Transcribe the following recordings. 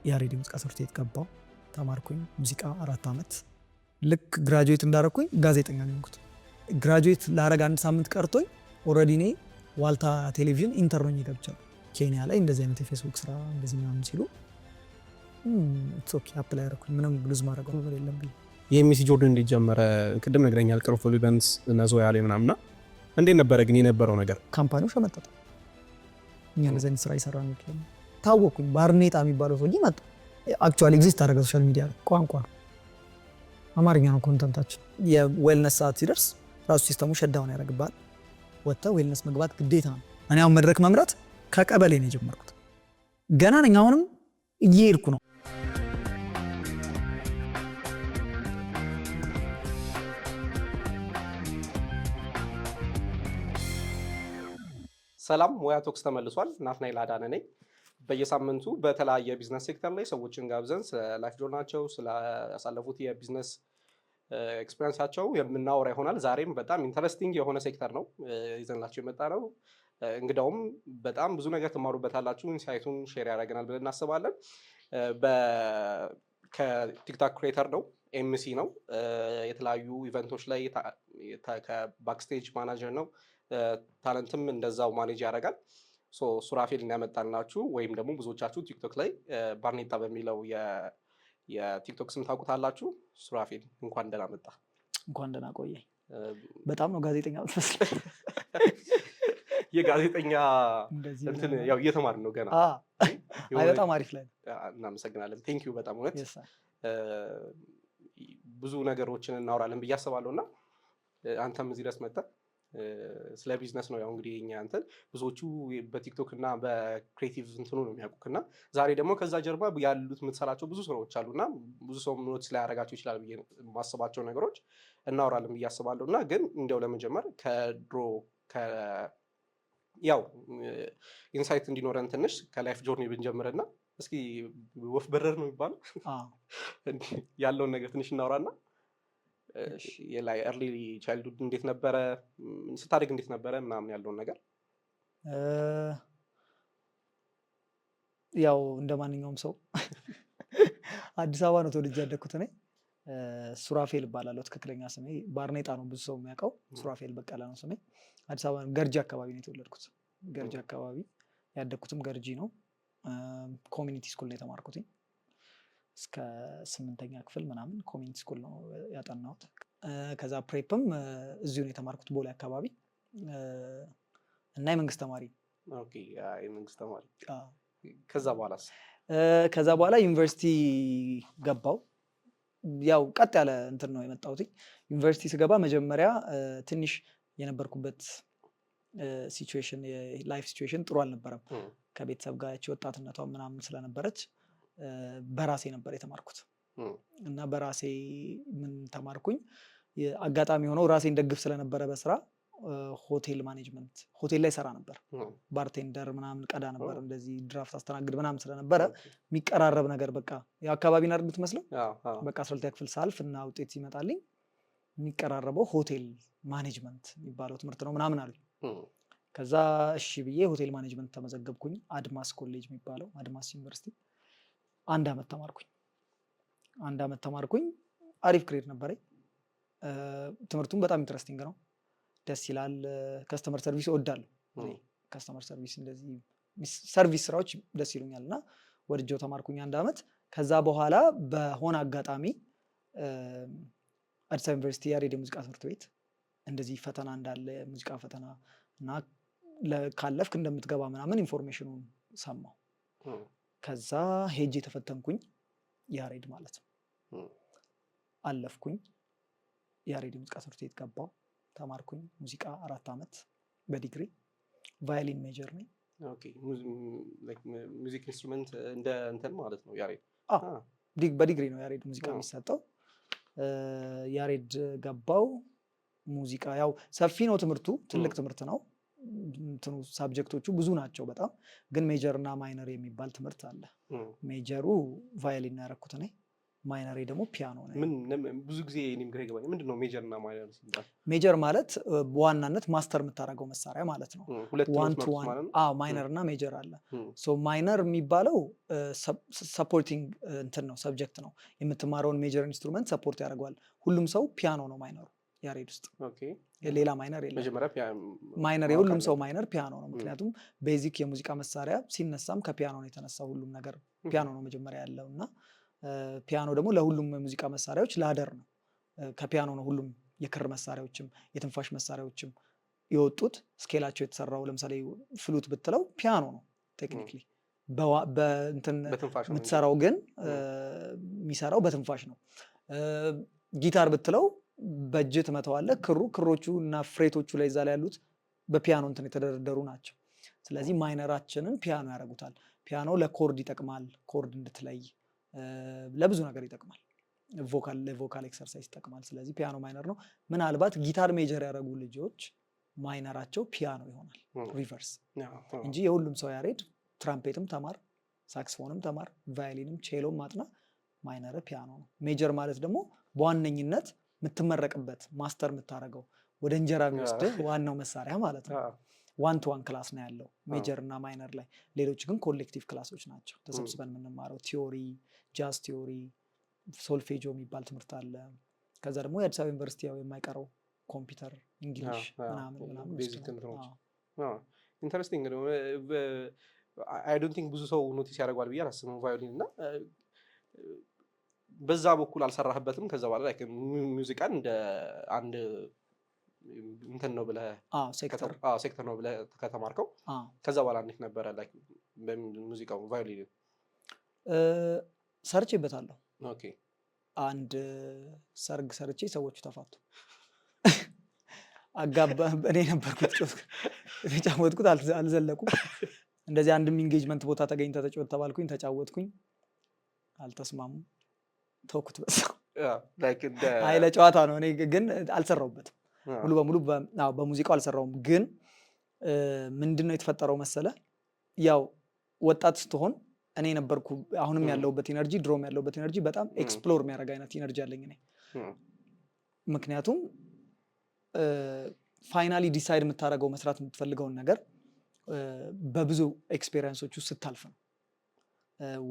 ያሬድ ሙዚቃ ትምህርት ቤት ገባሁ፣ ተማርኩኝ ሙዚቃ 4 ዓመት። ልክ ግራጁዌት እንዳረኩኝ ጋዜጠኛ ነኝኩት። ግራጁዌት ላረግ 1 ሳምንት ቀርቶኝ ኦልሬዲ እኔ ዋልታ ቴሌቪዥን ኢንተርኖኝ ገብቻለሁ። ኬንያ ላይ እንደዚህ አይነት የፌስቡክ ስራ እንደዚህ ምናምን ሲሉ ኢትስ ኦኬ አፕላይ አረኩኝ። ምንም ብሉዝ ማድረግ ነገር የለም ብዬ የሚሲ ጆርዳን እንዲጀመረ ቅድም ነግረኛል። ቅርፍ ኢቨንትስ ነዞ ያለ ምናምና እንዴት ነበረ ግን የነበረው ነገር? ካምፓኒው ሸመጠጠ። እኛ እንደዚህ አይነት ስራ ይሰራል ነው ታወኩኝ። ባርኔጣ የሚባለው ሰውዬ መጣ። አክቹአሊ ኤግዚስት አደረገ ሶሻል ሚዲያ ቋንቋ አማርኛ ነው ኮንተንታችን። የዌልነስ ሰዓት ሲደርስ ራሱ ሲስተሙ ሸዳውን ያደርግባል። ወጥተ ዌልነስ መግባት ግዴታ ነው። እኔ አሁን መድረክ መምራት ከቀበሌ ነው የጀመርኩት። ገና ነኝ። አሁንም እየሄድኩ ነው። ሰላም ሙያ ቶክስ ተመልሷል። ናትናኤል አዳነ ነኝ። በየሳምንቱ በተለያየ ቢዝነስ ሴክተር ላይ ሰዎችን ጋብዘን ስለ ላይፍ ጆርናቸው ስላሳለፉት የቢዝነስ ኤክስፔሪንሳቸው የምናወራ ይሆናል። ዛሬም በጣም ኢንተረስቲንግ የሆነ ሴክተር ነው ይዘንላቸው የመጣ ነው። እንግዳውም በጣም ብዙ ነገር ትማሩበታላችሁ፣ ኢንሳይቱን ሼር ያደርገናል ብለን እናስባለን። ከቲክታክ ክሬተር ነው፣ ኤምሲ ነው። የተለያዩ ኢቨንቶች ላይ ከባክስቴጅ ማናጀር ነው። ታለንትም እንደዛው ማኔጅ ያደርጋል። ሱራፌል እናመጣልናችሁ ወይም ደግሞ ብዙዎቻችሁ ቲክቶክ ላይ ባርኔጣ በሚለው የቲክቶክ ስም ታውቁታላችሁ። ሱራፌል እንኳን ደህና መጣ። እንኳን ደህና ቆየኝ። በጣም ነው ጋዜጠኛ መስለህ። የጋዜጠኛ እንትን ያው እየተማርን ነው ገና። አይ በጣም አሪፍ ላይ እናመሰግናለን። ቴንክ ዩ በጣም እውነት ብዙ ነገሮችን እናወራለን ብዬ አስባለሁ እና አንተም እዚህ ድረስ መጣ ስለ ቢዝነስ ነው ያው እንግዲህ የኛ እንትን ብዙዎቹ በቲክቶክ እና በክሬቲቭ እንትኑ ነው የሚያውቁክ እና ዛሬ ደግሞ ከዛ ጀርባ ያሉት የምትሰራቸው ብዙ ስራዎች አሉና ብዙ ሰው ኖቲስ ላይ ያደርጋቸው ይችላል ብዬ የማስባቸው ነገሮች እናወራለን ብዬ አስባለሁ። እና ግን እንዲያው ለመጀመር ከድሮ ያው ኢንሳይት እንዲኖረን ትንሽ ከላይፍ ጆርኒ ብንጀምርና እስኪ ወፍ በረር ነው የሚባለው ያለውን ነገር ትንሽ እናውራና የላይ ኤርሊ ቻይልድሁድ እንዴት ነበረ፣ ስታድግ እንዴት ነበረ ምናምን ያለውን ነገር። ያው እንደ ማንኛውም ሰው አዲስ አበባ ነው ተወልጄ ያደግኩት። እኔ ሱራፌል እባላለሁ። ትክክለኛ ስሜ ባርኔጣ ነው ብዙ ሰው የሚያውቀው። ሱራፌል በቀለ ነው ስሜ። አዲስ አበባ ገርጂ አካባቢ ነው የተወለድኩት። ገርጂ አካባቢ ያደግኩትም ገርጂ ነው። ኮሚኒቲ ስኩል ነው የተማርኩት። እስከ 8ኛ ክፍል ምናምን ኮሚኒቲ ስኩል ነው ያጠናሁት። ከዛ ፕሬፕም እዚሁ ነው የተማርኩት ቦሌ አካባቢ እና የመንግስት ተማሪ። ኦኬ የመንግስት ተማሪ። ከዛ በኋላ ዩኒቨርሲቲ ገባው። ያው ቀጥ ያለ እንትን ነው የመጣሁት። ዩኒቨርሲቲ ስገባ መጀመሪያ ትንሽ የነበርኩበት ሲቹዌሽን የላይፍ ሲቹዌሽን ጥሩ አልነበረም። ከቤተሰብ ጋር ያቺ ወጣትነቷ ምናምን ስለነበረች በራሴ ነበር የተማርኩት እና በራሴ ምን ተማርኩኝ፣ አጋጣሚ ሆነው ራሴን ደግፍ ስለነበረ በስራ ሆቴል ማኔጅመንት ሆቴል ላይ ሰራ ነበር። ባርቴንደር ምናምን ቀዳ ነበር። እንደዚህ ድራፍት አስተናግድ ምናምን ስለነበረ የሚቀራረብ ነገር በቃ የአካባቢ ናር የምትመስለው በቃ 12ኛ ክፍል ሳልፍ እና ውጤት ሲመጣልኝ የሚቀራረበው ሆቴል ማኔጅመንት የሚባለው ትምህርት ነው ምናምን አሉኝ። ከዛ እሺ ብዬ ሆቴል ማኔጅመንት ተመዘገብኩኝ። አድማስ ኮሌጅ የሚባለው አድማስ ዩኒቨርሲቲ 1 ዓመት ተማርኩኝ። አሪፍ ግሬድ ነበረኝ። ትምህርቱም በጣም ኢንትረስቲንግ ነው፣ ደስ ይላል። ከስተመር ሰርቪስ እወዳለሁ። ከስተመር ሰርቪስ እንደዚህ ሰርቪስ ስራዎች ደስ ይሉኛል እና ወድጄው ተማርኩኝ 1 ዓመት። ከዛ በኋላ በሆነ አጋጣሚ አዲስ አበባ ዩኒቨርሲቲ ያሬድ ሙዚቃ ትምህርት ቤት እንደዚህ ፈተና እንዳለ ሙዚቃ ፈተና እና ካለፍክ እንደምትገባ ምናምን ኢንፎርሜሽኑን ሰማሁ። ከዛ ሄጄ ተፈተንኩኝ። ያሬድ ማለት ነው። አለፍኩኝ። ያሬድ ሙዚቃ ትምህርት ቤት ገባሁ፣ ተማርኩኝ ሙዚቃ 4 ዓመት በዲግሪ ቫዮሊን ሜጀር ነኝ። ኦኬ ሙዚክ ኢንስትሩመንት እንደ እንትን ማለት ነው ያሬድ? በዲግሪ ነው ያሬድ ሙዚቃ የሚሰጠው። ያሬድ ገባው። ሙዚቃ ያው ሰፊ ነው ትምህርቱ፣ ትልቅ ትምህርት ነው። እንትኑ ሳብጀክቶቹ ብዙ ናቸው በጣም ግን ሜጀር እና ማይነር የሚባል ትምህርት አለ። ሜጀሩ ቫዮሊን ያደረኩት እኔ ማይነሬ ደግሞ ፒያኖ ነው። ብዙ ጊዜ እኔም ግራ ይገባኛል ምንድነው ሜጀር እና ማይነር ሲባል? ሜጀር ማለት በዋናነት ማስተር የምታደርገው መሳሪያ ማለት ነው። ዋን ቱ ዋን ማይነር እና ሜጀር አለ። ሶ ማይነር የሚባለው ሰፖርቲንግ እንትን ነው፣ ሰብጀክት ነው። የምትማረውን ሜጀር ኢንስትሩመንት ሰፖርት ያደርገዋል። ሁሉም ሰው ፒያኖ ነው ማይነሩ ያሬድ ውስጥ ሌላ ማይነር የለም። ማይነር የሁሉም ሰው ማይነር ፒያኖ ነው። ምክንያቱም ቤዚክ የሙዚቃ መሳሪያ ሲነሳም ከፒያኖ ነው የተነሳው። ሁሉም ነገር ፒያኖ ነው መጀመሪያ ያለው እና ፒያኖ ደግሞ ለሁሉም የሙዚቃ መሳሪያዎች ላደር ነው። ከፒያኖ ነው ሁሉም የክር መሳሪያዎችም የትንፋሽ መሳሪያዎችም የወጡት። ስኬላቸው የተሰራው ለምሳሌ ፍሉት ብትለው ፒያኖ ነው ቴክኒክሊ። በእንትን የምትሰራው ግን የሚሰራው በትንፋሽ ነው። ጊታር ብትለው በእጅ ትመተዋለህ። ክሮቹ እና ፍሬቶቹ ላይ እዛ ላይ ያሉት በፒያኖ እንትን የተደረደሩ ናቸው። ስለዚህ ማይነራችንን ፒያኖ ያደርጉታል። ፒያኖ ለኮርድ ይጠቅማል፣ ኮርድ እንድትለይ ለብዙ ነገር ይጠቅማል። ለቮካል ኤክሰርሳይዝ ይጠቅማል። ስለዚህ ፒያኖ ማይነር ነው። ምናልባት ጊታር ሜጀር ያደረጉ ልጆች ማይነራቸው ፒያኖ ይሆናል ሪቨርስ እንጂ የሁሉም ሰው ያሬድ ትራምፔትም ተማር፣ ሳክስፎንም ተማር፣ ቫዮሊንም ቼሎም ማጥና ማይነር ፒያኖ ነው። ሜጀር ማለት ደግሞ በዋነኝነት የምትመረቅበት ማስተር የምታደርገው ወደ እንጀራ የሚወስድ ዋናው መሳሪያ ማለት ነው። ዋን ቱ ዋን ክላስ ነው ያለው ሜጀር እና ማይነር ላይ። ሌሎች ግን ኮሌክቲቭ ክላሶች ናቸው፣ ተሰብስበን የምንማረው ቲዮሪ፣ ጃዝ ቲዮሪ፣ ሶልፌጆ የሚባል ትምህርት አለ። ከዛ ደግሞ የአዲስ አበባ ዩኒቨርሲቲ ያው የማይቀረው ኮምፒውተር፣ እንግሊሽ ምናምን ቤዚክ ትምህርቶች። ኢንተረስቲንግ ነው። አይ ዶንት ቲንክ ብዙ ሰው ኖቲስ ያደርገዋል ብዬ አላስብም ቫዮሊን እና በዛ በኩል አልሰራህበትም። ከዛ በኋላ ላይክ ሙዚቃን እንደ አንድ እንትን ነው ብለህ ሴክተር ነው ብለህ ከተማርከው ከዛ በኋላ እንዴት ነበረ ላይክ በሙዚቃው ቫዮሊን? ሰርቼበታለሁ። ኦኬ አንድ ሰርግ ሰርቼ ሰዎቹ ተፋቱ። አጋባ እኔ ነበርኩት የተጫወትኩት፣ አልዘለቁም። እንደዚህ አንድም ኢንጌጅመንት ቦታ ተገኝተ ተጫወት ተባልኩኝ፣ ተጫወትኩኝ፣ አልተስማሙም፣ ተውኩት። በዛ አይ ለጨዋታ ነው። እኔ ግን አልሰራሁበትም ሙሉ በሙሉ በሙዚቃው አልሰራውም። ግን ምንድነው የተፈጠረው መሰለ፣ ያው ወጣት ስትሆን እኔ ነበርኩ አሁንም ያለሁበት ኢነርጂ ድሮም ያለሁበት ኢነርጂ በጣም ኤክስፕሎር የሚያደርግ አይነት ኢነርጂ አለኝ እኔ። ምክንያቱም ፋይናሊ ዲሳይድ የምታደርገው መስራት የምትፈልገውን ነገር በብዙ ኤክስፔሪንሶች ውስጥ ስታልፍ ነው።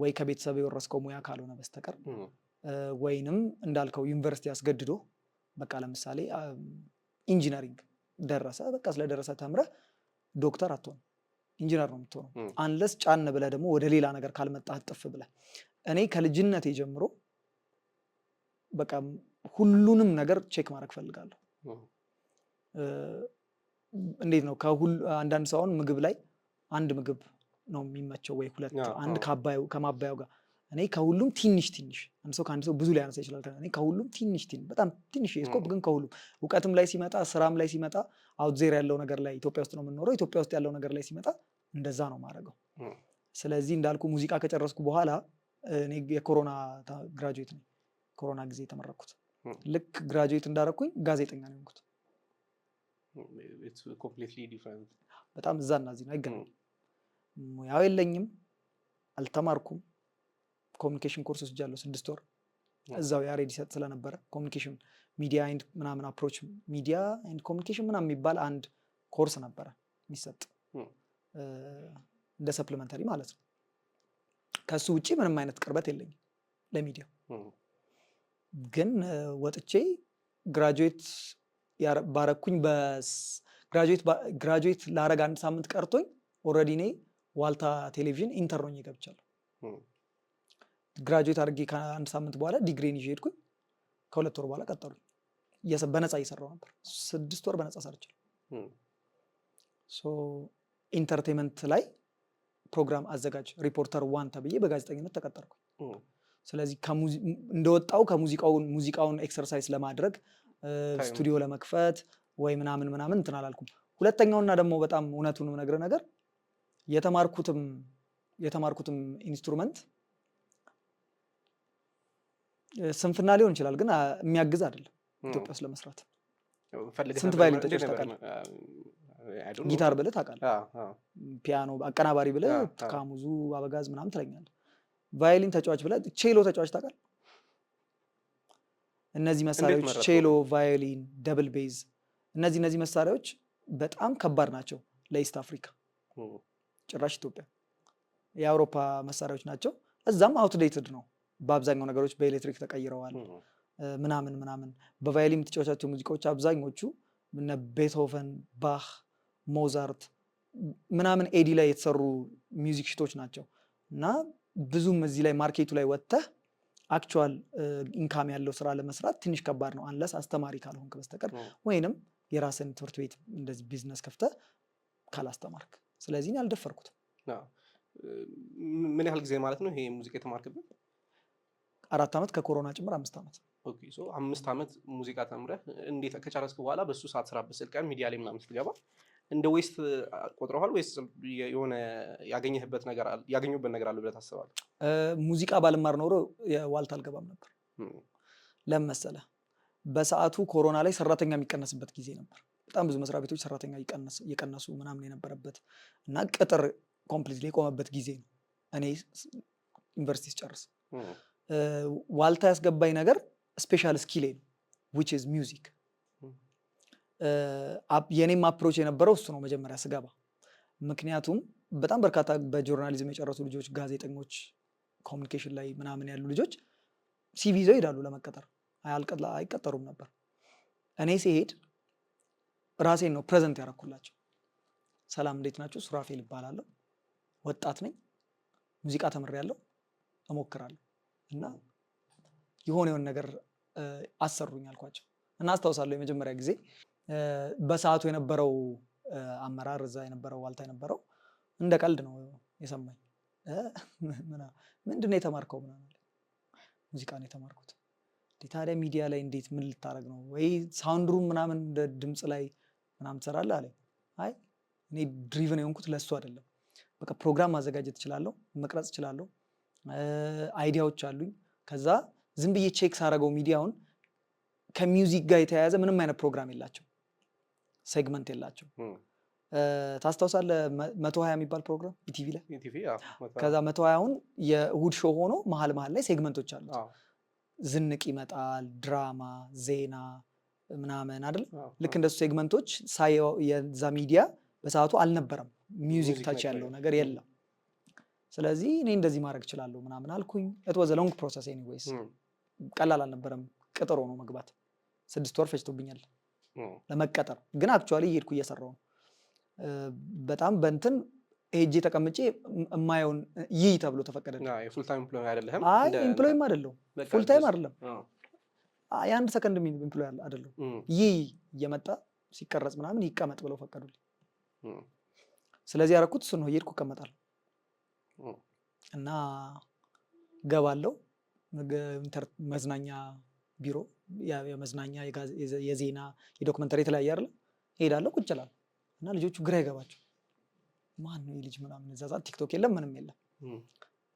ወይ ከቤተሰብ የወረስከው ሙያ ካልሆነ በስተቀር ወይንም እንዳልከው ዩኒቨርሲቲ አስገድዶ በቃ ለምሳሌ ኢንጂነሪንግ ደረሰ፣ በቃ ስለደረሰ ተምረህ ዶክተር አትሆን ኢንጂነር ነው የምትሆነው። አንለስ ጫን ብለህ ደግሞ ወደ ሌላ ነገር ካልመጣህ ጥፍ ብለህ። እኔ ከልጅነቴ ጀምሮ በቃ ሁሉንም ነገር ቼክ ማድረግ ፈልጋለሁ። እንዴት ነው አንዳንድ ሰው አሁን ምግብ ላይ አንድ ምግብ ነው የሚመቸው ወይ ሁለት፣ አንድ ከማባያው ጋር። እኔ ከሁሉም ትንሽ አንድ ሰው ከአንድ ሰው ብዙ ሊያነሳ ይችላል። እኔ ከሁሉም ትንሽ በጣም ትንሽ ስኮፕ፣ ግን ከሁሉም እውቀትም ላይ ሲመጣ ስራም ላይ ሲመጣ አውትዜር ያለው ነገር ላይ ኢትዮጵያ ውስጥ ነው የምንኖረው። ኢትዮጵያ ውስጥ ያለው ነገር ላይ ሲመጣ እንደዛ ነው ማድረገው። ስለዚህ እንዳልኩ ሙዚቃ ከጨረስኩ በኋላ እኔ የኮሮና ግራጁዌት ነኝ። ኮሮና ጊዜ የተመረኩት ልክ ግራጁዌት እንዳረኩኝ ጋዜጠኛ ነው የሆንኩት። በጣም እዛና እዚህ ነው፣ አይገናኝም። ሙያው የለኝም፣ አልተማርኩም። ኮሚኒኬሽን ኮርስ ወስጃለሁ 6 ወር እዛው ያሬድ ይሰጥ ስለነበረ ኮሚኒኬሽን ሚዲያ ኤንድ ምናምን አፕሮች ሚዲያ ኤንድ ኮሚኒኬሽን ምናምን የሚባል አንድ ኮርስ ነበረ የሚሰጥ እንደ ሰፕሊመንተሪ ማለት ነው። ከሱ ውጪ ምንም አይነት ቅርበት የለኝም ለሚዲያው። ግን ወጥቼ ግራጁዌት ባረኩኝ። ግራጁዌት ላረግ 1 ሳምንት ቀርቶኝ ኦልሬዲ እኔ ዋልታ ቴሌቪዥን ኢንተር ሆኜ ገብቻለሁ። ግራጁዌት አድርጌ ከ1 ሳምንት በኋላ ዲግሪን ይዤ ሄድኩኝ። ከ2 ወር በኋላ ቀጠሉኝ። በነፃ እየሰራሁ ነበር። 6 ወር በነፃ ሰርቻለሁ። ኢንተርቴንመንት ላይ ፕሮግራም አዘጋጅ ሪፖርተር 1 ተብዬ በጋዜጠኝነት ተቀጠርኩ። ስለዚህ እንደወጣው ሙዚቃውን ኤክሰርሳይዝ ለማድረግ ስቱዲዮ ለመክፈት ወይ ምናምን እንትን አላልኩም። ሁለተኛውና ደግሞ በጣም እውነቱን የምነግርህ ነገር የተማርኩትም ኢንስትሩመንት ስንፍና ሊሆን ይችላል፣ ግን የሚያግዝ አይደለም ኢትዮጵያ ውስጥ ለመስራት። ስንት ቫዮሊን ተጫዋች ታውቃለህ? ጊታር ብለህ ታውቃለህ፣ ፒያኖ አቀናባሪ ብለህ ካሙዙ አበጋዝ ምናምን ትለኛለህ። ቫዮሊን ተጫዋች ብለህ ቼሎ ተጫዋች ታውቃለህ? እነዚህ መሳሪያዎች ቼሎ፣ ቫዮሊን፣ ደብል ቤዝ እነዚህ መሳሪያዎች በጣም ከባድ ናቸው ለኢስት አፍሪካ፣ ጭራሽ ኢትዮጵያ። የአውሮፓ መሳሪያዎች ናቸው። እዛም አውትዴትድ ነው በአብዛኛው ነገሮች በኤሌክትሪክ ተቀይረዋል ምናምን። በቫዮሊን የምትጫወቻቸው ሙዚቃዎች አብዛኞቹ እነ ቤትሆቨን፣ ባህ፣ ሞዛርት ምናምን ኤዲ ላይ የተሰሩ ሚውዚክ ሽቶች ናቸው እና ብዙም እዚህ ላይ ማርኬቱ ላይ ወጥተህ አክቹዋል ኢንካም ያለው ስራ ለመስራት ትንሽ ከባድ ነው አንለስ አስተማሪ ካልሆንክ በስተቀር ወይንም የራስን ትምህርት ቤት እንደዚህ ቢዝነስ ከፍተህ ካላስተማርክ። ስለዚህ አልደፈርኩትም። ምን ያህል ጊዜ ማለት ነው ይሄ ሙዚቃ የተማርክበት? 4 ዓመት ከኮሮና ጭምር 5 ዓመት። ኦኬ ሶ 5 ዓመት ሙዚቃ ተምረህ እንዴት ከጨረስክ በኋላ በሱ ሰዓት ስራ በስልቀን ሚዲያ ላይ ምናምን ስትገባ እንደ ዌስት ቆጥረዋል ወይስ የሆነ ያገኘህበት ነገር አለ ብለህ ታስባለህ? ሙዚቃ ባልማር ኖሮ የዋልታ አልገባም ነበር። ለምን መሰለህ? በሰዓቱ ኮሮና ላይ ሰራተኛ የሚቀነስበት ጊዜ ነበር። በጣም ብዙ መስሪያ ቤቶች ሰራተኛ እየቀነሱ ምናምን የነበረበት እና ቅጥር ኮምፕሊትሊ የቆመበት ጊዜ ነው። እኔ ዩኒቨርሲቲ ስጨርስ ዋልታ ያስገባኝ ነገር ስፔሻል ስኪሌ ነው which is music። የኔም አፕሮች የነበረው እሱ ነው መጀመሪያ ስገባ። ምክንያቱም በጣም በርካታ በጆርናሊዝም የጨረሱ ልጆች፣ ጋዜጠኞች፣ ኮሚኒኬሽን ላይ ምናምን ያሉ ልጆች ሲቪ ይዘው ይሄዳሉ ለመቀጠር፣ አይቀጠሩም ነበር። እኔ ሲሄድ ራሴን ነው ፕሬዘንት ያደረኩላቸው። ሰላም እንዴት ናቸው? ሱራፌል ይባላለሁ፣ ወጣት ነኝ፣ ሙዚቃ ተምሬያለሁ፣ እሞክራለሁ እና የሆነ ነገር አሰሩኝ አልኳቸው። እና አስታውሳለሁ የመጀመሪያ ጊዜ በሰዓቱ የነበረው አመራር እዛ የነበረው ዋልታ የነበረው እንደ ቀልድ ነው የሰማኝ። ምንድን ነው የተማርከው? ምናምን ሙዚቃ ነው የተማርኩት። ታዲያ ሚዲያ ላይ እንዴት ምን ልታደርግ ነው? ወይ ሳውንድሩም ምናምን እንደ ድምፅ ላይ ምናምን ትሰራለህ አለኝ። አይ እኔ ድሪቭን የሆንኩት ለሱ አይደለም። በቃ ፕሮግራም ማዘጋጀት እችላለሁ፣ መቅረጽ እችላለሁ፣ አይዲያዎች አሉኝ። ከዛ ዝም ብዬ ቼክ ሳረገው ሚዲያውን ከሚውዚክ ጋር የተያያዘ ምንም አይነት ፕሮግራም የላቸው፣ ሴግመንት የላቸው። ታስታውሳለህ 120 የሚባል ፕሮግራም ኢቲቪ ላይ? ከዛ 120ውን የእሁድ ሾው ሆኖ መሀል ላይ ሴግመንቶች አሉት። ዝንቅ ይመጣል፣ ድራማ፣ ዜና ምናምን አይደል? ልክ እንደሱ ሴግመንቶች ሳየው የዛ ሚዲያ በሰዓቱ አልነበረም፣ ሚውዚክ ታች ያለው ነገር የለም። ስለዚህ እኔ እንደዚህ ማድረግ እችላለሁ ምናምን አልኩኝ። it was a long process anyways፣ ቀላል አልነበረም። ቅጥር ሆኖ መግባት 6 ወር ፈጅቶብኛል ለመቀጠር። ግን አክቹዋሊ እየሄድኩ እየሰራሁ ነው። በጣም በእንትን ሄጄ ተቀምጬ የማየውን ይህ ተብሎ ተፈቀደልኝ። ፉል ታይም ኤምፕሎይ አይደለም? አይ ኤምፕሎይም አይደለም፣ ፉል ታይም አይደለም፣ የአንድ ሰከንድ ኤምፕሎይ አይደለም። ይህ እየመጣ ሲቀረጽ ምናምን ይቀመጥ ብለው ፈቀዱልኝ። ስለዚህ ያደረኩት እሱ ነው። እየሄድኩ እቀመጣለሁ እና ገባለሁ መዝናኛ ቢሮ፣ የመዝናኛ የዜና የዶክመንተሪ የተለያየ አይደለ? ሄዳለሁ፣ ቁጭ እላለሁ እና ልጆቹ ግራ ይገባቸው፣ ማን ነው ልጅ ምናምን። እዛ ሰዓት ቲክቶክ የለም ምንም የለም።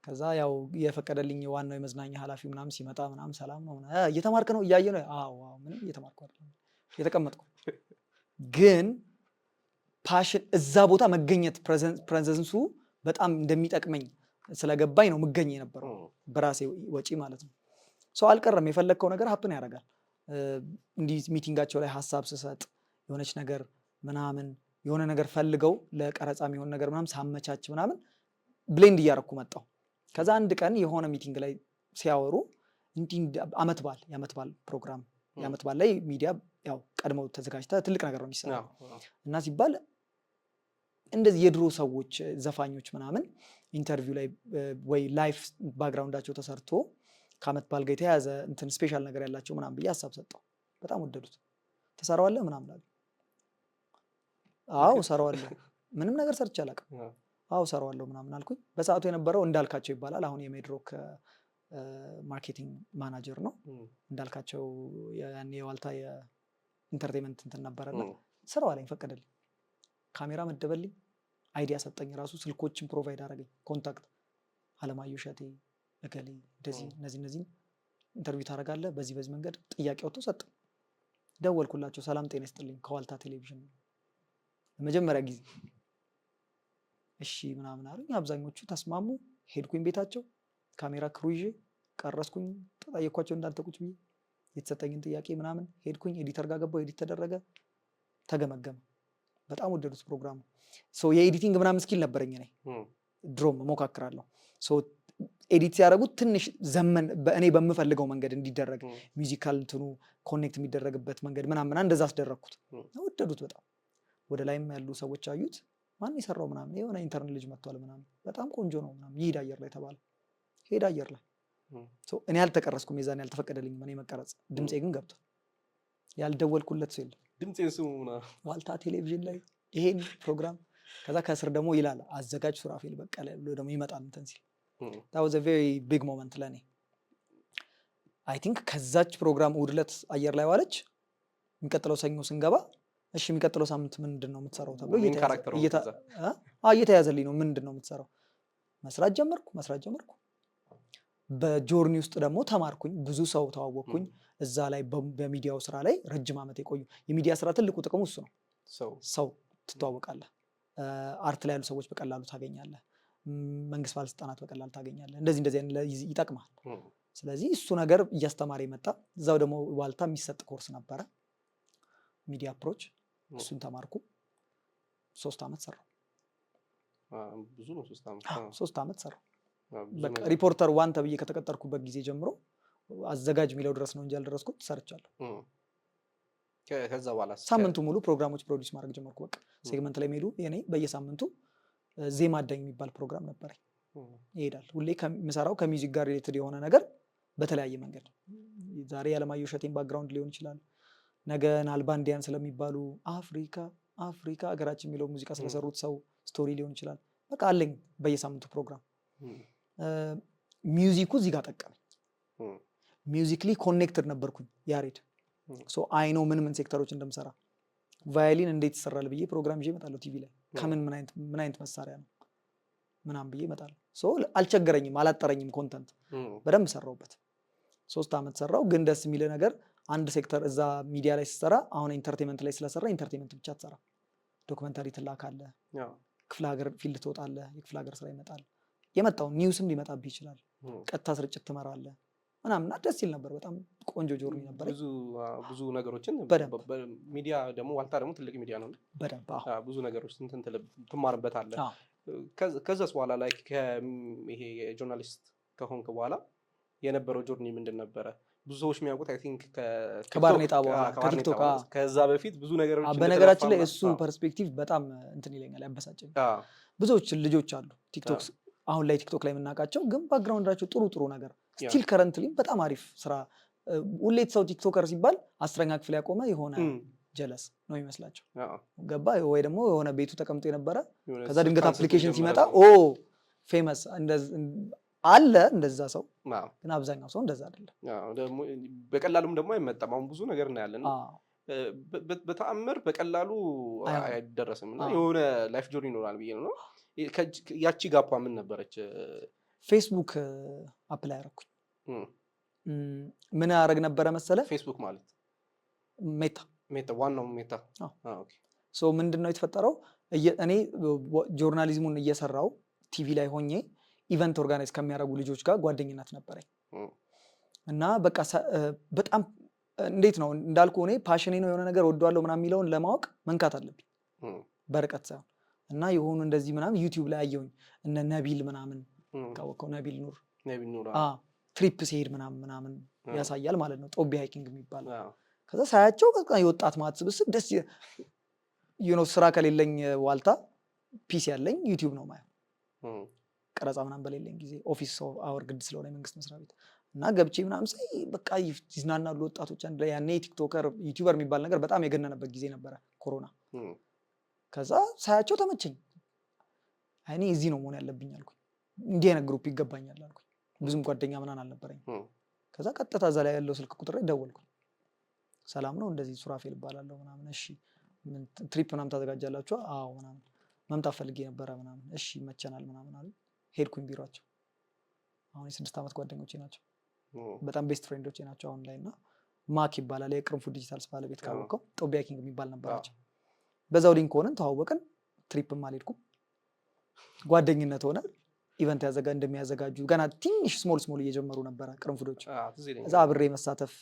ከዛ ያው የፈቀደልኝ ዋናው የመዝናኛ ኃላፊ ምናምን ሲመጣ ምናምን ሰላም ነው እየተማርክ ነው? እያየ ነው? አዎ ምንም እየተማርኩ አይደለም የተቀመጥኩ። ግን ፓሽን እዛ ቦታ መገኘት ፕሬዘንሱ በጣም እንደሚጠቅመኝ ስለገባኝ ነው ምገኝ የነበረው በራሴ ወጪ ማለት ነው። ሰው አልቀረም፣ የፈለግከው ነገር ሀፕን ያደርጋል። እንዲህ ሚቲንጋቸው ላይ ሀሳብ ስሰጥ የሆነች ነገር ምናምን የሆነ ነገር ፈልገው ለቀረጻ የሚሆን ነገር ምናምን ሳመቻች ምናምን ብሌንድ እያረኩ መጣሁ። ከዛ አንድ ቀን የሆነ ሚቲንግ ላይ ሲያወሩ እንዲህ የዓመት በዓል ፕሮግራም የዓመት በዓል ላይ ሚዲያ ያው ቀድመው ተዘጋጅተህ ትልቅ ነገር ነው የሚሰራው እና ሲባል እንደዚህ የድሮ ሰዎች ዘፋኞች ምናምን ኢንተርቪው ላይ ወይ ላይፍ ባክግራውንዳቸው ተሰርቶ ከዓመት በዓል ጋር የተያያዘ እንትን ስፔሻል ነገር ያላቸው ምናምን ብዬ ሀሳብ ሰጠው። በጣም ወደዱት። ተሰራዋለህ ምናምን አሉ። አዎ ሰራዋለሁ፣ ምንም ነገር ሰርቼ አላውቅም። አዎ ሰራዋለሁ ምናምን አልኩኝ። በሰዓቱ የነበረው እንዳልካቸው ይባላል። አሁን የሜድሮክ ማርኬቲንግ ማናጀር ነው እንዳልካቸው። ያኔ የዋልታ የኢንተርቴንመንት እንትን ነበረና ስራው አለኝ፣ ፈቀደልኝ፣ ካሜራ መደበልኝ፣ አይዲያ ሰጠኝ። ራሱ ስልኮችን ፕሮቫይድ አደረገኝ፣ ኮንታክት አለማየሁ እሸቴ እገሌ እንደዚህ እነዚህ ኢንተርቪው ታደርጋለህ፣ በዚህ መንገድ ጥያቄ ወጥቶ ሰጠ። ደወልኩላቸው፣ ሰላም ጤና ይስጥልኝ ከዋልታ ቴሌቪዥን ለመጀመሪያ ጊዜ። እሺ ምናምን አሉኝ። አብዛኞቹ ተስማሙ። ሄድኩኝ ቤታቸው፣ ካሜራ ክሩ ይዤ ቀረስኩኝ። ተጠየኳቸው እንዳንተ ቁጭ ብዬ የተሰጠኝን ጥያቄ ምናምን ሄድኩኝ። ኤዲተር ጋር ገባሁ። ኤዲት ተደረገ፣ ተገመገመ። በጣም ወደዱት ፕሮግራሙ። የኤዲቲንግ ምናምን ስኪል ነበረኝ እኔ ድሮም እሞካክራለሁ። ኤዲት ሲያደርጉት ትንሽ ዘመን እኔ በምፈልገው መንገድ እንዲደረግ ሚውዚካል እንትኑ ኮኔክት የሚደረግበት መንገድ ምናምን እንደዛ አስደረግኩት። ወደዱት በጣም። ወደ ላይም ያሉ ሰዎች አዩት። ማን የሰራው ምናምን የሆነ ኢንተርን ልጅ መጥቷል ምናምን በጣም ቆንጆ ነው ምናምን ይሄድ አየር ላይ ተባለ። ሄድ አየር ላይ እኔ ያልተቀረስኩም የዛን ያልተፈቀደልኝም እኔ መቀረጽ። ድምፄ ግን ገብቷል። ያልደወልኩለት ሰው የለም። ድምፄን ስሙ ዋልታ ቴሌቪዥን ላይ ይሄን ፕሮግራም ከዛ ከስር ደግሞ ይላል አዘጋጅ ሱራፌል በቀለ ብሎ ደግሞ ይመጣል እንትን ሲል that was a very big moment ለኔ። አይ ቲንክ ከዛች ፕሮግራም እሑድ ዕለት አየር ላይ ዋለች። የሚቀጥለው ሰኞ ስንገባ እሺ የሚቀጥለው ሳምንት ምንድን ነው የምትሰራው ተብሎ እየተያዘልኝ ነው። ምንድን ነው የምትሰራው? መስራት ጀመርኩ። በጆርኒ ውስጥ ደግሞ ተማርኩኝ። ብዙ ሰው ተዋወቅኩኝ እዛ ላይ በሚዲያው ስራ ላይ ረጅም ዓመት የቆዩ። የሚዲያ ስራ ትልቁ ጥቅሙ እሱ ነው። ሰው ትተዋወቃለህ። አርት ላይ ያሉ ሰዎች በቀላሉ ታገኛለህ። መንግስት ባለስልጣናት በቀላሉ ታገኛለህ። እንደዚህ ይጠቅማል። ስለዚህ እሱ ነገር እያስተማረ መጣ። እዛው ደግሞ ዋልታ የሚሰጥ ኮርስ ነበረ ሚዲያ አፕሮች፣ እሱን ተማርኩ። 3 ዓመት ሰራሁ። ብዙ ነው 3 ዓመት ሰራሁ። በቃ ሪፖርተር 1 ተብዬ ከተቀጠርኩበት ጊዜ ጀምሮ አዘጋጅ የሚለው ድረስ ነው እንጂ ያልደረስኩት ሰርቻለሁ። ከዛ በኋላ ሳምንቱ ሙሉ ፕሮግራሞች ፕሮዲውስ ማድረግ ጀመርኩ። በቃ ሴግመንት ላይ ሄዱ። የኔ በየሳምንቱ ዜማ አዳኝ የሚባል ፕሮግራም ነበረኝ። ይሄዳል ሁሌ ከምሰራው ከሚውዚክ ጋር ሪሌትድ የሆነ ነገር በተለያየ መንገድ። ዛሬ የዓለማየሁ እሸቴን ባክግራውንድ ሊሆን ይችላል። ነገ ናልባንዲያን ስለሚባሉ አፍሪካ ሀገራችን የሚለው ሙዚቃ ስለሰሩት ሰው ስቶሪ ሊሆን ይችላል። በቃ አለኝ በየሳምንቱ ፕሮግራም። ሚውዚኩ እዚህ ጋር ጠቀመኝ። ሚውዚክሊ ኮኔክትድ ነበርኩኝ ያሬድ። አይኖ ምን ሴክተሮች እንደምሰራ ቫዮሊን እንዴት ይሰራል ብዬ ፕሮግራም ይዤ እመጣለሁ። ቲቪ ላይ ምን አይነት መሳሪያ ነው ምናምን ብዬ እመጣለሁ። አልቸገረኝም፣ አላጠረኝም። ኮንተንት በደንብ ሰራሁበት። 3 ዓመት ሰራው። ግን ደስ የሚል ነገር አንድ ሴክተር እዛ ሚዲያ ላይ ስትሰራ፣ አሁን ኢንተርቴንመንት ላይ ስለሰራ ኢንተርቴንመንት ብቻ ትሰራ፣ ዶክመንታሪ ትላካለህ፣ ክፍለ ሀገር ፊልድ ትወጣለህ፣ የክፍለ ሀገር ስራ ይመጣል። የመጣው ኒውስም ሊመጣብህ ይችላል። ቀጥታ ስርጭት ትመራለህ ምናምን። ደስ ይል ነበር። በጣም ቆንጆ ጆርኒ ነበር። ብዙ ነገሮችን ሚዲያ ደግሞ ዋልታ ደግሞ ትልቅ ሚዲያ ነው። በደንብ ብዙ ነገሮች ትማርበታለህ። ከዛስ በኋላ ላይ ይሄ ጆርናሊስት ከሆንክ በኋላ የነበረው ጆርኒ ምንድን ነበረ? ብዙ ሰዎች የሚያውቁት አይ ቲንክ ከባርኔጣ በኋላ ከቲክቶክ፣ ከዛ በፊት ብዙ ነገሮች። በነገራችን ላይ እሱ ፐርስፔክቲቭ በጣም እንትን ይለኛል፣ ያበሳጨኝ። ብዙዎች ልጆች አሉ ቲክቶክ አሁን ላይ ቲክቶክ ላይ የምናውቃቸው ግን ባክግራውንዳቸው ጥሩ ነገር ስቲል ከረንትሊ በጣም አሪፍ ስራ። ሁሌት ሰው ቲክቶከር ሲባል 10ኛ ክፍል ያቆመ የሆነ ጀለስ ነው ይመስላቸው። ገባ ወይ ደግሞ የሆነ ቤቱ ተቀምጦ የነበረ ከዛ ድንገት አፕሊኬሽን ሲመጣ ፌመስ አለ እንደዛ ሰው። ግን አብዛኛው ሰው እንደዛ አይደለም። በቀላሉም ደግሞ አይመጣም። አሁን ብዙ ነገር እናያለን። በተአምር በቀላሉ አይደረስም እና የሆነ ላይፍ ጆርኒ ይኖራል ብዬ ነው። ያቺ ጋፓ ምን ነበረች? ፌስቡክ አፕላይ አደረኩኝ። ምን አደረግ ነበረ መሰለ? ፌስቡክ ማለት ሜታ ዋናው ሜታ። ምንድን ነው የተፈጠረው? እኔ ጆርናሊዝሙን እየሰራው ቲቪ ላይ ሆኜ ኢቨንት ኦርጋናይዝ ከሚያደርጉ ልጆች ጋር ጓደኝነት ነበረኝ እና በቃ በጣም እንዴት ነው እንዳልኩ እኔ ፓሽኔ ነው የሆነ ነገር ወደዋለሁ ምናምን የሚለውን ለማወቅ መንካት አለብኝ በርቀት ሳይሆን። እና የሆኑ እንደዚህ ምናምን ዩቲዩብ ላይ አየሁኝ እነ ነቢል ምናምን ካወቀው ነቢል ኑር ትሪፕ ሲሄድ ምናምን ያሳያል ማለት ነው። ጦቢ ሃይኪንግ የሚባል ከዛ ሳያቸው በቃ የወጣት ማለት ስብስብ ደስ ስራ ከሌለኝ ዋልታ ፒሲ ያለኝ ዩቲዩብ ነው ማየው ቀረጻ ምናምን በሌለኝ ጊዜ ኦፊስ አወር ግድ ስለሆነ የመንግስት መስሪያ ቤት እና ገብቼ ምናምን ሳይ በቃ ይዝናናሉ ወጣቶች አንድ ላይ። ያኔ ቲክቶከር ዩቲዩበር የሚባል ነገር በጣም የገነነበት ጊዜ ነበረ ኮሮና። ከዛ ሳያቸው ተመቸኝ። እኔ እዚህ ነው መሆን ያለብኝ አልኩኝ። እንዲህ አይነት ግሩፕ ይገባኛል አልኩኝ። ብዙም ጓደኛ ምናምን አልነበረኝ። ከዛ ቀጥታ እዛ ላይ ያለው ስልክ ቁጥር ላይ ደወልኩኝ። ሰላም ነው እንደዚህ ሱራፌል እባላለሁ ምናምን። እሺ ትሪፕ ምናምን ታዘጋጃላችሁ? አዎ ምናምን። መምጣት ፈልጌ ነበረ ምናምን። እሺ ይመቸናል ምናምን አሉ። ሄድኩኝ ቢሯቸው። አሁን የ6 ዓመት ጓደኞቼ ናቸው። በጣም ቤስት ፍሬንዶቼ ናቸው አሁን ላይ። እና ማክ ይባላል የቅርንፉድ ዲጂታልስ ባለቤት ካወቀው ጦቢ ሃይኪንግ የሚባል ነበራቸው። በዛው ሊንክ ሆነን ተዋወቅን። ትሪፕም አልሄድኩም። ጓደኝነት ሆነ። ኢቨንት እንደሚያዘጋጁ ገና ትንሽ ስሞል እየጀመሩ ነበረ ቅርንፉዶች። እዛ አብሬ መሳተፍ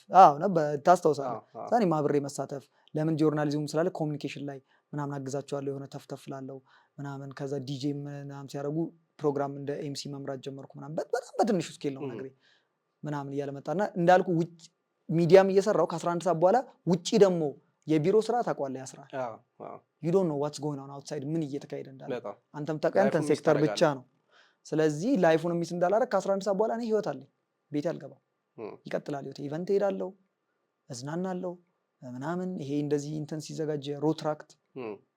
ነበር ታስታውሳለህ? እዛ እኔም አብሬ መሳተፍ ለምን ጆርናሊዝም ስላለ ኮሚኒኬሽን ላይ ምናምን አግዛቸዋለሁ የሆነ ተፍተፍ ላለው ምናምን። ከዛ ዲጄ ምናምን ሲያደርጉ ፕሮግራም እንደ ኤምሲ መምራት ጀመርኩ ምናምን። በጣም በትንሹ ስኬል ነው ነግሬ ምናምን እያለ መጣና እንዳልኩ ውጭ ሚዲያም እየሰራው ከ11 ሰዓት በኋላ ውጪ ደግሞ የቢሮ ስራ ታውቀዋለህ ያስራል። you don't know what's going on outside ምን እየተካሄደ እንዳለ አንተም ታውቃለህ ያንተን ሴክተር ብቻ ነው። ስለዚህ ላይፉን ሚስ እንዳላረግ ከ11 ሰዓት በኋላ እኔ ህይወት አለኝ ቤት አልገባም ይቀጥላል ህይወት። ኢቨንት ሄዳለሁ እዝናናለሁ ምናምን። ይሄ እንደዚህ ኢንተን ሲዘጋጅ ሮትራክት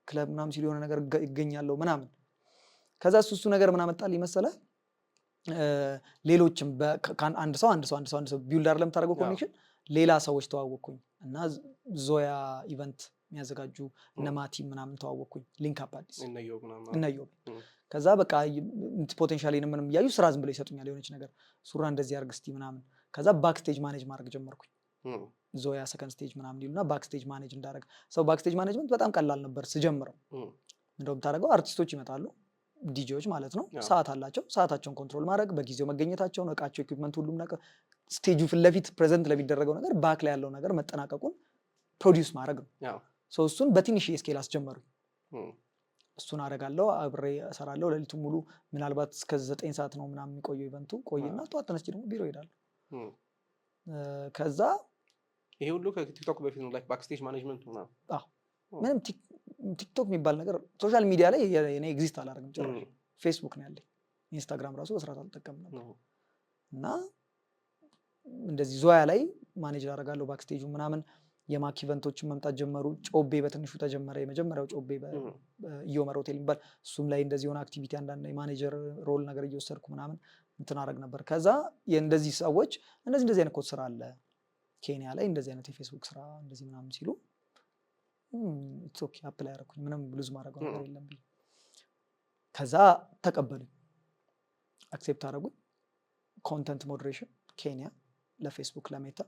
ክለብ ምናምን ሲል የሆነ ነገር ይገኛለሁ ምናምን። ከዛ እሱ ነገር ምን አመጣልኝ መሰለህ? ሌሎችም አንድ ሰው ቢልድ አይደለም የምታደርገው ኮኔክሽን። ሌላ ሰዎች ተዋወቅኩኝ እና ዞያ ኢቨንት የሚያዘጋጁ እነ ማቲ ምናምን ተዋወቅኩኝ። ሊንክ አፕ አዲስ እነየው ከዛ በቃ ፖቴንሻሊ ምንም እያዩ ስራ ዝም ብለው ይሰጡኛል የሆነች ነገር ሱራ እንደዚህ አድርግ እስቲ ምናምን። ከዛ ባክስቴጅ ማኔጅ ማድረግ ጀመርኩኝ። ዞያ ሰከንድ ስቴጅ ምናምን ይሉና ባክስቴጅ ማኔጅ እንዳደረግ ሰው ባክስቴጅ ማኔጅመንት በጣም ቀላል ነበር ስጀምረው። እንደውም ታደርገው አርቲስቶች ይመጣሉ ዲጄዎች ማለት ነው። ሰዓት አላቸው። ሰዓታቸውን ኮንትሮል ማድረግ፣ በጊዜው መገኘታቸውን፣ እቃቸው፣ ኢኩዊፕመንት ሁሉም ነገር ስቴጁ ፊት ለፊት ፕሬዘንት ለሚደረገው ነገር ባክ ላይ ያለው ነገር መጠናቀቁን ፕሮዲውስ ማድረግ ነው። እሱን በትንሽ ስኬል አስጀመሩኝ። እሱን አደርጋለሁ፣ አብሬ እሰራለሁ ሌሊቱን ሙሉ። ምናልባት እስከ 9 ሰዓት ነው ምናምን የሚቆየው ኢቨንቱ። ቆይና ጠዋት ተነስቼ ደግሞ ቢሮ እሄዳለሁ። ከዛ ይሄ ሁሉ ከቲክቶክ በፊት ነው ላይክ ባክስቴጅ ማኔጅመንት ምናምን። ምንም ቲክቶክ የሚባል ነገር ሶሻል ሚዲያ ላይ እኔ ኤግዚስት አላደርግም ጭራሽ። ፌስቡክ ነው ያለኝ። ኢንስታግራም ራሱ በስርዓት አልጠቀምም ነበር። እና እንደዚህ ዞያ ላይ ማኔጅ አደርጋለሁ ባክስቴጁ ምናምን። የማክ ኢቨንቶችን መምጣት ጀመሩ። ጮቤ በትንሹ ተጀመረ። የመጀመሪያው ጮቤ በኢዮመር ሆቴል የሚባል እሱም ላይ እንደዚህ የሆነ አክቲቪቲ አንዳንድ የማኔጀር ሮል ነገር እየወሰድኩ ምናምን እንትን አደርግ ነበር። ከዛ የእንደዚህ ሰዎች እንደዚህ አይነት ኮድ ስራ አለ ኬንያ ላይ እንደዚህ አይነት የፌስቡክ ስራ እንደዚህ ምናምን ሲሉ ኢትስ ኦኬ አፕላይ አደረኩኝ። ምንም ብሉዝ ማድረገው ነገር የለም ብዬ ከዛ ተቀበሉኝ፣ አክሴፕት አደረጉኝ። ኮንተንት ሞዴሬሽን ኬንያ ለፌስቡክ ለሜታ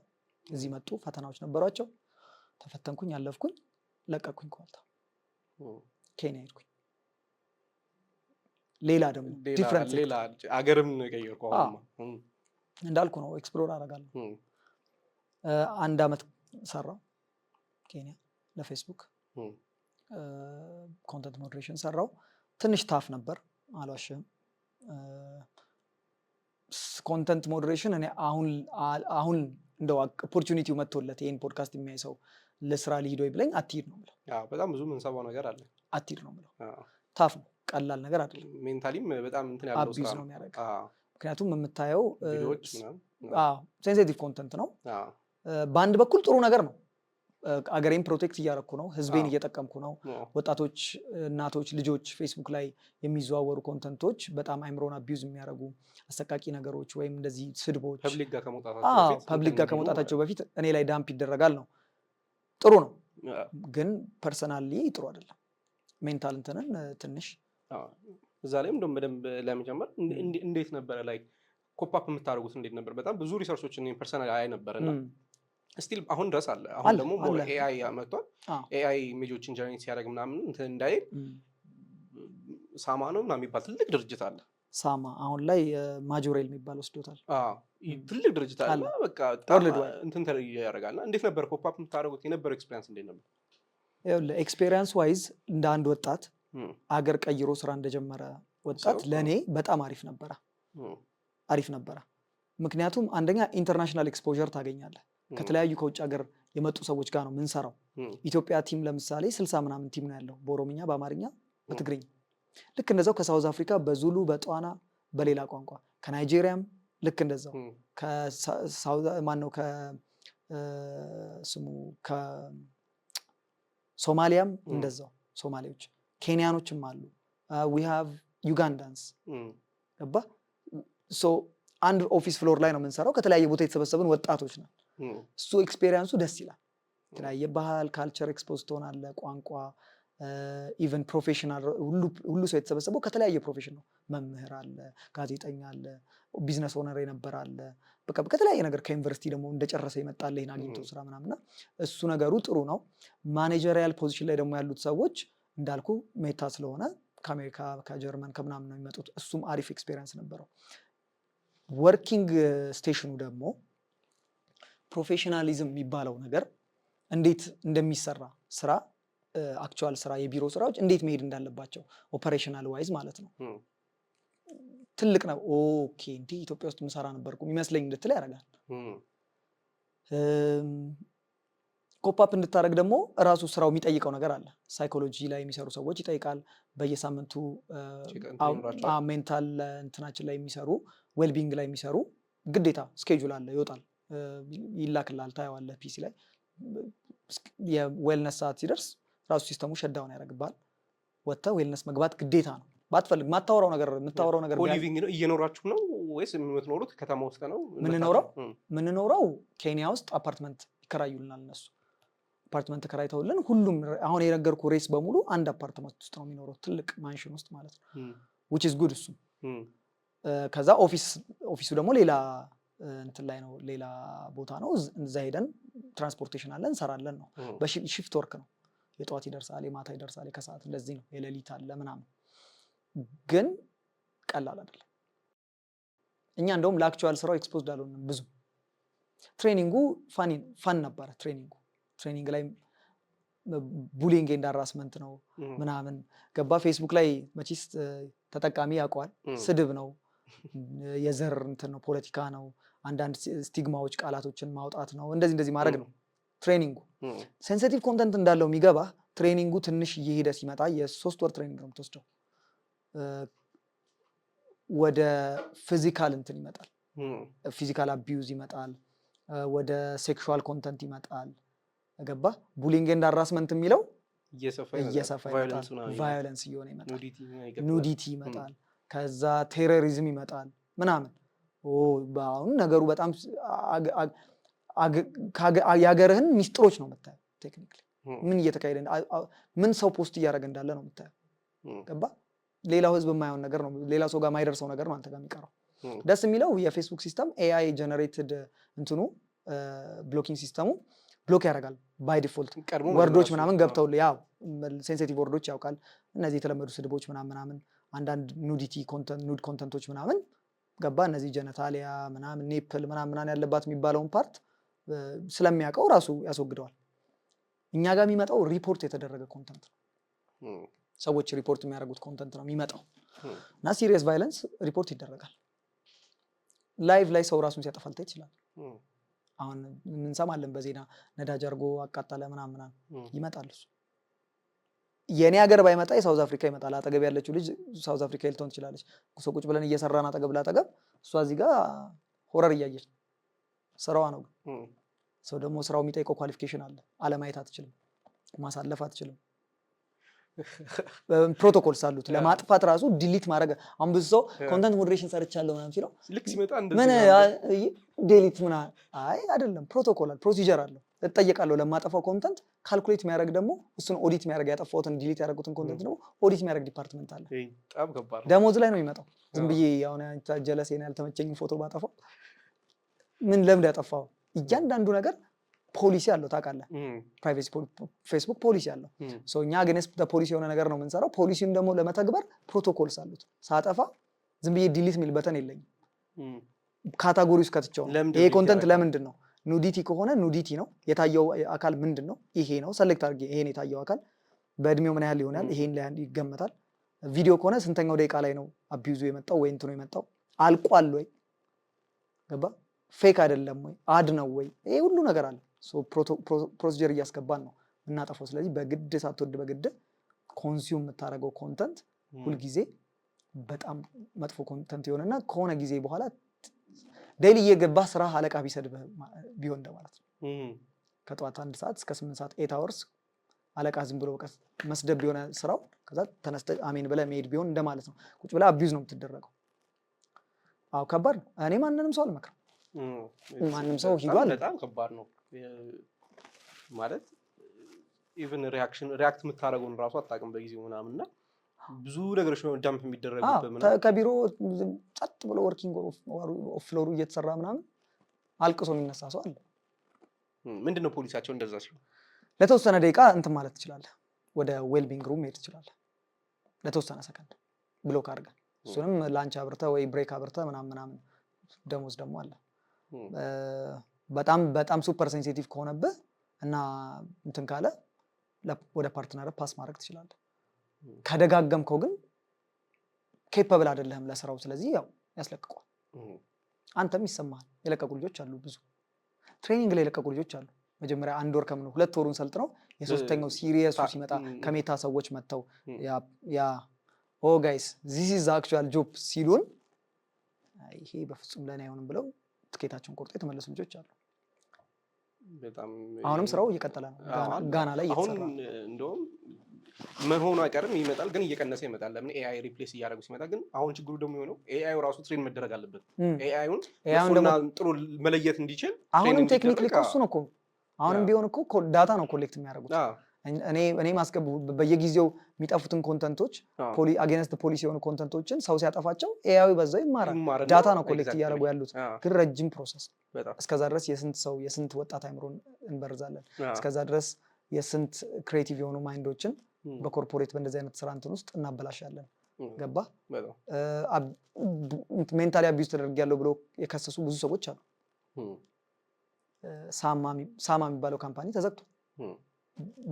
እዚህ መጡ። ፈተናዎች ነበሯቸው፣ ተፈተንኩኝ፣ አለፍኩኝ፣ ለቀኩኝ። ከወጣ ኬንያ ሄድኩኝ። ሌላ ደግሞ ዲፍረንት ሌላ አገርም ቀየርኩ። እንዳልኩ ነው ኤክስፕሎር አደርጋለሁ። 1 አመት ሰራው ኬንያ ለፌስቡክ ኮንተንት ሞዴሬሽን ሰራው። ትንሽ ታፍ ነበር አልዋሽም። ኮንተንት ሞዴሬሽን እኔ አሁን እንደው ኦፖርቹኒቲው መጥቶለት ይሄን ፖድካስት የሚያይ ሰው ለስራ ሊሄድ ወይ ብለኝ አትሂድ ነው የምለው። በጣም ብዙ የምንሰማው ነገር አለ። አትሂድ ነው የምለው። ታፍ ነው፣ ቀላል ነገር አይደለም። ሜንታሊም በጣም እንትን ያለው ስራ ነው የሚያደርግ። ምክንያቱም የምታየው ሴንሲቲቭ ኮንተንት ነው። በአንድ በኩል ጥሩ ነገር ነው። አገሬን ፕሮቴክት እያደረኩ ነው፣ ህዝቤን እየጠቀምኩ ነው። ወጣቶች፣ እናቶች፣ ልጆች ፌስቡክ ላይ የሚዘዋወሩ ኮንተንቶች በጣም አይምሮን አቢዩዝ የሚያደርጉ አሰቃቂ ነገሮች ወይም እንደዚህ ስድቦች ፐብሊክ ጋር ከመውጣታቸው በፊት እኔ ላይ ዳምፕ ይደረጋል ነው። ጥሩ ነው፣ ግን ፐርሰናሊ ጥሩ አይደለም። ሜንታል እንትንን ትንሽ እዛ ላይም እንደውም በደንብ ለመጀመር እንዴት ነበረ ላይ ኮፓፕ የምታደርጉት እንዴት ነበር? በጣም ብዙ ሪሰርቾችን ፐርሰናሊ አይ ነበርና ስቲል አሁን ድረስ አለ። አሁን ደግሞ ኤአይ መጥቷል። ኤአይ ኢሜጆችን ጀነሬት ሲያደርግ ምናምን እንትን እንዳይል ሳማ ነው ምናምን የሚባል ትልቅ ድርጅት አለ። ሳማ አሁን ላይ ማጆሬል የሚባል ወስዶታል። ትልቅ ድርጅት አለ። በቃ እንትን ያደርጋልና እንዴት ነበር ኮፓፕ የምታደርጉት? የነበረው ኤክስፔሪንስ እንዴት ነበር? ኤክስፔሪንስ ዋይዝ እንደ አንድ ወጣት አገር ቀይሮ ስራ እንደጀመረ ወጣት ለእኔ በጣም አሪፍ ነበረ። ምክንያቱም አንደኛ ኢንተርናሽናል ኤክስፖዠር ታገኛለህ። ከተለያዩ ከውጭ ሀገር የመጡ ሰዎች ጋር ነው ምንሰራው። ኢትዮጵያ ቲም ለምሳሌ 60 ምናምን ቲም ነው ያለው፣ በኦሮምኛ፣ በአማርኛ፣ በትግርኛ። ልክ እንደዛው ከሳውዝ አፍሪካ በዙሉ፣ በጧና፣ በሌላ ቋንቋ ከናይጄሪያም ልክ እንደዛው ከሶማሊያም እንደዛው ሶማሌዎች፣ ኬንያኖችም አሉ። ዊ ሃቭ ዩጋንዳንስ ገባ። አንድ ኦፊስ ፍሎር ላይ ነው የምንሰራው። ከተለያየ ቦታ የተሰበሰብን ወጣቶች ነው። እሱ ኤክስፔሪንሱ ደስ ይላል። የተለያየ ባህል ካልቸር ኤክስፖዝ ትሆናለህ። ቋንቋ ኢቨን ፕሮፌሽናል ሁሉ ሰው የተሰበሰበው ከተለያየ ፕሮፌሽን ነው። መምህር አለ፣ ጋዜጠኛ አለ፣ ቢዝነስ ኦነር የነበር አለ። በቃ ከተለያየ ነገር ከዩኒቨርሲቲ ደግሞ እንደጨረሰ ይመጣል ይሄን አግኝቶ ስራ ምናምንና እሱ ነገሩ ጥሩ ነው። ማኔጀሪያል ፖዚሽን ላይ ደግሞ ያሉት ሰዎች እንዳልኩ ሜታ ስለሆነ ከአሜሪካ ከጀርመን ከምናምን ነው የሚመጡት። እሱም አሪፍ ኤክስፔሪንስ ነበረው። ወርኪንግ ስቴሽኑ ደግሞ ፕሮፌሽናሊዝም የሚባለው ነገር እንዴት እንደሚሰራ ስራ አክቹዋል ስራ የቢሮ ስራዎች እንዴት መሄድ እንዳለባቸው ኦፐሬሽናል ዋይዝ ማለት ነው ትልቅ ነው። ኦኬ እንዴ ኢትዮጵያ ውስጥ ምሰራ ነበርኩ የሚመስለኝ እንድትል ያደርጋል። ኮፓፕ እንድታደርግ ደግሞ እራሱ ስራው የሚጠይቀው ነገር አለ። ሳይኮሎጂ ላይ የሚሰሩ ሰዎች ይጠይቃል። በየሳምንቱ ሜንታል እንትናችን ላይ የሚሰሩ ዌልቢንግ ላይ የሚሰሩ ግዴታ ስኬጁል አለ፣ ይወጣል፣ ይላክላል፣ ታየዋለህ ፒሲ ላይ። የዌልነስ ሰዓት ሲደርስ ራሱ ሲስተሙ ሸዳውን ያደርግባል። ወጥተህ ዌልነስ መግባት ግዴታ ነው። ባትፈልግ የምታወራው ነገር ኮሊቪንግ ነው። እየኖራችሁ ነው ወይስ የምትኖሩት ከተማ ውስጥ ነው? ምንኖረው ኬንያ ውስጥ አፓርትመንት ይከራዩልናል እነሱ። አፓርትመንት ተከራይተውልን ሁሉም አሁን የነገርኩ ሬስ በሙሉ አንድ አፓርትመንት ውስጥ ነው የሚኖረው፣ ትልቅ ማንሽን ውስጥ ማለት ነው። which is good እሱ። ከዛ ኦፊሱ ደግሞ ሌላ እንትን ላይ ነው፣ ሌላ ቦታ ነው። እዛ ሄደን ትራንስፖርቴሽን አለ እንሰራለን ነው። በሺፍት ወርክ ነው። የጠዋት ይደርሳል፣ የማታ ይደርሳል፣ የከሰዓት እንደዚህ ነው። የሌሊት አለ ምናምን፣ ግን ቀላል አይደለም። እኛ እንደውም ለአክቹዋል ስራው ኤክስፖዝድ አልሆንም ብዙ። ትሬኒንጉ ፋን ነበረ። ትሬኒንግ ላይ ቡሊንግ ኤንድ ሃራስመንት ነው ምናምን ገባ። ፌስቡክ ላይ መቼስ ተጠቃሚ ያውቀዋል። ስድብ ነው፣ የዘር እንትን ነው፣ ፖለቲካ ነው፣ አንዳንድ ስቲግማዎች ቃላቶችን ማውጣት ነው፣ እንደዚህ ማድረግ ነው ትሬኒንጉ። ሴንሲቲቭ ኮንተንት እንዳለው የሚገባ ትሬኒንጉ ትንሽ እየሄደ ሲመጣ የ3 ወር ትሬኒንግ ነው የምትወስደው። ወደ ፊዚካል እንትን ይመጣል፣ ፊዚካል አቢዩዝ ይመጣል፣ ወደ ሴክሹዋል ኮንተንት ይመጣል። ገባ። ቡሊንግ ኤንድ ሃራስመንት የሚለው እየሰፋ ይመጣል፣ ቫዮለንስ እየሆነ ይመጣል፣ ኑዲቲ ይመጣል፣ ከዛ ቴሮሪዝም ይመጣል ምናምን። አሁን ነገሩ በጣም የሀገርህን ሚስጥሮች ነው የምታየው። ቴክኒክሊ ምን እየተካሄደ ምን ሰው ፖስት እያደረገ እንዳለ ነው የምታየው። ገባ። ሌላው ህዝብ የማየውን ነገር ነው፣ ሌላ ሰው ጋር ማይደርሰው ነገር ነው አንተ ጋር የሚቀረው። ደስ የሚለው የፌስቡክ ሲስተም ኤአይ ጀነሬትድ እንትኑ ብሎኪንግ ሲስተሙ ብሎክ ያደርጋል ባይ ዲፎልት። ወርዶች ምናምን ገብተው ያው ሴንሲቲቭ ወርዶች ያውቃል። እነዚህ የተለመዱ ስድቦች ምናምን አንዳንድ ኑዲቲ ኮንተንት ኑድ ኮንተንቶች ምናምን ገባ። እነዚህ ጀነታሊያ ምናምን ኔፕል ምናምን ያለባት የሚባለውን ፓርት ስለሚያውቀው ራሱ ያስወግደዋል። እኛ ጋር የሚመጣው ሪፖርት የተደረገ ኮንተንት ነው። ሰዎች ሪፖርት የሚያደርጉት ኮንተንት ነው የሚመጣው እና ሲሪየስ ቫይለንስ ሪፖርት ይደረጋል። ላይቭ ላይ ሰው ራሱን ሲያጠፋ ልታይ ይችላል። አሁን እንሰማለን በዜና ነዳጅ አድርጎ አቃጠለ ምናምን ይመጣል። እሱ የኔ ሀገር ባይመጣ የሳውዝ አፍሪካ ይመጣል። አጠገብ ያለችው ልጅ ሳውዝ አፍሪካ ልትሆን ትችላለች። ሰው ቁጭ ብለን እየሰራን አጠገብ ላጠገብ እሷ እዚህ ጋር ሆረር እያየች ስራዋ ነው። ሰው ደግሞ ስራው የሚጠይቀው ኳሊፊኬሽን አለ። አለማየት አትችልም፣ ማሳለፍ አትችልም። ፕሮቶኮልስ አሉት ለማጥፋት ራሱ ዲሊት ማድረግ። አሁን ብዙ ሰው ኮንተንት ሞዴሬሽን ሰርቻለሁ ምናምን ሲለው ልክ ሲመጣ ምን ዲሊት ምናምን አይደለም፣ ፕሮቶኮል አለ፣ ፕሮሲጀር አለው። እጠየቃለሁ ለማጠፋው ኮንተንት ካልኩሌት የሚያደርግ ደግሞ እሱን ኦዲት የሚያደርግ ያጠፋሁትን ዲሊት ያደረጉትን ኮንተንት ደግሞ ኦዲት የሚያደርግ ዲፓርትመንት አለ። ደሞዝ ላይ ነው የሚመጣው። ዝም ብዬ አሁን ጀለሴን ያልተመቸኝ ፎቶ ባጠፋው ምን ለምድ ያጠፋው እያንዳንዱ ነገር ፖሊሲ አለው ታውቃለህ። ፕራይቬሲ ፌስቡክ ፖሊሲ አለው። ሶ እኛ ግን ፖሊሲ የሆነ ነገር ነው የምንሰራው። ፖሊሲውን ደግሞ ለመተግበር ፕሮቶኮልስ አሉት። ሳጠፋ ዝም ብዬ ዲሊት የሚል በተን የለኝም። ካታጎሪ ውስጥ ከትቼው ይሄ ኮንተንት ለምንድን ነው ኑዲቲ ከሆነ ኑዲቲ ነው የታየው አካል ምንድን ነው ይሄ ነው ሰሌክት አድርጌ ይሄን የታየው አካል በእድሜው ምን ያህል ይሆናል ይሄን ላይ ይገመታል። ቪዲዮ ከሆነ ስንተኛው ደቂቃ ላይ ነው አቢዩዙ የመጣው ወይ እንትኑ የመጣው አልቋል ወይ ገባ ፌክ አይደለም ወይ አድ ነው ወይ ይሄ ሁሉ ነገር አለ። ፕሮሲጀር እያስገባን ነው እናጠፋው። ስለዚህ በግድ ሳትወድ በግድ ኮንሱም የምታደርገው ኮንተንት ሁልጊዜ በጣም መጥፎ ኮንተንት የሆነና ከሆነ ጊዜ በኋላ ዴይሊ እየገባ ስራ አለቃ ቢሰድብህ ቢሆን እንደማለት ነው። ከጠዋት 1 ሰዓት እስከ 8 ሰዓት 8 hours አለቃ ዝም ብሎ በቃ መስደብ ቢሆን ስራው ከዛ ተነስተ አሜን ብለህ መሄድ ቢሆን እንደማለት ነው። ቁጭ ብለህ አቢዩዝ ነው የምትደረገው። አዎ ከባድ ነው። እኔ ማንንም ሰው አልመክርም። ማንንም ሰው ሂዷል። በጣም ከባድ ነው ማለት ኢቭን ሪያክት የምታደርገውን ራሱ አታውቅም በጊዜው ምናምንና ብዙ ነገሮች ነው ዳምፕ የሚደረግበት ምናምን። ከቢሮ ጸጥ ብሎ ወርኪንግ ኦፍ ፍሎሩ እየተሰራ ምናምን አልቅሶ የሚነሳ ሰው አለ። ምንድነው ፖሊሲያቸው? እንደዛ ሲሆን ለተወሰነ ደቂቃ እንትን ማለት ትችላለህ፣ ወደ ዌልቢንግ ሩም ሄድ ትችላለህ። ለተወሰነ ሰከንድ ብሎክ አድርገህ እሱንም ላንች አብርተህ ወይ ብሬክ አብርተህ ምናምን ደሞዝ ደግሞ አለ። በጣም ሱፐር ሴንሲቲቭ ከሆነብህ እና እንትን ካለ ወደ ፓርትነር ፓስ ማድረግ ትችላለህ። ከደጋገምከው ግን ኬፐብል አይደለህም ለስራው። ስለዚህ ያው ያስለቅቀዋል። አንተም ይሰማሃል። የለቀቁ ልጆች አሉ፣ ብዙ ትሬኒንግ ላይ የለቀቁ ልጆች አሉ። መጀመሪያ 1 ወር ከምነው 2 ወሩን ሰልጥነው የሶስተኛው ሲሪየሱ ሲመጣ ከሜታ ሰዎች መጥተው ያ ኦ ጋይስ ዚስ ኢዝ አክቹዋል ጆብ ሲሉን ይሄ በፍጹም ለኔ አይሆንም ብለው ትኬታቸውን ቆርጦ የተመለሱ ልጆች አሉ። አሁንም ስራው እየቀጠለ ነው። ጋና ላይ እየተሰራ ነው። እንደውም መሆኑ አይቀርም ይመጣል፣ ግን እየቀነሰ ይመጣል። ለምን ኤአይ ሪፕሌስ እያደረጉ ሲመጣ። ግን አሁን ችግሩ ደግሞ የሆነው ኤአይ ራሱ ትሬን መደረግ አለበት። ኤአይውን ጥሩ መለየት እንዲችል አሁንም ቴክኒክ ሊቆሱ ነው እኮ አሁንም ቢሆን እኮ ዳታ ነው ኮሌክት የሚያደርጉት። እኔ ማስገቡ በየጊዜው የሚጠፉትን ኮንተንቶች አጌንስት ፖሊሲ የሆኑ ኮንተንቶችን ሰው ሲያጠፋቸው ኤአይ በዛው ይማራል። ዳታ ነው ኮሌክት እያደረጉ ያሉት፣ ግን ረጅም ፕሮሰስ። እስከዛ ድረስ የስንት ሰው የስንት ወጣት አይምሮን እንበርዛለን። እስከዛ ድረስ የስንት ክሬቲቭ የሆኑ ማይንዶችን በኮርፖሬት በእንደዚህ አይነት ስራ እንትን ውስጥ እናበላሻለን። ገባ? ሜንታሊ አቢዩዝ ተደርጊያለሁ ብሎ የከሰሱ ብዙ ሰዎች አሉ። ሳማ የሚባለው ካምፓኒ ተዘግቶ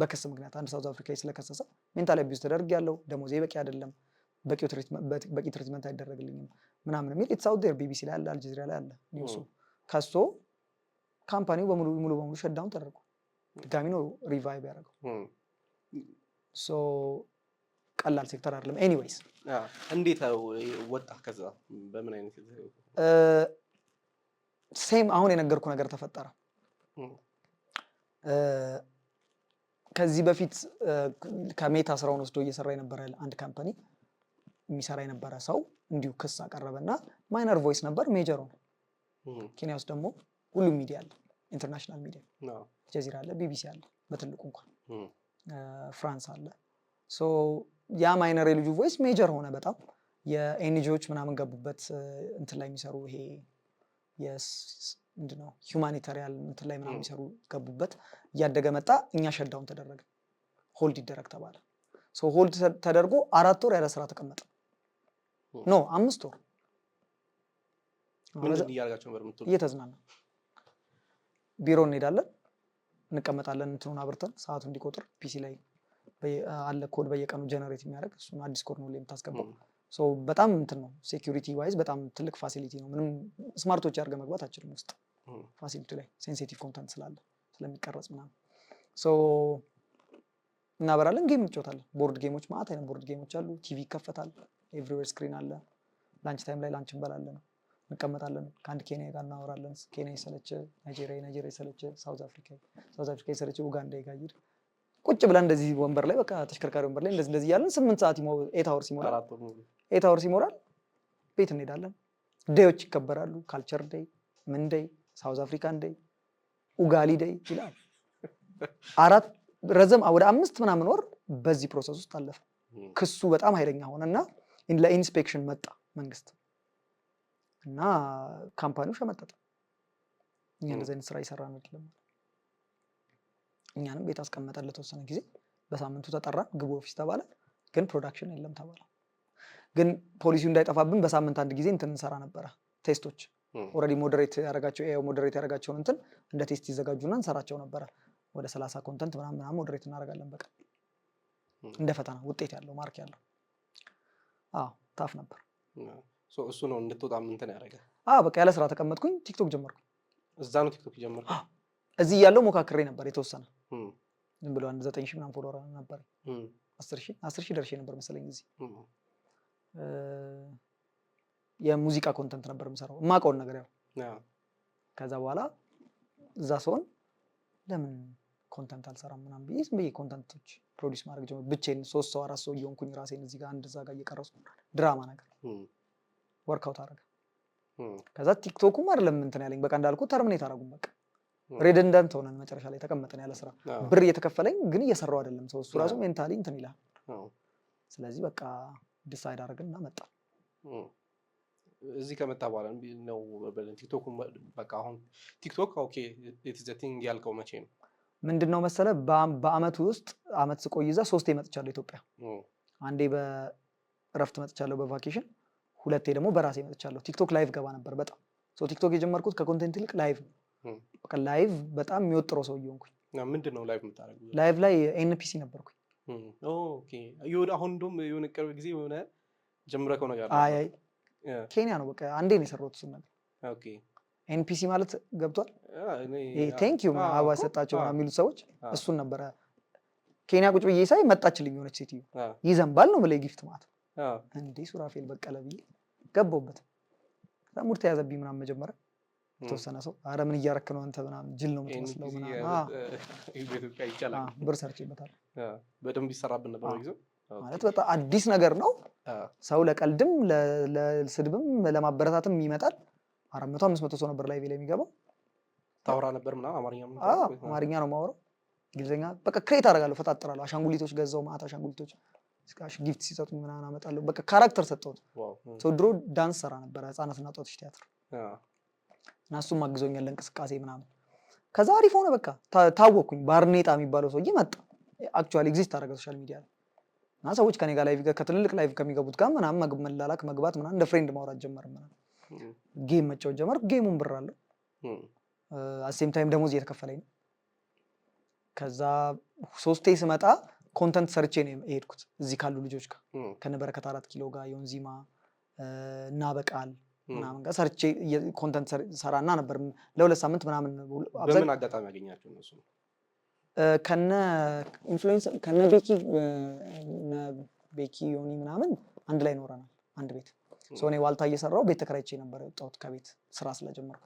በክስ ምክንያት አንድ ሳውዝ አፍሪካዊ ስለከሰሰ ሜንታሊ አቢዩዝ ተደርጊያለሁ፣ ደሞዜ በቂ አይደለም፣ በቂ ትሪትመንት አይደረግልኝም ምናምን የሚል ኢትስ አውት ዴር ቢቢሲ ላይ አለ፣ አልጀዚራ ላይ አለ ኒውሱ። ከሶ ካምፓኒው ሙሉ በሙሉ ሸዳውን ተደርጓል። ድጋሚ ነው ሪቫይቭ ያደረገው። ሶ ቀላል ሴክተር አይደለም። ኤኒዌይስ እንዴት ወጣ? ከዛ በምን አይነት ሴም አሁን የነገርኩ ነገር ተፈጠረ። ከዚህ በፊት ከሜታ ስራውን ወስዶ እየሰራ የነበረ አንድ ካምፓኒ የሚሰራ የነበረ ሰው እንዲሁ ክስ አቀረበና ማይነር ቮይስ ነበር፣ ሜጀር ሆነ። ኬንያ ውስጥ ደግሞ ሁሉም ሚዲያ አለ፣ ኢንተርናሽናል ሚዲያ ጀዚራ አለ፣ ቢቢሲ አለ፣ በትልቁ እንኳን ፍራንስ አለ። ሶ ያ ማይነር የልጁ ቮይስ ሜጀር ሆነ በጣም። የኤንጂኦዎች ምናምን ገቡበት እንትን ላይ የሚሰሩ ይሄ ምንድነው ሁማኒታሪያን እንትን ላይ ምናምን የሚሰሩ ገቡበት። እያደገ መጣ። እኛ ሸዳውን ተደረገ፣ ሆልድ ይደረግ ተባለ። ሶ ሆልድ ተደርጎ 4 ወር ያለ ስራ ተቀመጠ። ኖ 5 ወር ምንድን እያደረጋችሁ ነበር? እየተዝናና ቢሮ እንሄዳለን፣ እንቀመጣለን፣ እንትኑን አብርተን ሰዓቱ እንዲቆጥር ፒሲ ላይ አለ ኮድ በየቀኑ ጀነሬት የሚያደርግ እሱን አዲስ ኮድ ነው የምታስገባው። ሶ በጣም እንትን ነው ሴኩሪቲ ዋይዝ በጣም ትልቅ ፋሲሊቲ ነው። ምንም ስማርቶች አድርገህ መግባት አችልም ውስጥ ፋሲሊቲ ላይ ሴንሲቲቭ ኮንተንት ስላለ ስለሚቀረጽ ምናምን። ሶ እናበራለን፣ ጌም እንጫወታለን። ቦርድ ጌሞች ማለት አይነት ቦርድ ጌሞች አሉ። ቲቪ ይከፈታል፣ ኤቭሪዌር ስክሪን አለ። ላንች ታይም ላይ ላንች እንበላለን፣ እንቀመጣለን። ከአንድ ኬንያ ጋር እናወራለን። ኬንያ የሰለቸ ናይጄሪያ የሰለቸ ሳውዝ አፍሪካ የሰለቸ ኡጋንዳ ጋር ቁጭ ብለን እንደዚህ ወንበር ላይ በቃ ተሽከርካሪ ወንበር ላይ እንደዚህ እያለን 8 ሰዓት 8 አወርስ ይሞላል። ቤት እንሄዳለን። ዴዮች ይከበራሉ። ካልቸር ዴይ፣ ምን ዴይ፣ ሳውዝ አፍሪካን ዴይ፣ ኡጋሊ ዴይ ይላል። ረዘም ወደ 5 ምናምን ወር በዚህ ፕሮሰስ ውስጥ አለፈ። ክሱ በጣም ኃይለኛ ሆነና ለኢንስፔክሽን መጣ መንግስት እና ካምፓኒው ሸመጠጠ። እኛ እንደዚህ አይነት ስራ ይሰራን አይደለም። እኛንም ቤት አስቀመጠን ለተወሰነ ጊዜ። በሳምንቱ ተጠራን፣ ግቡ ኦፊስ ተባለ። ግን ፕሮዳክሽን የለም ተባለ። ግን ፖሊሲው እንዳይጠፋብን በሳምንት አንድ ጊዜ እንትን እንሰራ ነበረ። ቴስቶች ኦልሬዲ ሞዴሬት ያደረጋቸውን እንትን እንደ ቴስት ይዘጋጁና እንሰራቸው ነበረ። ወደ 30 ኮንተንት ምናምን ሞዴሬት እናደርጋለን በቀን እንደ ፈተና ውጤት ያለው ማርክ ያለው። ታፍ ነበር። እሱ ነው እንድትወጣ እንትን ያደረገ። በቃ ያለ ስራ ተቀመጥኩኝ። ቲክቶክ ጀመርኩኝ። እዛ ነው ቲክቶክ ጀመርኩ። እዚህ ያለው ሞካክሬ ነበር የተወሰነ ዝም ብሎ 9,000 ምናምን ፎሎወር ነበር። 10,000 ደርሼ ነበር መሰለኝ። እዚህ የሙዚቃ ኮንተንት ነበር የምሰራው የማውቀውን ነገር ያው። ከዛ በኋላ እዛ ሰውን ለምን ኮንተንት አልሰራም ምናምን ብዬ ዝም ብዬ ኮንተንቶች ፕሮዲውስ ማድረግ ጀመርኩ። ብቻዬን 3 ሰው 4 ሰው እየሆንኩኝ ራሴን እዚህ ጋር አንድ እዛ ጋር እየቀረጽኩ ድራማ ነገር ወርክአውት አደረገ። ከዛ ቲክቶኩም አይደለም እንትን ያለኝ በቃ እንዳልኩ ተርሚኔት አደረጉም። በቃ ሬደንዳንት ሆነን መጨረሻ ላይ ተቀመጠን ያለ ስራ። ብር እየተከፈለኝ ግን እየሰራው አይደለም ሰው። እሱ ራሱ ሜንታሊ እንትን ይላል። ስለዚህ በቃ ዲሳይድ አደረግንና መጣ። እዚህ ከመጣ በኋላ ነው ቲክቶክ በቃ አሁን ቲክቶክ ኦኬ ኢትስ ዘ ቲንግ ያልከው መቼ ነው? ምንድነው መሰለ በአመቱ ውስጥ አመት ስቆይ እዛ 3 መጥቻለሁ ኢትዮጵያ። አንዴ በእረፍት መጥቻለሁ በቫኬሽን፣ ሁለቴ ደግሞ በራሴ መጥቻለሁ። ቲክቶክ ላይቭ ገባ ነበር በጣም ቲክቶክ የጀመርኩት ከኮንቴንት ይልቅ ላይቭ ነው። በቃ ላይቭ በጣም የሚወጥረው ሰው እየሆንኩኝ። ምንድን ነው ላይቭ የምታደርገው? ላይቭ ላይ ኤንፒሲ ነበርኩኝ። ኦኬ ይሁን አሁን እንደውም የሆነ ቅርብ ጊዜ የሆነ ጀምረከው ነገር አይ ኬንያ ነው በቃ አንዴ ነው የሰራሁት እሱን ነገር። ኦኬ ኤንፒሲ ማለት ገብቷል? ቴንክ ዩ አበባ ሰጣቸው የሚሉት ሰዎች እሱን ነበረ። ኬንያ ቁጭ ብዬ ሳይ መጣችልኝ የሆነች ሴትዮ ይዘንባል ነው ብለህ ጊፍት ማለት እንዴ ሱራፌል በቀለ ብዬ ገባሁበት። ሙድ ተያዘብኝ ምናምን መጀመሪያ የተወሰነ ሰው አረ ምን እያረክ ነው አንተ ምናምን ጅል ነው የምትመስለው ምናምን በኢትዮጵያ ይቻላል ብር ሰርቼበታል። በደንብ ይሰራብን ነበር ጊዜው ማለት በጣም አዲስ ነገር ነው። ሰው ለቀልድም ለስድብም ለማበረታትም ይመጣል። 400 500 ሰው ነበር ላይ ላይ የሚገባው። ታውራ ነበር ምናምን አማርኛ ነው የማወራው፣ እንግሊዝኛ በቃ ክሬት አደርጋለሁ፣ ፈጣጥራለሁ። አሻንጉሊቶች ገዛው ማታ አሻንጉሊቶች ጊፍት ሲሰጡ ምናምን አመጣለሁ። በቃ ካራክተር ሰጠሁት። ሰው ድሮ ዳንስ ሰራ ነበር ህፃናትና ወጣቶች ቲያትር እና እሱም አግዞኛል ለእንቅስቃሴ ምናምን። ከዛ አሪፍ ሆነ በቃ ታወቅኩኝ። ባርኔጣ የሚባለው ሰውዬ መጣ። አክቹዋሊ ኤግዚስት አደረገ ሶሻል ሚዲያ ላይ እና ሰዎች ከኔ ጋር ላይቭ ከትልልቅ ላይቭ ከሚገቡት ጋር ምናምን መላላክ መግባት ምናምን እንደ ፍሬንድ ማውራት ጀመርን ምናምን። ጌም መጫወት ጀመርኩ። ጌሙን ብር አለው አሴም ታይም ደሞዝ እየተከፈለኝ ነው። ከዛ 3 ስመጣ ኮንተንት ሰርቼ ነው የሄድኩት እዚህ ካሉ ልጆች ጋር ከነበረከት 4 ኪሎ ጋር ዮንዚማ እና በቃል ምናምን ጋር ሰርቼ ኮንተንት ሰራና ነበር ለ2 ሳምንት ምናምን። በምን አጋጣሚ ያገኛቸው እነሱ? ከነ ኢንፍሉዌንሰር ከነ ቤኪ ዮኒ ምናምን አንድ ላይ ኖረናል አንድ ቤት። እኔ ዋልታ እየሰራው ቤት ተከራይቼ ነበር የወጣሁት ከቤት ስራ ስለጀመርኩ።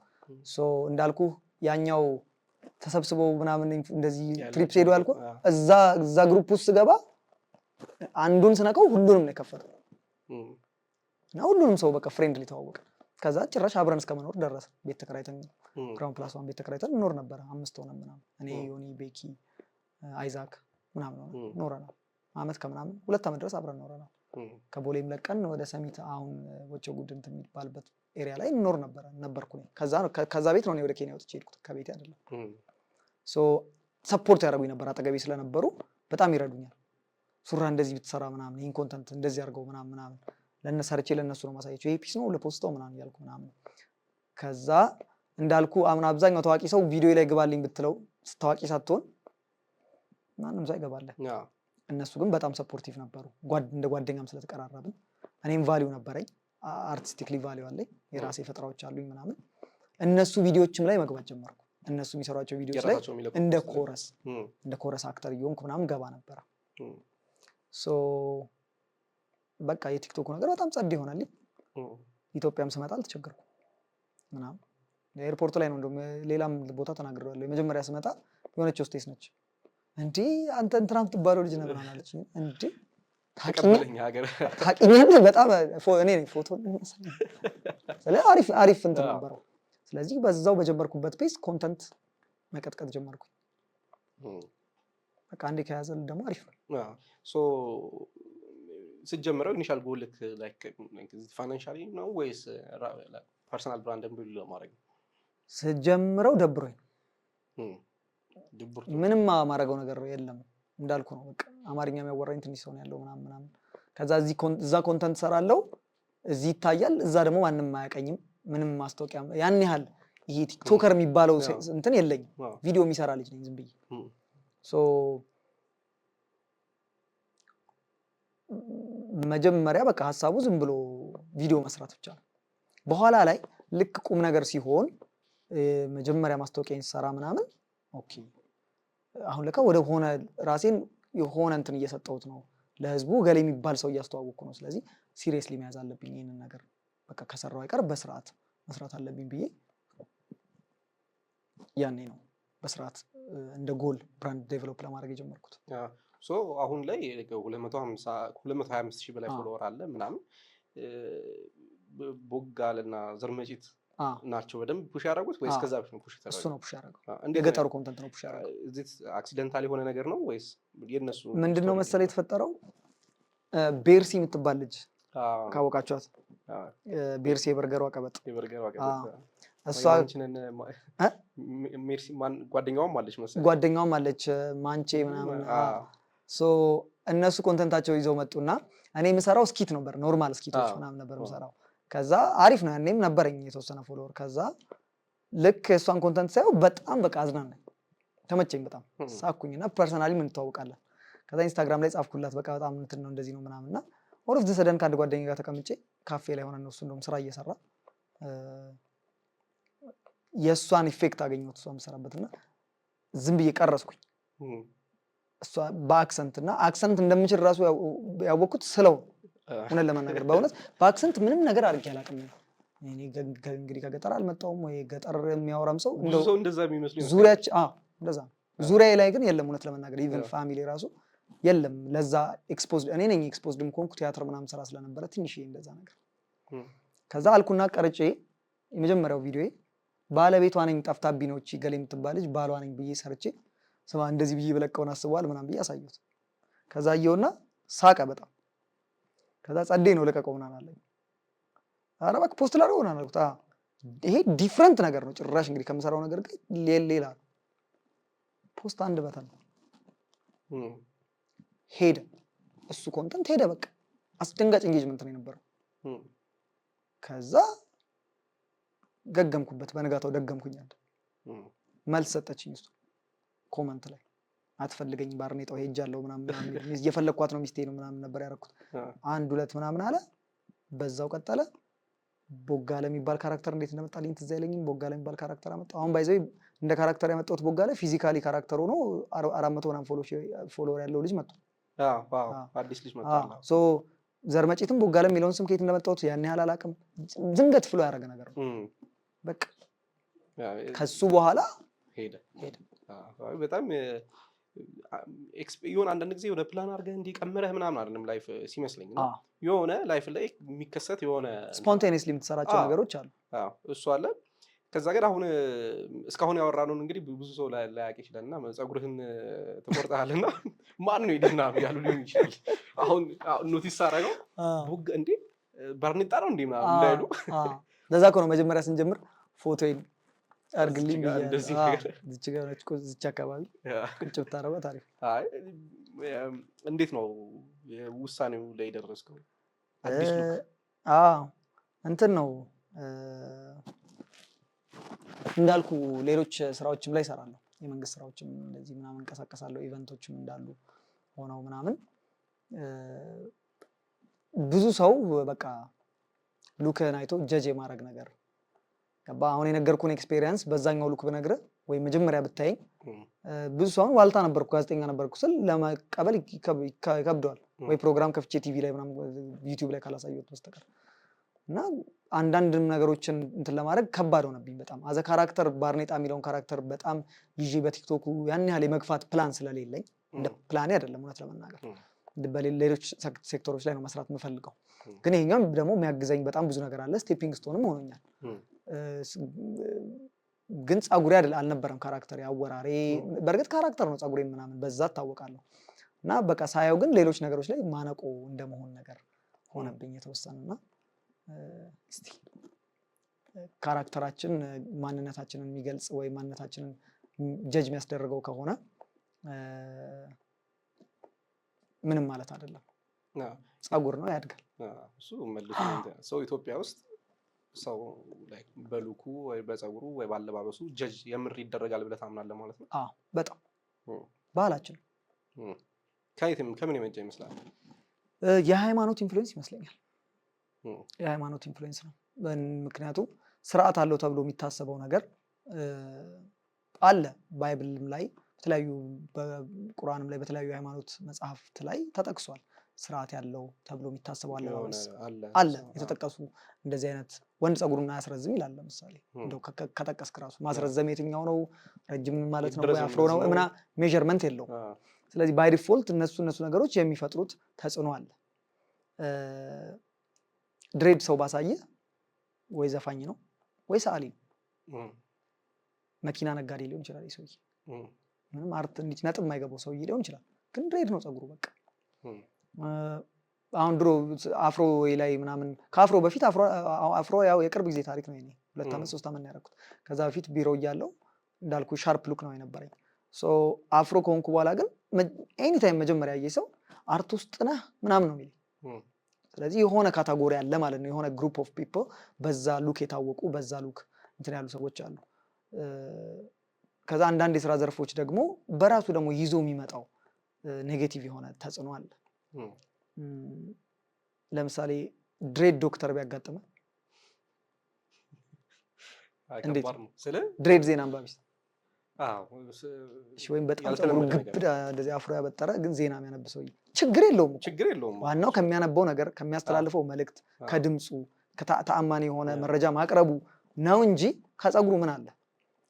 እንዳልኩ ያኛው ተሰብስበው ምናምን እንደዚህ ትሪፕስ ሄዱ ያልኩ እዛ ግሩፕ ውስጥ ስገባ አንዱን ስነቀው ሁሉንም ነው የከፈተው እና ሁሉንም ሰው በቃ ፍሬንድ ሊተዋወቅ። ከዛ ጭራሽ አብረን እስከመኖር ደረሰ። ቤት ተከራይተን ግራውንድ ፕላስ 1 ቤት ተከራይተን እንኖር ነበር። 5 ሆነን ምናምን እኔ ዮኒ ቤኪ አይዛክ ምናምን ኖረናል። አመት ከምናምን 2 አመት ድረስ አብረን ኖረናል። ከቦሌም ለቀን ወደ ሰሚት አሁን ወጮ ጉድንት የሚባልበት ኤሪያ ላይ እንኖር ነበርኩ። ከዛ ቤት ነው እኔ ወደ ኬንያ ወጥቼ ሄድኩት ከቤት አይደለም። ሰፖርት ያደርጉኝ ነበር አጠገቤ ስለነበሩ በጣም ይረዱኛል። ሱራ እንደዚህ ብትሰራ ምናምን ይሄን ኮንተንት እንደዚህ አድርገው ምናምን ለነሰርቼ ለነሱ ነው ማሳየቸው። ይሄ ፒስ ነው ለፖስታው ምናምን ያልኩ ምናምን። ከዛ እንዳልኩ አሁን አብዛኛው ታዋቂ ሰው ቪዲዮ ላይ ግባልኝ ብትለው ታዋቂ ሳትሆን ማንም ሰው አይገባልህ። እነሱ ግን በጣም ሰፖርቲቭ ነበሩ። እንደ ጓደኛም ስለተቀራረብን እኔም ቫልዩ ነበረኝ፣ አርቲስቲክሊ ቫልዩ አለኝ፣ የራሴ ፈጠራዎች አሉኝ ምናምን። እነሱ ቪዲዮዎችም ላይ መግባት ጀመርኩ። እነሱ የሚሰሯቸው ቪዲዮዎች ላይ እንደ ኮረስ አክተር እየሆንኩ ምናምን ገባ ነበረ። በቃ የቲክቶክ ነገር በጣም ጸድ ይሆናል። ኢትዮጵያም ስመጣ አልተቸገርኩም ምናምን። ኤርፖርት ላይ ነው እንደውም ሌላም ቦታ ተናግሬዋለሁ። የመጀመሪያ ስመጣ የሆነች ሆስቴስ ነች እንዴ አንተ እንትና የምትባለው ልጅ ነህ ምናምን አለች። እንዴ ታውቂኛለህ? በጣም እኔ ነኝ ፎቶ አሪፍ እንትን ነበረው። ስለዚህ በዛው በጀመርኩበት ፔስ ኮንተንት መቀጥቀጥ ጀመርኩኝ። በቃ አንዴ ከያዘልህ ደግሞ አሪፍ ነው። ስትጀምረው ኢኒሻል ጎልክ ላይክ ፋይናንሻሊ ነው ወይስ ፐርሰናል ብራንድ ቢልድ ለማድረግ? ስትጀምረው ደብሮኝ ምንም ማረገው ነገር የለም እንዳልኩ ነው። በቃ አማርኛ የሚያወራኝ ትንሽ ሰው ነው ያለው ምናምን። ከዛ እዛ ኮንተንት ሰራለው፣ እዚህ ይታያል፣ እዛ ደግሞ ማንም አያቀኝም። ምንም ማስታወቂያ ያን ያህል ይሄ ቲክቶከር የሚባለው እንትን የለኝም። ቪዲዮ የሚሰራ ልጅ ነኝ ዝም ብዬ። መጀመሪያ በቃ ሀሳቡ ዝም ብሎ ቪዲዮ መስራት ብቻ ነው። በኋላ ላይ ልክ ቁም ነገር ሲሆን መጀመሪያ ማስታወቂያ ሲሰራ ምናምን ኦኬ አሁን ለካ ወደ ሆነ ራሴን የሆነ እንትን እየሰጠሁት ነው ለህዝቡ፣ ገሌ የሚባል ሰው እያስተዋወቅኩ ነው። ስለዚህ ሲሪየስሊ መያዝ አለብኝ ይሄንን ነገር፣ በቃ ከሰራው አይቀር በስርዓት መስራት አለብኝ ብዬ ያኔ ነው በስርዓት እንደ ጎል ብራንድ ዴቨሎፕ ለማድረግ የጀመርኩት። አሁን ላይ 225,000 በላይ ፎሎወር አለ ምናምን። ቦጋልና ዘርመጪት ናቸው በደንብ ፑሽ ያደረጉት ወይስ ከዛ በፊት ነው ፑሽ ያደረጉት? እሱ ነው ፑሽ ያደረገው። የገጠሩ ኮንተንት ነው ፑሽ ያደረገው። እዚህ አክሲደንታል የሆነ ነገር ነው ወይስ የነሱ ምንድነው መሰለህ የተፈጠረው? ቤርሲ የምትባል ልጅ ካወቃችኋት? ቤርሲ የበርገሯ ቀበጥ እሷ ሜርሲ ጓደኛዋም አለች መሰለኝ። ጓደኛዋም አለች ማንቼ ምናምን። እነሱ ኮንተንታቸው ይዘው መጡና እኔ የምሰራው ስኪት ነበር፣ ኖርማል ስኪቶች ምናምን ነበር የምሰራው። ከዛ አሪፍ ነው ያኔም ነበረኝ የተወሰነ ፎሎወር። ከዛ ልክ የእሷን ኮንተንት ሳየው በጣም በቃ አዝናናኝ፣ ተመቸኝ፣ በጣም ሳኩኝና ፐርሰናሊ ምን እንተዋወቃለን። ከዛ ኢንስታግራም ላይ ጻፍኩላት፣ በቃ በጣም እንትን ነው እንደዚህ ነው ምናምንና ኦል ኦፍ ዘ ሰደን ከአንድ ጓደኛዬ ጋር ተቀምጬ ካፌ ላይ ሆነን እሱ እንደውም ስራ እየሰራ የእሷን ኢፌክት አገኘሁት እሷ የምሰራበትና ዝም ብዬ ቀረስኩኝ። እሷ በአክሰንት እና አክሰንት እንደምችል ራሱ ያወቅኩት ስለው እውነት ለመናገር በእውነት በአክሰንት ምንም ነገር አድርጌ አላውቅም። እኔ እንግዲህ ከገጠር አልመጣሁም ወይ ገጠር የሚያወራም ሰው እንደዛ የሚመስለው ዙሪያችን እንደዛ ነው። ዙሪያዬ ላይ ግን የለም እውነት ለመናገር ኢቨን ፋሚሊ ራሱ የለም። ለዛ ኤክስፖዝድ እኔ ነኝ ኤክስፖዝድም ኮንኩ ቲያትር ምናምን ስራ ስለነበረ ትንሽ እንደዛ ነገር። ከዛ አልኩና ቀርጬ የመጀመሪያው ቪዲዮዬ ባለቤቷ ነኝ ጠፍታብኝ ነው እቺ ገሌ የምትባል ልጅ ባሏ ነኝ ብዬ ሰርቼ ስማ እንደዚህ ብዬ በለቀውን አስበዋል ምናምን ብዬ አሳየሁት። ከዛ አየውና ሳቀ በጣም። ከዛ ጸዴ ነው ለቀቀው ምናምን አለኝ። ኧረ እባክህ ፖስት ላደርገው ምናምን አልኩት። ይሄ ዲፍረንት ነገር ነው ጭራሽ እንግዲህ ከምሰራው ነገር ጋር ሌላ ፖስት አንድ በተን ሄደ፣ እሱ ኮንተንት ሄደ። በቃ አስደንጋጭ ኢንጌጅመንት ነው የነበረው። ከዛ ገገምኩበት፣ በነጋታው ደገምኩኝ። አንድ መልስ ሰጠችኝ እሱ ኮመንት ላይ አትፈልገኝ ባርኔጣው ሄጃለሁ ምናምን እየፈለኳት ነው ሚስቴ ነው ምናምን ነበር ያደረኩት። አንድ ሁለት ምናምን አለ፣ በዛው ቀጠለ። ቦጋለ የሚባል ካራክተር እንዴት እንደመጣልኝ ትዝ አይለኝም። ቦጋለ የሚባል ካራክተር አመጣው። አሁን ባይዘው እንደ ካራክተር ያመጣሁት ቦጋለ ፊዚካሊ ካራክተር ሆኖ 400 ምናምን ፎሎወር ያለው ልጅ መጥቷል። አዲስ ልጅ መጥቷል። ሶ ዘርመጪትም ቦጋለ የሚለውን ስም ከየት እንደመጣሁት ያን ያህል አላውቅም። ዝንገት ፍሎ ያደረገ ነገር ነው በቃ። ከሱ በኋላ ሄደ። በጣም የሆነ አንዳንድ ጊዜ ወደ ፕላን አድርገህ እንዲቀመረህ ምናምን አይደለም ላይፍ ሲመስለኝ ነው። የሆነ ላይፍ ላይ የሚከሰት የሆነ ስፖንቴኒየስሊ የምትሰራቸው ነገሮች አሉ። እሱ አለ። ከዛ ግን አሁን እስካሁን ያወራነውን እንግዲህ ብዙ ሰው ላያውቅ ይችላል እና ፀጉርህን ትቆርጠሃልና ማን ነው ሄድና ያሉ ሊሆን ይችላል። አሁን ኖቲስ ሳደርገው ቦግ እንዴ ባርኔጣ ነው እንዴ ምናምን እንዳይሉ። ለዛ እኮ ነው መጀመሪያ ስንጀምር ፎቶዬን አርግልኝ እዚች አካባቢ ቁጭ ብታረጓት አሪፍ። እንዴት ነው ውሳኔው ላይ ደረስከው? እንትን ነው እንዳልኩ ሌሎች ስራዎችም ላይ እሰራለሁ። የመንግስት ስራዎችም እንደዚህ ምናምን እንቀሳቀሳለሁ። ኢቨንቶችም እንዳሉ ሆነው ምናምን ብዙ ሰው በቃ ሉክህን አይቶ ጀጅ የማድረግ ነገር ገባ። አሁን የነገርኩን ኤክስፔሪየንስ በዛኛው ሉክ ብነግርህ ወይ መጀመሪያ ብታየኝ ብዙ ሰው አሁን ዋልታ ነበርኩ ጋዜጠኛ ነበርኩ ስል ለመቀበል ይከብደዋል። ወይ ፕሮግራም ከፍቼ ቲቪ ላይ ምናምን ዩቲዩብ ላይ ካላሳየሁት በስተቀር እና አንዳንድ ነገሮችን እንትን ለማድረግ ከባድ ሆነብኝ በጣም። አዘ ካራክተር ባርኔጣ የሚለውን ካራክተር በጣም ይዤ በቲክቶኩ ያን ያህል የመግፋት ፕላን ስለሌለኝ እንደ ፕላኔ አይደለም እውነት ለመናገር በሌሎች ሴክተሮች ላይ ነው መስራት የምፈልገው። ግን ይሄኛው ደግሞ የሚያግዘኝ በጣም ብዙ ነገር አለ። ስቴፒንግ ስቶንም ሆኖኛል። ግን ጸጉሬ አልነበረም ካራክተር ያወራሬ። በእርግጥ ካራክተር ነው ጸጉሬ ምናምን በዛ ታወቃለሁ። እና በቃ ሳየው ግን ሌሎች ነገሮች ላይ ማነቆ እንደመሆን ነገር ሆነብኝ የተወሰነና እስቲ ካራክተራችን ማንነታችንን የሚገልጽ ወይ ማንነታችንን ጀጅ የሚያስደርገው ከሆነ ምንም ማለት አይደለም። ጸጉር ነው ያድጋል። እሱ መልሶ ሰው ኢትዮጵያ ውስጥ ሰው ላይ በሉኩ ወይ በጸጉሩ ወይ ባለባበሱ ጀጅ የምር ይደረጋል ብለህ ታምናለህ ማለት ነው? በጣም ባህላችን ከምን የመጣ ይመስላል? የሃይማኖት ኢንፍሉዌንስ ይመስለኛል። የሃይማኖት ኢንፍሉዌንስ ነው። ምክንያቱም ስርዓት አለው ተብሎ የሚታሰበው ነገር አለ። ባይብልም ላይ በተለያዩ በቁርአንም ላይ በተለያዩ የሃይማኖት መጽሐፍት ላይ ተጠቅሷል። ስርዓት ያለው ተብሎ የሚታሰበው አለባበስ አለ። የተጠቀሱ እንደዚህ አይነት ወንድ ጸጉሩን አያስረዝም ይላል። ለምሳሌ እንደው ከጠቀስክ ራሱ ማስረዘም የትኛው ነው ረጅም ማለት ነው ወይ አፍሮ ነው ምና ሜዠርመንት የለውም። ስለዚህ ባይ ዲፎልት እነሱ ነገሮች የሚፈጥሩት ተጽዕኖ አለ። ድሬድ ሰው ባሳየ ወይ ዘፋኝ ነው ወይ ሰዓሊ ነው። መኪና ነጋዴ ሊሆን ይችላል ሰውዬ፣ ምንም አርት እንዲህ ነጥብ የማይገባው ሰውዬ ሊሆን ይችላል። ግን ድሬድ ነው ጸጉሩ በቃ። አሁን ድሮ አፍሮ ላይ ምናምን ከአፍሮ በፊት አፍሮ ያው የቅርብ ጊዜ ታሪክ ነው። 2 ዓመት 3 ዓመት ነው ያደረኩት። ከዛ በፊት ቢሮ እያለሁ እንዳልኩ ሻርፕ ሉክ ነው የነበረኝ። ሶ አፍሮ ከሆንኩ በኋላ ግን ኤኒ ታይም መጀመሪያ ያየ ሰው አርት ውስጥ ነህ ምናምን ነው የሚል። ስለዚህ የሆነ ካታጎሪ አለ ማለት ነው። የሆነ ግሩፕ ኦፍ ፒፕል በዛ ሉክ የታወቁ በዛ ሉክ እንትን ያሉ ሰዎች አሉ። ከዛ አንዳንድ የስራ ዘርፎች ደግሞ በራሱ ደግሞ ይዞ የሚመጣው ኔጌቲቭ የሆነ ተጽዕኖ አለ። ለምሳሌ ድሬድ ዶክተር ቢያጋጥመ እንዴት ድሬድ ዜና አንባቢስ ወይም በጣም ጸጉሩ ግብዳ እንደዚህ አፍሮ ያበጠረ ግን ዜና የሚያነብ ሰው ችግር የለውም። ዋናው ከሚያነበው ነገር ከሚያስተላልፈው መልእክት ከድምፁ ተአማኒ የሆነ መረጃ ማቅረቡ ነው እንጂ ከጸጉሩ ምን አለ።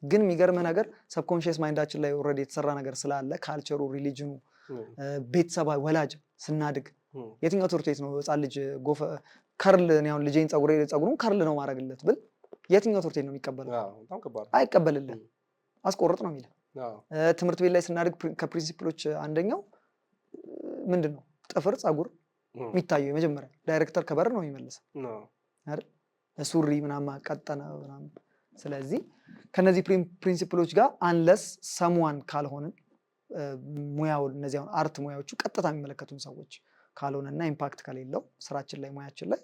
ግን የሚገርምህ ነገር ሰብኮንሽስ ማይንዳችን ላይ ኦልሬዲ የተሰራ ነገር ስላለ ካልቸሩ፣ ሪሊጅኑ፣ ቤተሰባዊ ወላጅ ስናድግ የትኛው ትምህርት ቤት ነው ህፃን ልጅ ከርል ነው ልጄን ጸጉሩን ከርል ነው ማድረግለት ብል የትኛው ትምህርት ቤት ነው የሚቀበለው? አይቀበልልህ። አስቆርጥ ነው የሚለው። ትምህርት ቤት ላይ ስናድግ ከፕሪንሲፕሎች አንደኛው ምንድን ነው? ጥፍር ጸጉር የሚታየው የመጀመሪያ ዳይሬክተር ከበር ነው የሚመልሰው አይደል? ሱሪ ምናምን ቀጠነ ምናምን። ስለዚህ ከነዚህ ፕሪንሲፕሎች ጋር አንለስ ሰምዋን ካልሆንን ሙያው እነዚህ አሁን አርት ሙያዎቹ ቀጥታ የሚመለከቱን ሰዎች ካልሆነና ኢምፓክት ከሌለው ስራችን ላይ ሙያችን ላይ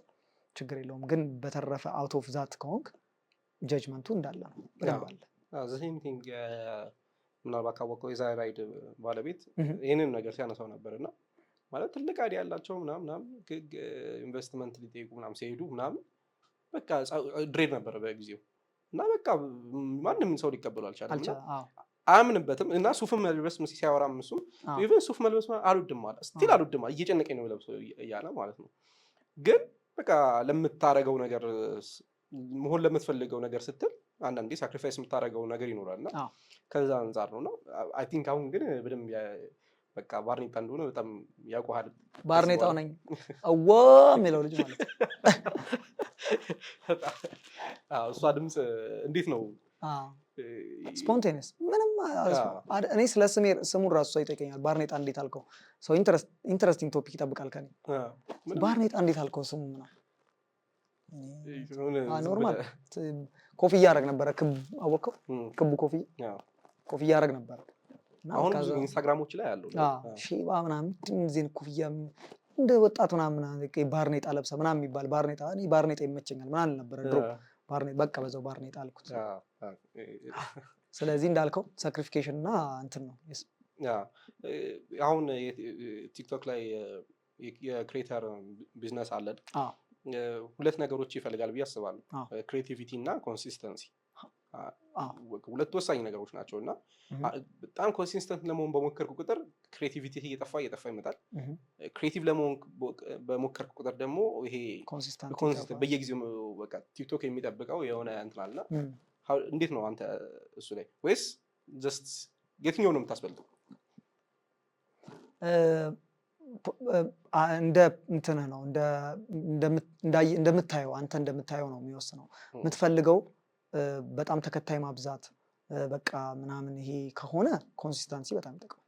ችግር የለውም። ግን በተረፈ አውት ኦፍ ዛት ከሆንክ ጀጅመንቱ እንዳለ ነው አለ። ዘሴም ቲንግ ምናልባት ካወቀው የዛይራይድ ባለቤት ይህንን ነገር ሲያነሳው ነበር እና ማለት ትልቅ አይዲያ ያላቸው ምናምን ኢንቨስትመንት ሊጠይቁ ምናምን ሲሄዱ ምናምን በቃ ድሬድ ነበረ በጊዜው እና በቃ ማንም ሰው ሊቀበሉ አልቻለም። አያምንበትም እና ሱፍም መልበስ ሲያወራም እሱም ኢቨን ሱፍ መልበስ አልወድም አለ። ስቲል አልወድም አለ፣ እየጨነቀኝ ነው ለብሶ እያለ ማለት ነው። ግን በቃ ለምታረገው ነገር መሆን ለምትፈልገው ነገር ስትል አንዳንዴ ሳክሪፋይስ የምታደርገው ነገር ይኖራል እና ከዛ አንጻር ነው። አይ ቲንክ አሁን ግን በደንብ በቃ ባርኔጣ እንደሆነ በጣም ያውቀዋል። ባርኔጣው ነኝ አዋ የሚለው ልጅ ማለት እሷ ድምፅ እንዴት ነው ስፖንቴኒየስ ምንም እኔ ስለ ስሙን ራሱ ሰው ይጠይቀኛል። ባርኔጣ እንዴት አልከው? ሰው ኢንተረስቲንግ ቶፒክ ይጠብቃል ከኔ። ባርኔጣ እንዴት አልከው? ስሙ ምናምን ኖርማል ኮፍያ ያደርግ ነበረ። ክብ አወቀው? ክቡ ኮፍያ ያደርግ ነበረ። አሁን ብዙ ኢንስታግራሞች ላይ አለው ሼባ ምናምን እንደዚህ ኮፍያ እንደ ወጣት ምናምን ባርኔጣ ለብሰ ምናምን የሚባል ባርኔጣ እኔ ባርኔጣ ይመቸኛል ምናምን ነበረ ድሮ። ባርኔጣ በቃ በዛው ባርኔጣ አልኩት። ስለዚህ እንዳልከው ሳክሪፊኬሽን እና እንትን ነው። አሁን ቲክቶክ ላይ የክሬተር ቢዝነስ አለን። ሁለት ነገሮች ይፈልጋል ብዬ አስባለሁ። ክሬቲቪቲ እና ኮንሲስተንሲ ሁለት ወሳኝ ነገሮች ናቸው እና በጣም ኮንሲስተንት ለመሆን በሞከርኩ ቁጥር ክሬቲቪቲ እየጠፋ ይመጣል። ክሬቲቭ ለመሆን በሞከርኩ ቁጥር ደግሞ ይሄ ኮንሲስተንት በየጊዜው በቃ ቲክቶክ የሚጠብቀው የሆነ እንትን አለና እንዴት ነው አንተ እሱ ላይ ወይስ ጀስት የትኛው ነው የምታስበልጠው? እንደ እንትንህ ነው እንደምታየው አንተ እንደምታየው ነው የሚወስነው። የምትፈልገው በጣም ተከታይ ማብዛት በቃ ምናምን ይሄ ከሆነ ኮንሲስተንሲ በጣም ይጠቅማል።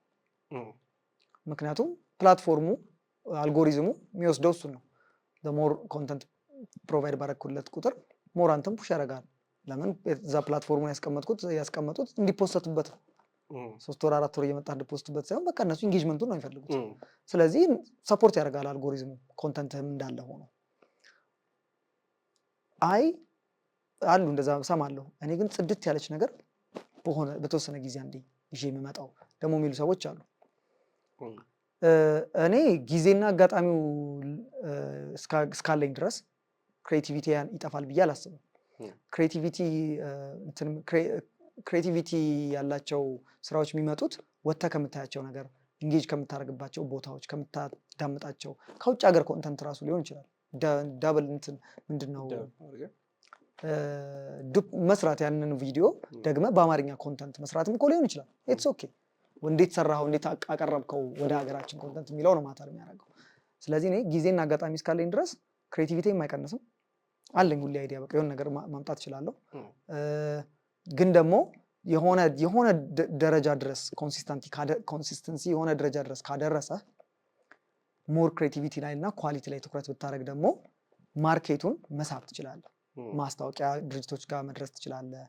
ምክንያቱም ፕላትፎርሙ አልጎሪዝሙ የሚወስደው እሱን ነው። ሞር ኮንተንት ፕሮቫይድ ባረኩለት ቁጥር ሞር አንተም ፑሽ ያደርጋል። ለምን እዛ ፕላትፎርሙን ያስቀመጡት እንዲፖስትበት ነው። 3 ወር 4 ወር እየመጣ እንዲፖስትበት ሳይሆን በቃ እነሱ ኢንጌጅመንቱን ነው የሚፈልጉት። ስለዚህ ሰፖርት ያደርጋል አልጎሪዝሙ ኮንተንትህም እንዳለ ሆኖ። አይ አሉ እንደዛ ሰማለሁ እኔ ግን ጽድት ያለች ነገር በተወሰነ ጊዜ አንዴ ይዤ የምመጣው ደግሞ የሚሉ ሰዎች አሉ። እኔ ጊዜና አጋጣሚው እስካለኝ ድረስ ክሬቲቪቲ ይጠፋል ብዬ አላስብም። ክሬቲቪቲ ያላቸው ስራዎች የሚመጡት ወጥተህ ከምታያቸው ነገር ኢንጌጅ ከምታደርግባቸው ቦታዎች ከምታዳምጣቸው ከውጭ ሀገር ኮንተንት ራሱ ሊሆን ይችላል። ዳብል እንትን ምንድነው መስራት ያንን ቪዲዮ ደግመ በአማርኛ ኮንተንት መስራትም እኮ ሊሆን ይችላል። ኢትስ ኦኬ። እንዴት ሰራኸው እንዴት አቀረብከው ወደ ሀገራችን ኮንተንት የሚለው ነው ማተር የሚያደርገው። ስለዚህ እኔ ጊዜና አጋጣሚ እስካለኝ ድረስ ክሬቲቪቲ አይቀንስም አለኝ። ሁሌ አይዲያ በቃ የሆነ ነገር ማምጣት እችላለሁ። ግን ደግሞ የሆነ ደረጃ ድረስ ኮንሲስተንሲ የሆነ ደረጃ ድረስ ካደረሰ ሞር ክሬቲቪቲ ላይ እና ኳሊቲ ላይ ትኩረት ብታደርግ ደግሞ ማርኬቱን መሳብ ትችላለህ። ማስታወቂያ ድርጅቶች ጋር መድረስ ትችላለህ።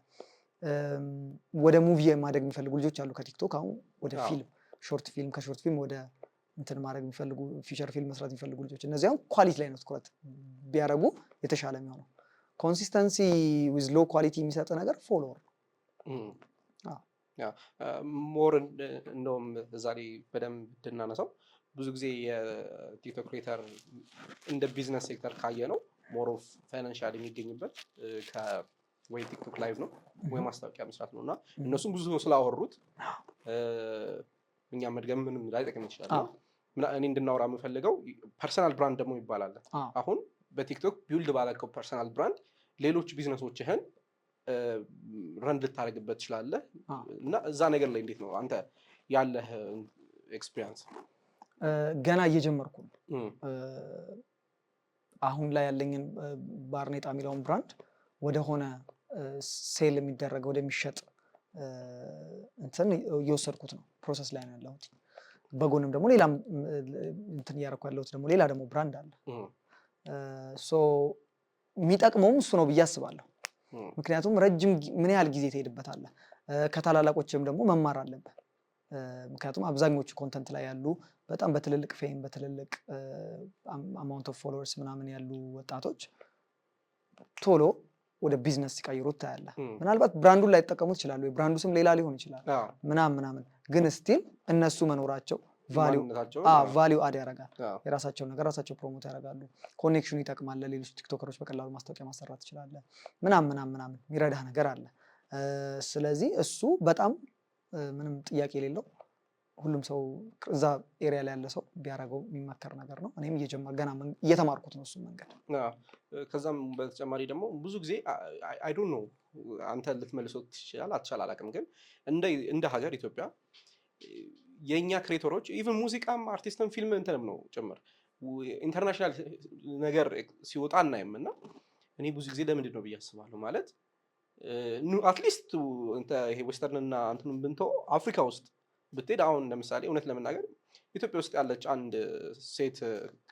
ወደ ሙቪ ማደግ የሚፈልጉ ልጆች አሉ ከቲክቶክ አሁን ወደ ፊልም ሾርት ፊልም ከሾርት ፊልም ወደ እንትን ማድረግ የሚፈልጉ ፊቸር ፊልም መስራት የሚፈልጉ ልጆች እነዚያም ኳሊቲ ላይ ነው ትኩረት ቢያደርጉ የተሻለ የሚሆነው። ኮንሲስተንሲ ዊዝ ሎ ኳሊቲ የሚሰጥ ነገር ፎሎወር ሞር እንደውም ዛሬ በደንብ እንድናነሳው ብዙ ጊዜ የቲክቶክ ክሬተር እንደ ቢዝነስ ሴክተር ካየ ነው ሞር ኦፍ ፋይናንሻል የሚገኝበት ወይ ቲክቶክ ላይቭ ነው ወይ ማስታወቂያ መስራት ነው እና እነሱም ብዙ ስላወሩት እኛ መድገም ምንም ላይጠቅም ይችላል። እኔ እንድናወራ የምፈልገው ፐርሰናል ብራንድ ደግሞ ይባላል። አሁን በቲክቶክ ቢውልድ ባለቀው ፐርሰናል ብራንድ ሌሎች ቢዝነሶችህን ረን ልታደርግበት ትችላለህ እና እዛ ነገር ላይ እንዴት ነው አንተ ያለህ ኤክስፒሪየንስ? ገና እየጀመርኩ ነው። አሁን ላይ ያለኝን ባርኔጣ የሚለውን ብራንድ ወደሆነ ሴል የሚደረግ ወደሚሸጥ እንትን እየወሰድኩት ነው። ፕሮሰስ ላይ ነው ያለሁት። በጎንም ደግሞ ሌላ እንትን እያደረኩ ያለሁት ደግሞ ሌላ ደግሞ ብራንድ አለ። ሶ የሚጠቅመውም እሱ ነው ብዬ አስባለሁ። ምክንያቱም ረጅም ምን ያህል ጊዜ ትሄድበታለህ፣ ከታላላቆችም ደግሞ መማር አለብህ። ምክንያቱም አብዛኞቹ ኮንተንት ላይ ያሉ በጣም በትልልቅ ፌም በትልልቅ አማውንት ኦፍ ፎሎወርስ ምናምን ያሉ ወጣቶች ቶሎ ወደ ቢዝነስ ሲቀይሩት ታያለህ። ምናልባት ብራንዱን ላይ ተጠቀሙት ይችላሉ፣ የብራንዱ ስም ሌላ ሊሆን ይችላል ምናምን፣ ግን ስቲል እነሱ መኖራቸው ቫሊዩ አድ ያደርጋል። የራሳቸውን ነገር ራሳቸው ፕሮሞት ያደርጋሉ። ኮኔክሽኑ ይጠቅማል። ለሌሎች ቲክቶከሮች በቀላሉ ማስታወቂያ ማሰራት ትችላለህ። ምናምን የሚረዳህ ነገር አለ። ስለዚህ እሱ በጣም ምንም ጥያቄ የሌለው ሁሉም ሰው እዛ ኤሪያ ላይ ያለ ሰው ቢያደርገው የሚመከር ነገር ነው። እኔም ገና እየተማርኩት ነው እሱ መንገድ። ከዛም በተጨማሪ ደግሞ ብዙ ጊዜ አይ ዶንት ኖ አንተ ልትመልሰው ትችላለህ አትችልም አላውቅም፣ ግን እንደ ሀገር ኢትዮጵያ የኛ ክሬተሮች ኢቭን ሙዚቃም አርቲስትም ፊልም እንትንም ነው ጭምር ኢንተርናሽናል ነገር ሲወጣ እናይም እና እኔ ብዙ ጊዜ ለምንድን ነው ብዬ አስባለሁ። ማለት አትሊስት ይሄ ዌስተርን እና እንትኑን ብንተው አፍሪካ ውስጥ ብትሄድ አሁን ለምሳሌ እውነት ለመናገር ኢትዮጵያ ውስጥ ያለች አንድ ሴት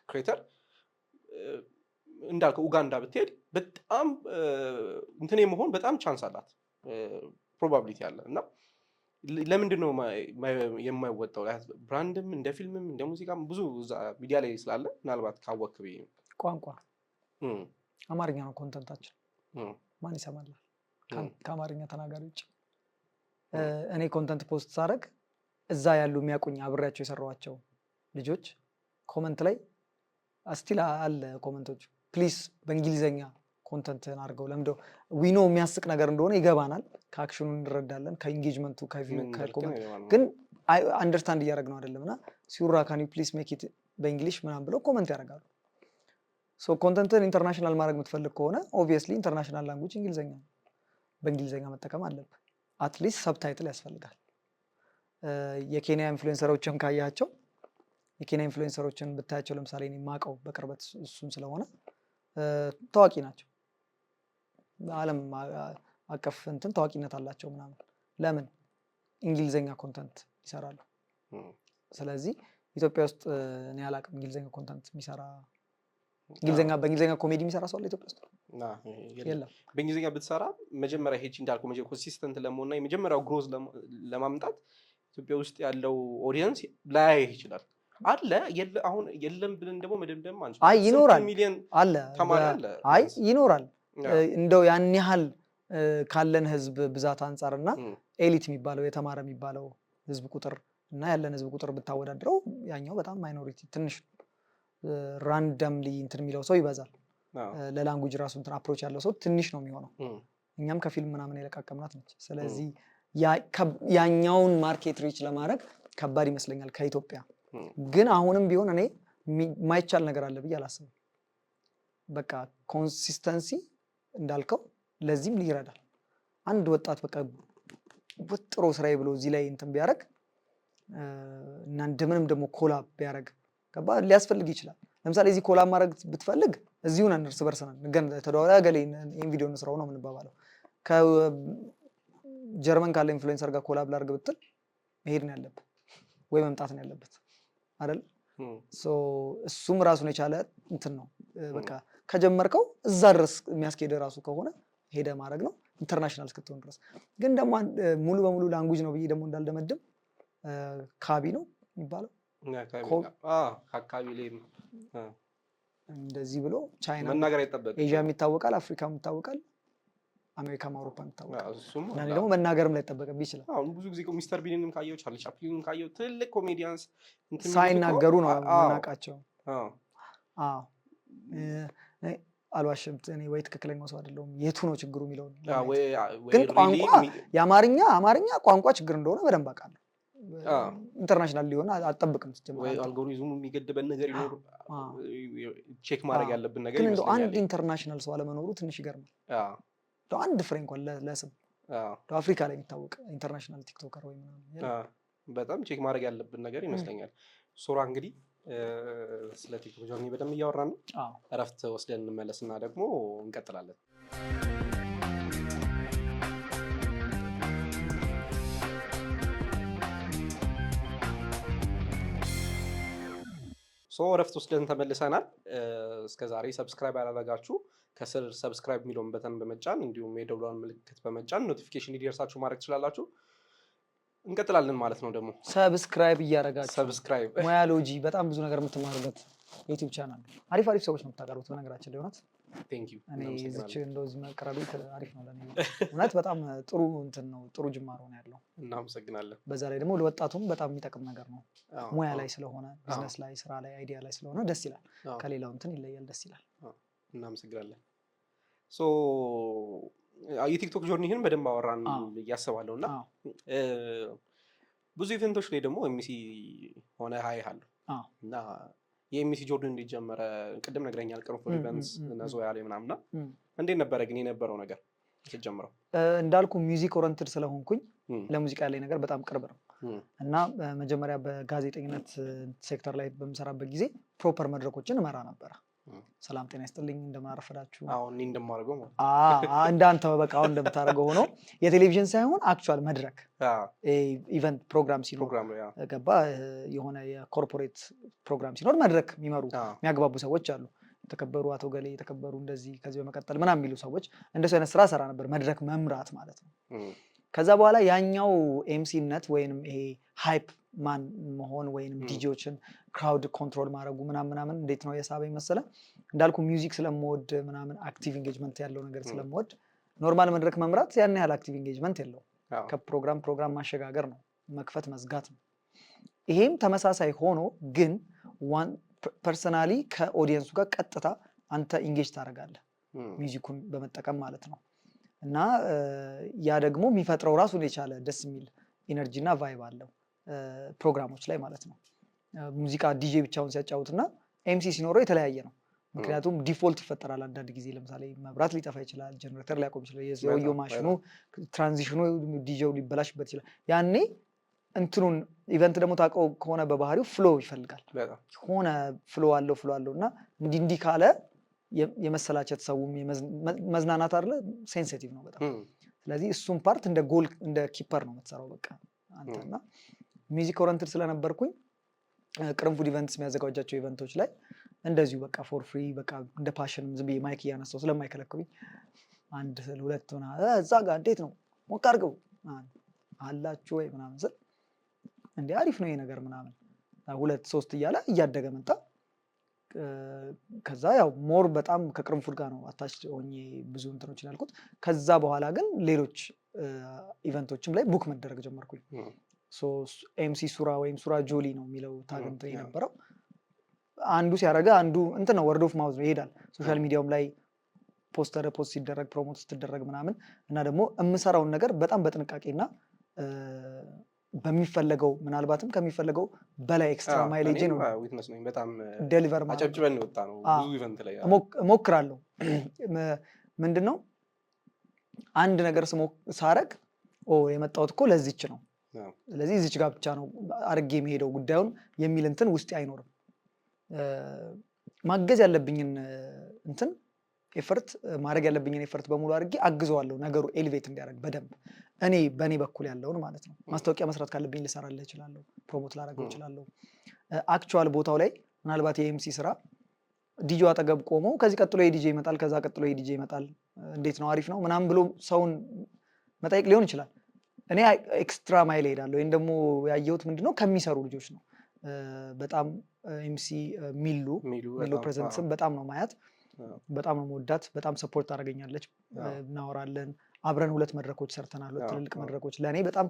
ክሬተር እንዳልከው ኡጋንዳ ብትሄድ በጣም እንትን የመሆን በጣም ቻንስ አላት ፕሮባቢሊቲ አለ እና ለምንድን ነው የማይወጣው? ብራንድም እንደ ፊልምም እንደ ሙዚቃም ብዙ ሚዲያ ላይ ስላለ ምናልባት ካወክ ብዬ ነው። ቋንቋ አማርኛ ነው ኮንተንታችን፣ ማን ይሰማላል ከአማርኛ ተናጋሪ ውጭ? እኔ ኮንተንት ፖስት ሳደርግ እዛ ያሉ የሚያውቁኝ አብሬያቸው የሰራኋቸው ልጆች ኮመንት ላይ ስቲል አለ ኮመንቶች ፕሊስ በእንግሊዘኛ ኮንተንትን አድርገው ለምደው ዊኖ የሚያስቅ ነገር እንደሆነ ይገባናል። ከአክሽኑ እንረዳለን፣ ከኢንጌጅመንቱ ግን አንደርስታንድ እያደረግነው አይደለም እና ሲውራ ካን ዩ ፕሊስ ሜክ ኢት በእንግሊሽ ምናምን ብለው ኮመንት ያደርጋሉ። ሶ ኮንተንትን ኢንተርናሽናል ማድረግ የምትፈልግ ከሆነ ኦብቪየስሊ ኢንተርናሽናል ላንጉጅ እንግሊዘኛ ነው። በእንግሊዘኛ መጠቀም አለብህ። አትሊስት ሰብታይትል ያስፈልጋል። የኬንያ ኢንፍሉዌንሰሮችን ካያቸው የኬንያ ኢንፍሉዌንሰሮችን ብታያቸው ለምሳሌ እኔ የማውቀው በቅርበት እሱም ስለሆነ ታዋቂ ናቸው። ዓለም አቀፍ እንትን ታዋቂነት አላቸው ምናምን። ለምን እንግሊዘኛ ኮንተንት ይሰራሉ። ስለዚህ ኢትዮጵያ ውስጥ እኔ አላውቅም እንግሊዘኛ ኮንተንት የሚሰራ በእንግሊዘኛ ኮሜዲ የሚሰራ ሰው አለ ኢትዮጵያ ውስጥ? የለም። በእንግሊዘኛ ብትሰራ መጀመሪያ ሄጅ እንዳልኩ ኮንሲስተንት ለመሆንና የመጀመሪያው ግሮዝ ለማምጣት ኢትዮጵያ ውስጥ ያለው ኦዲየንስ ላያይህ ይችላል። አለ አሁን የለም ብለን ደግሞ መደምደም አንችልም። አይ ይኖራል አለ ተማሪ አለ። አይ ይኖራል። እንደው ያን ያህል ካለን ህዝብ ብዛት አንጻርና ኤሊት የሚባለው የተማረ የሚባለው ህዝብ ቁጥር እና ያለን ህዝብ ቁጥር ብታወዳድረው ያኛው በጣም ማይኖሪቲ ትንሽ ራንደምሊ እንትን የሚለው ሰው ይበዛል። ለላንጉጅ ራሱ እንትን አፕሮች ያለው ሰው ትንሽ ነው የሚሆነው። እኛም ከፊልም ምናምን የለቃቀምናት ነች። ስለዚህ ያኛውን ማርኬት ሪች ለማድረግ ከባድ ይመስለኛል ከኢትዮጵያ። ግን አሁንም ቢሆን እኔ ማይቻል ነገር አለ ብዬ አላስብም። በቃ ኮንሲስተንሲ እንዳልከው ለዚህም ይረዳል። አንድ ወጣት በቃ ወጥሮ ስራዬ ብሎ እዚህ ላይ እንትን ቢያደርግ እና እንደምንም ደግሞ ኮላብ ቢያደርግ ሊያስፈልግ ይችላል። ለምሳሌ እዚህ ኮላብ ማድረግ ብትፈልግ እዚሁ ነን እርስ በርስ ነን ተደዋውላ ገሌ ይሄን ቪዲዮ እንስራው ነው የምንባባለው። ከጀርመን ካለ ኢንፍሉዌንሰር ጋር ኮላብ ላድርግ ብትል መሄድ ነው ያለበት ወይ መምጣት ነው ያለበት አይደል? እሱም ራሱን የቻለ እንትን ነው። በቃ ከጀመርከው እዛ ድረስ የሚያስኬድ ራሱ ከሆነ ሄደ ማድረግ ነው ኢንተርናሽናል እስክትሆን ድረስ። ግን ደግሞ ሙሉ በሙሉ ላንጉጅ ነው ብዬ ደግሞ እንዳልደመድም ካቢ ነው የሚባለው አካባቢ ላይ እንደዚህ ብሎ ቻይና መናገር አይጠበቅም። ኤዥያም ይታወቃል፣ አፍሪካም ይታወቃል፣ አሜሪካም አውሮፓም ይታወቃል። እና እኔ ደግሞ መናገርም ላይ ይጠበቅብኝ ይችላል። አሁን ብዙ ጊዜ ሚስተር ቢንንም ካየው ቻርሊ ቻፕሊንም ካየው ትልቅ ኮሜዲያንስ ሳይናገሩ ነው የምናውቃቸው። አልዋሽም፣ እኔ ወይ ትክክለኛው ሰው አይደለሁም የቱ ነው ችግሩ የሚለውን ግን አማርኛ ቋንቋ ችግር እንደሆነ በደንብ አውቃለሁ። ኢንተርናሽናል ሊሆን አልጠብቅም። ወይ አልጎሪዝሙ የሚገድበን ነገር ይኖር ቼክ ማድረግ ያለብን ነገር ግን እንደው አንድ ኢንተርናሽናል ሰው አለመኖሩ ትንሽ ይገርማል። አንድ ፍሬ እንኳን ለስም አፍሪካ ላይ የሚታወቅ ኢንተርናሽናል ቲክቶከር ወይ ምናምን በጣም ቼክ ማድረግ ያለብን ነገር ይመስለኛል። ሱራ እንግዲህ ስለ ቲክቶክ ጆርኒ በደንብ እያወራን ነው። እረፍት ወስደን እንመለስና ደግሞ እንቀጥላለን። እረፍት ወስደን ተመልሰናል። እስከዛሬ ሰብስክራይብ ያላደረጋችሁ ከስር ሰብስክራይብ የሚለውን በተን በመጫን እንዲሁም የደውሏን ምልክት በመጫን ኖቲፊኬሽን እንዲደርሳችሁ ማድረግ ትችላላችሁ። እንቀጥላለን ማለት ነው። ደግሞ ሰብስክራይብ እያደረጋችሁ ሰብስክራይብ ሙያሎጂ በጣም ብዙ ነገር የምትማሩበት ዩቲዩብ ቻናል አሪፍ ሰዎች ነው የምታቀርቡት። በነገራችን ላይ እውነት እኔ እዚች እንደዚህ መቀረቡ አሪፍ ነው ለኔ እውነት በጣም ጥሩ እንትን ነው፣ ጥሩ ጅማሮ ነው ያለው። እናመሰግናለን። በዛ ላይ ደግሞ ለወጣቱም በጣም የሚጠቅም ነገር ነው። ሙያ ላይ ስለሆነ ቢዝነስ ላይ ስራ ላይ አይዲያ ላይ ስለሆነ ደስ ይላል። ከሌላው እንትን ይለያል፣ ደስ ይላል። እናመሰግናለን። የቲክቶክ ጆርኒህን በደንብ አወራን እያስባለሁ እና ብዙ ኢቨንቶች ላይ ደግሞ ኤምሲ ሆነ ሀይሃለሁ እና የኤምሲ ጆርኒ እንዲጀመረ ቅድም ነግረኛል። ቅርንፉድ ኢቨንትስ ነዞያ ላይ ምናምና እንዴት ነበረ ግን የነበረው ነገር ስትጀምረው? እንዳልኩ ሚውዚክ ኦሪየንትድ ስለሆንኩኝ ለሙዚቃ ያለኝ ነገር በጣም ቅርብ ነው እና መጀመሪያ በጋዜጠኝነት ሴክተር ላይ በምሰራበት ጊዜ ፕሮፐር መድረኮችን እመራ ነበረ። ሰላም ጤና ይስጥልኝ፣ እንደምን አረፈዳችሁ። አሁን እኔ እንደማደርገው ማለት እንዳንተ በቃ አሁን እንደምታደርገው ሆኖ የቴሌቪዥን ሳይሆን አክቹዋል መድረክ ኢቨንት ፕሮግራም ሲኖር ገባ የሆነ የኮርፖሬት ፕሮግራም ሲኖር መድረክ የሚመሩ የሚያግባቡ ሰዎች አሉ። የተከበሩ አቶ ገሌ የተከበሩ እንደዚህ ከዚህ በመቀጠል ምናምን የሚሉ ሰዎች እንደሱ አይነት ስራ ሰራ ነበር፣ መድረክ መምራት ማለት ነው። ከዛ በኋላ ያኛው ኤምሲነት ወይንም ይሄ ሃይፕ ማን መሆን ወይንም ዲጂዎችን ክራውድ ኮንትሮል ማድረጉ ምናምን እንዴት ነው የሳበኝ መሰለ? እንዳልኩ ሚውዚክ ስለምወድ ምናምን አክቲቭ ኢንጌጅመንት ያለው ነገር ስለምወድ ኖርማል መድረክ መምራት ያን ያህል አክቲቭ ኢንጌጅመንት የለው። ከፕሮግራም ማሸጋገር ነው፣ መክፈት መዝጋት ነው። ይሄም ተመሳሳይ ሆኖ ግን ፐርሰናሊ ከኦዲየንሱ ጋር ቀጥታ አንተ ኢንጌጅ ታደርጋለህ ሚውዚኩን በመጠቀም ማለት ነው። እና ያ ደግሞ የሚፈጥረው ራሱን የቻለ ደስ የሚል ኢነርጂ እና ቫይብ አለው ፕሮግራሞች ላይ ማለት ነው። ሙዚቃ ዲጄ ብቻውን ሲያጫውትና ኤምሲ ሲኖረው የተለያየ ነው። ምክንያቱም ዲፎልት ይፈጠራል አንዳንድ ጊዜ። ለምሳሌ መብራት ሊጠፋ ይችላል፣ ጀነሬተር ሊያቆም ይችላል፣ የወዮ ማሽኑ ትራንዚሽኑ ዲጄው ሊበላሽበት ይችላል። ያኔ እንትኑን ኢቨንት ደግሞ ታውቀው ከሆነ በባህሪው ፍሎ ይፈልጋል። ሆነ ፍሎ አለው እና እንዲህ ካለ የመሰላቸት ሰውም መዝናናት አይደለ ሴንሲቲቭ ነው በጣም። ስለዚህ እሱም ፓርት እንደ ጎል እንደ ኪፐር ነው የምትሰራው በቃ አንተና ሚውዚክ ኦሪየንትድ ስለነበርኩኝ ቅርንፉድ ኢቨንትስ የሚያዘጋጃቸው ኢቨንቶች ላይ እንደዚሁ በቃ ፎር ፍሪ በቃ እንደ ፓሽንም ዝም ብዬ ማይክ እያነሳው ስለማይከለክሉኝ አንድ ስል ሁለት ምናምን እዛ ጋር እንዴት ነው ሞቅ አድርገው አላችሁ ወይ ምናምን ስል እንደ አሪፍ ነው ይሄ ነገር ምናምን ሁለት ሶስት እያለ እያደገ መጣ። ከዛ ያው ሞር በጣም ከቅርንፉድ ጋር ነው አታች ሆኜ ብዙ እንትኖችን ያልኩት። ከዛ በኋላ ግን ሌሎች ኢቨንቶችም ላይ ቡክ መደረግ ጀመርኩኝ። ኤምሲ ሱራ ወይም ሱራ ጆሊ ነው የሚለው ታግንቶ የነበረው። አንዱ ሲያደርገ አንዱ እንትን ነው ወርድ ኦፍ ማውዝ ነው ይሄዳል። ሶሻል ሚዲያውም ላይ ፖስት ሲደረግ ፕሮሞት ስትደረግ ምናምን እና ደግሞ የምሰራውን ነገር በጣም በጥንቃቄና በሚፈለገው ምናልባትም ከሚፈለገው በላይ ኤክስትራ ማይሌጅ ነው ዴሊቨር እሞክራለሁ። ምንድነው አንድ ነገር ሳረግ የመጣሁት እኮ ለዚች ነው፣ ስለዚህ እዚች ጋር ብቻ ነው አድርጌ የሚሄደው ጉዳዩን የሚል እንትን ውስጤ አይኖርም። ማገዝ ያለብኝን እንትን ኤፈርት ማድረግ ያለብኝን ኤፈርት በሙሉ አድርጌ አግዘዋለሁ ነገሩ ኤሊቬት እንዲያደርግ በደንብ እኔ በእኔ በኩል ያለውን ማለት ነው። ማስታወቂያ መስራት ካለብኝ ልሰራልህ እችላለሁ፣ ፕሮሞት ላደርገው እችላለሁ። አክቹዋል ቦታው ላይ ምናልባት የኤምሲ ስራ ዲጂ አጠገብ ቆሞ ከዚህ ቀጥሎ የዲጂ ይመጣል፣ ከዛ ቀጥሎ የዲጂ ይመጣል፣ እንዴት ነው አሪፍ ነው ምናምን ብሎ ሰውን መጠየቅ ሊሆን ይችላል። እኔ ኤክስትራ ማይል ሄዳለሁ። ወይም ደግሞ ያየሁት ምንድነው ከሚሰሩ ልጆች ነው። በጣም ኤምሲ ሚሉ ፕሬዘንትስም በጣም ነው ማያት፣ በጣም ነው መወዳት፣ በጣም ሰፖርት ታደርገኛለች። እናወራለን አብረን 2 መድረኮች ሰርተናል፣ ትልልቅ መድረኮች። ለእኔ በጣም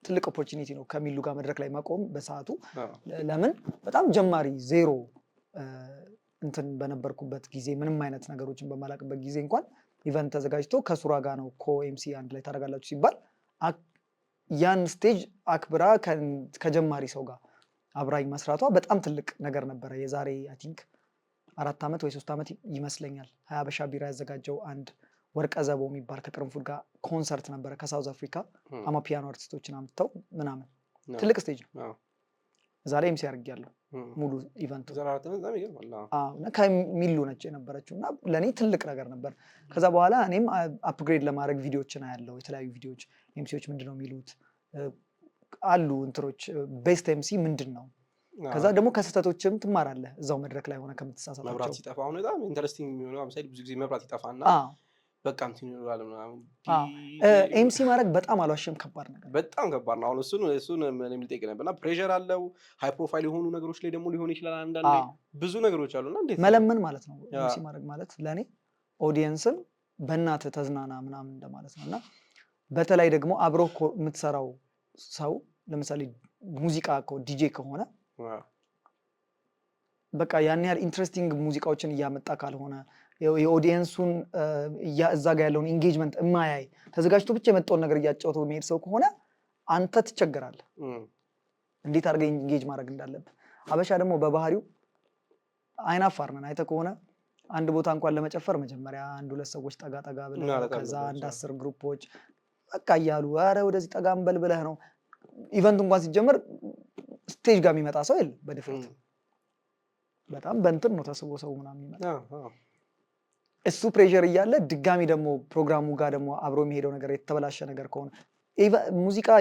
ትልቅ ኦፖርቹኒቲ ነው ከሚሉ ጋር መድረክ ላይ መቆም በሰዓቱ። ለምን በጣም ጀማሪ ዜሮ እንትን በነበርኩበት ጊዜ ምንም አይነት ነገሮችን በማላቅበት ጊዜ እንኳን ኢቨንት ተዘጋጅቶ ከሱራ ጋር ነው ኮኤምሲ አንድ ላይ ታደርጋላችሁ ሲባል ያን ስቴጅ አክብራ ከጀማሪ ሰው ጋር አብራኝ መስራቷ በጣም ትልቅ ነገር ነበረ። የዛሬ አይ ቲንክ 4 ዓመት ወይ 3 ዓመት ይመስለኛል ሀበሻ ቢራ ያዘጋጀው አንድ ወርቀ ዘቦ የሚባል ከቅርንፉድ ጋር ኮንሰርት ነበረ ከሳውዝ አፍሪካ አማፒያኖ አርቲስቶችን አምጥተው ምናምን ትልቅ ስቴጅ ነው። እዛ ላይ ኤምሲ አድርጌያለሁ ሙሉ ኢቨንቱ። ከሚሉ ነች የነበረችው እና ለእኔ ትልቅ ነገር ነበር። ከዛ በኋላ እኔም አፕግሬድ ለማድረግ ቪዲዮዎችን አያለው፣ የተለያዩ ቪዲዮዎች ኤምሲዎች ምንድነው የሚሉት አሉ እንትሮች ቤስት ኤምሲ ምንድን ነው። ከዛ ደግሞ ከስህተቶችም ትማራለህ እዛው መድረክ ላይ ሆነ ከምትሳሳታቸው። መብራት ሲጠፋ አሁን በጣም ኢንተረስቲንግ የሚሆነው ለምሳሌ ብዙ ጊዜ መብራት ይጠፋና በቃ እንትን ይኖራል ምናምን። ኤምሲ ማድረግ በጣም አልዋሽም ከባድ ነገር፣ በጣም ከባድ ነው። አሁን እሱን ምንም ልጠይቅ ነበርና ፕሬሸር አለው። ሃይ ፕሮፋይል የሆኑ ነገሮች ላይ ደግሞ ሊሆን ይችላል አንዳንዴ ብዙ ነገሮች አሉና እንዴት መለመን ማለት ነው። ኤምሲ ማድረግ ማለት ለእኔ ኦዲየንስን በእናትህ ተዝናና ምናምን እንደማለት ነው። እና በተለይ ደግሞ አብሮ የምትሰራው ሰው ለምሳሌ ሙዚቃ ዲጄ ከሆነ በቃ ያን ያህል ኢንትረስቲንግ ሙዚቃዎችን እያመጣ ካልሆነ የኦዲየንሱን እዛ ጋር ያለውን ኢንጌጅመንት እማያይ ተዘጋጅቶ ብቻ የመጣውን ነገር እያጫወተው የሚሄድ ሰው ከሆነ አንተ ትቸገራለህ እንዴት አድርገህ ኢንጌጅ ማድረግ እንዳለብህ። አበሻ ደግሞ በባህሪው አይናፋር ነን። አይተህ ከሆነ አንድ ቦታ እንኳን ለመጨፈር መጀመሪያ 1-2 ሰዎች ጠጋ ጠጋ ብለህ ከዛ 1-10 ግሩፖች በቃ እያሉ ኧረ ወደዚህ ጠጋ እንበል ብለህ ነው። ኢቨንት እንኳን ሲጀመር ስቴጅ ጋር የሚመጣ ሰው የለም በድፍረት። በጣም በእንትን ነው ተስቦ ሰው ምናምን የሚመጣ። እሱ ፕሬሸር እያለ ድጋሚ ደግሞ ፕሮግራሙ ጋር ደግሞ አብሮ የሚሄደው ነገር የተበላሸ ነገር ከሆነ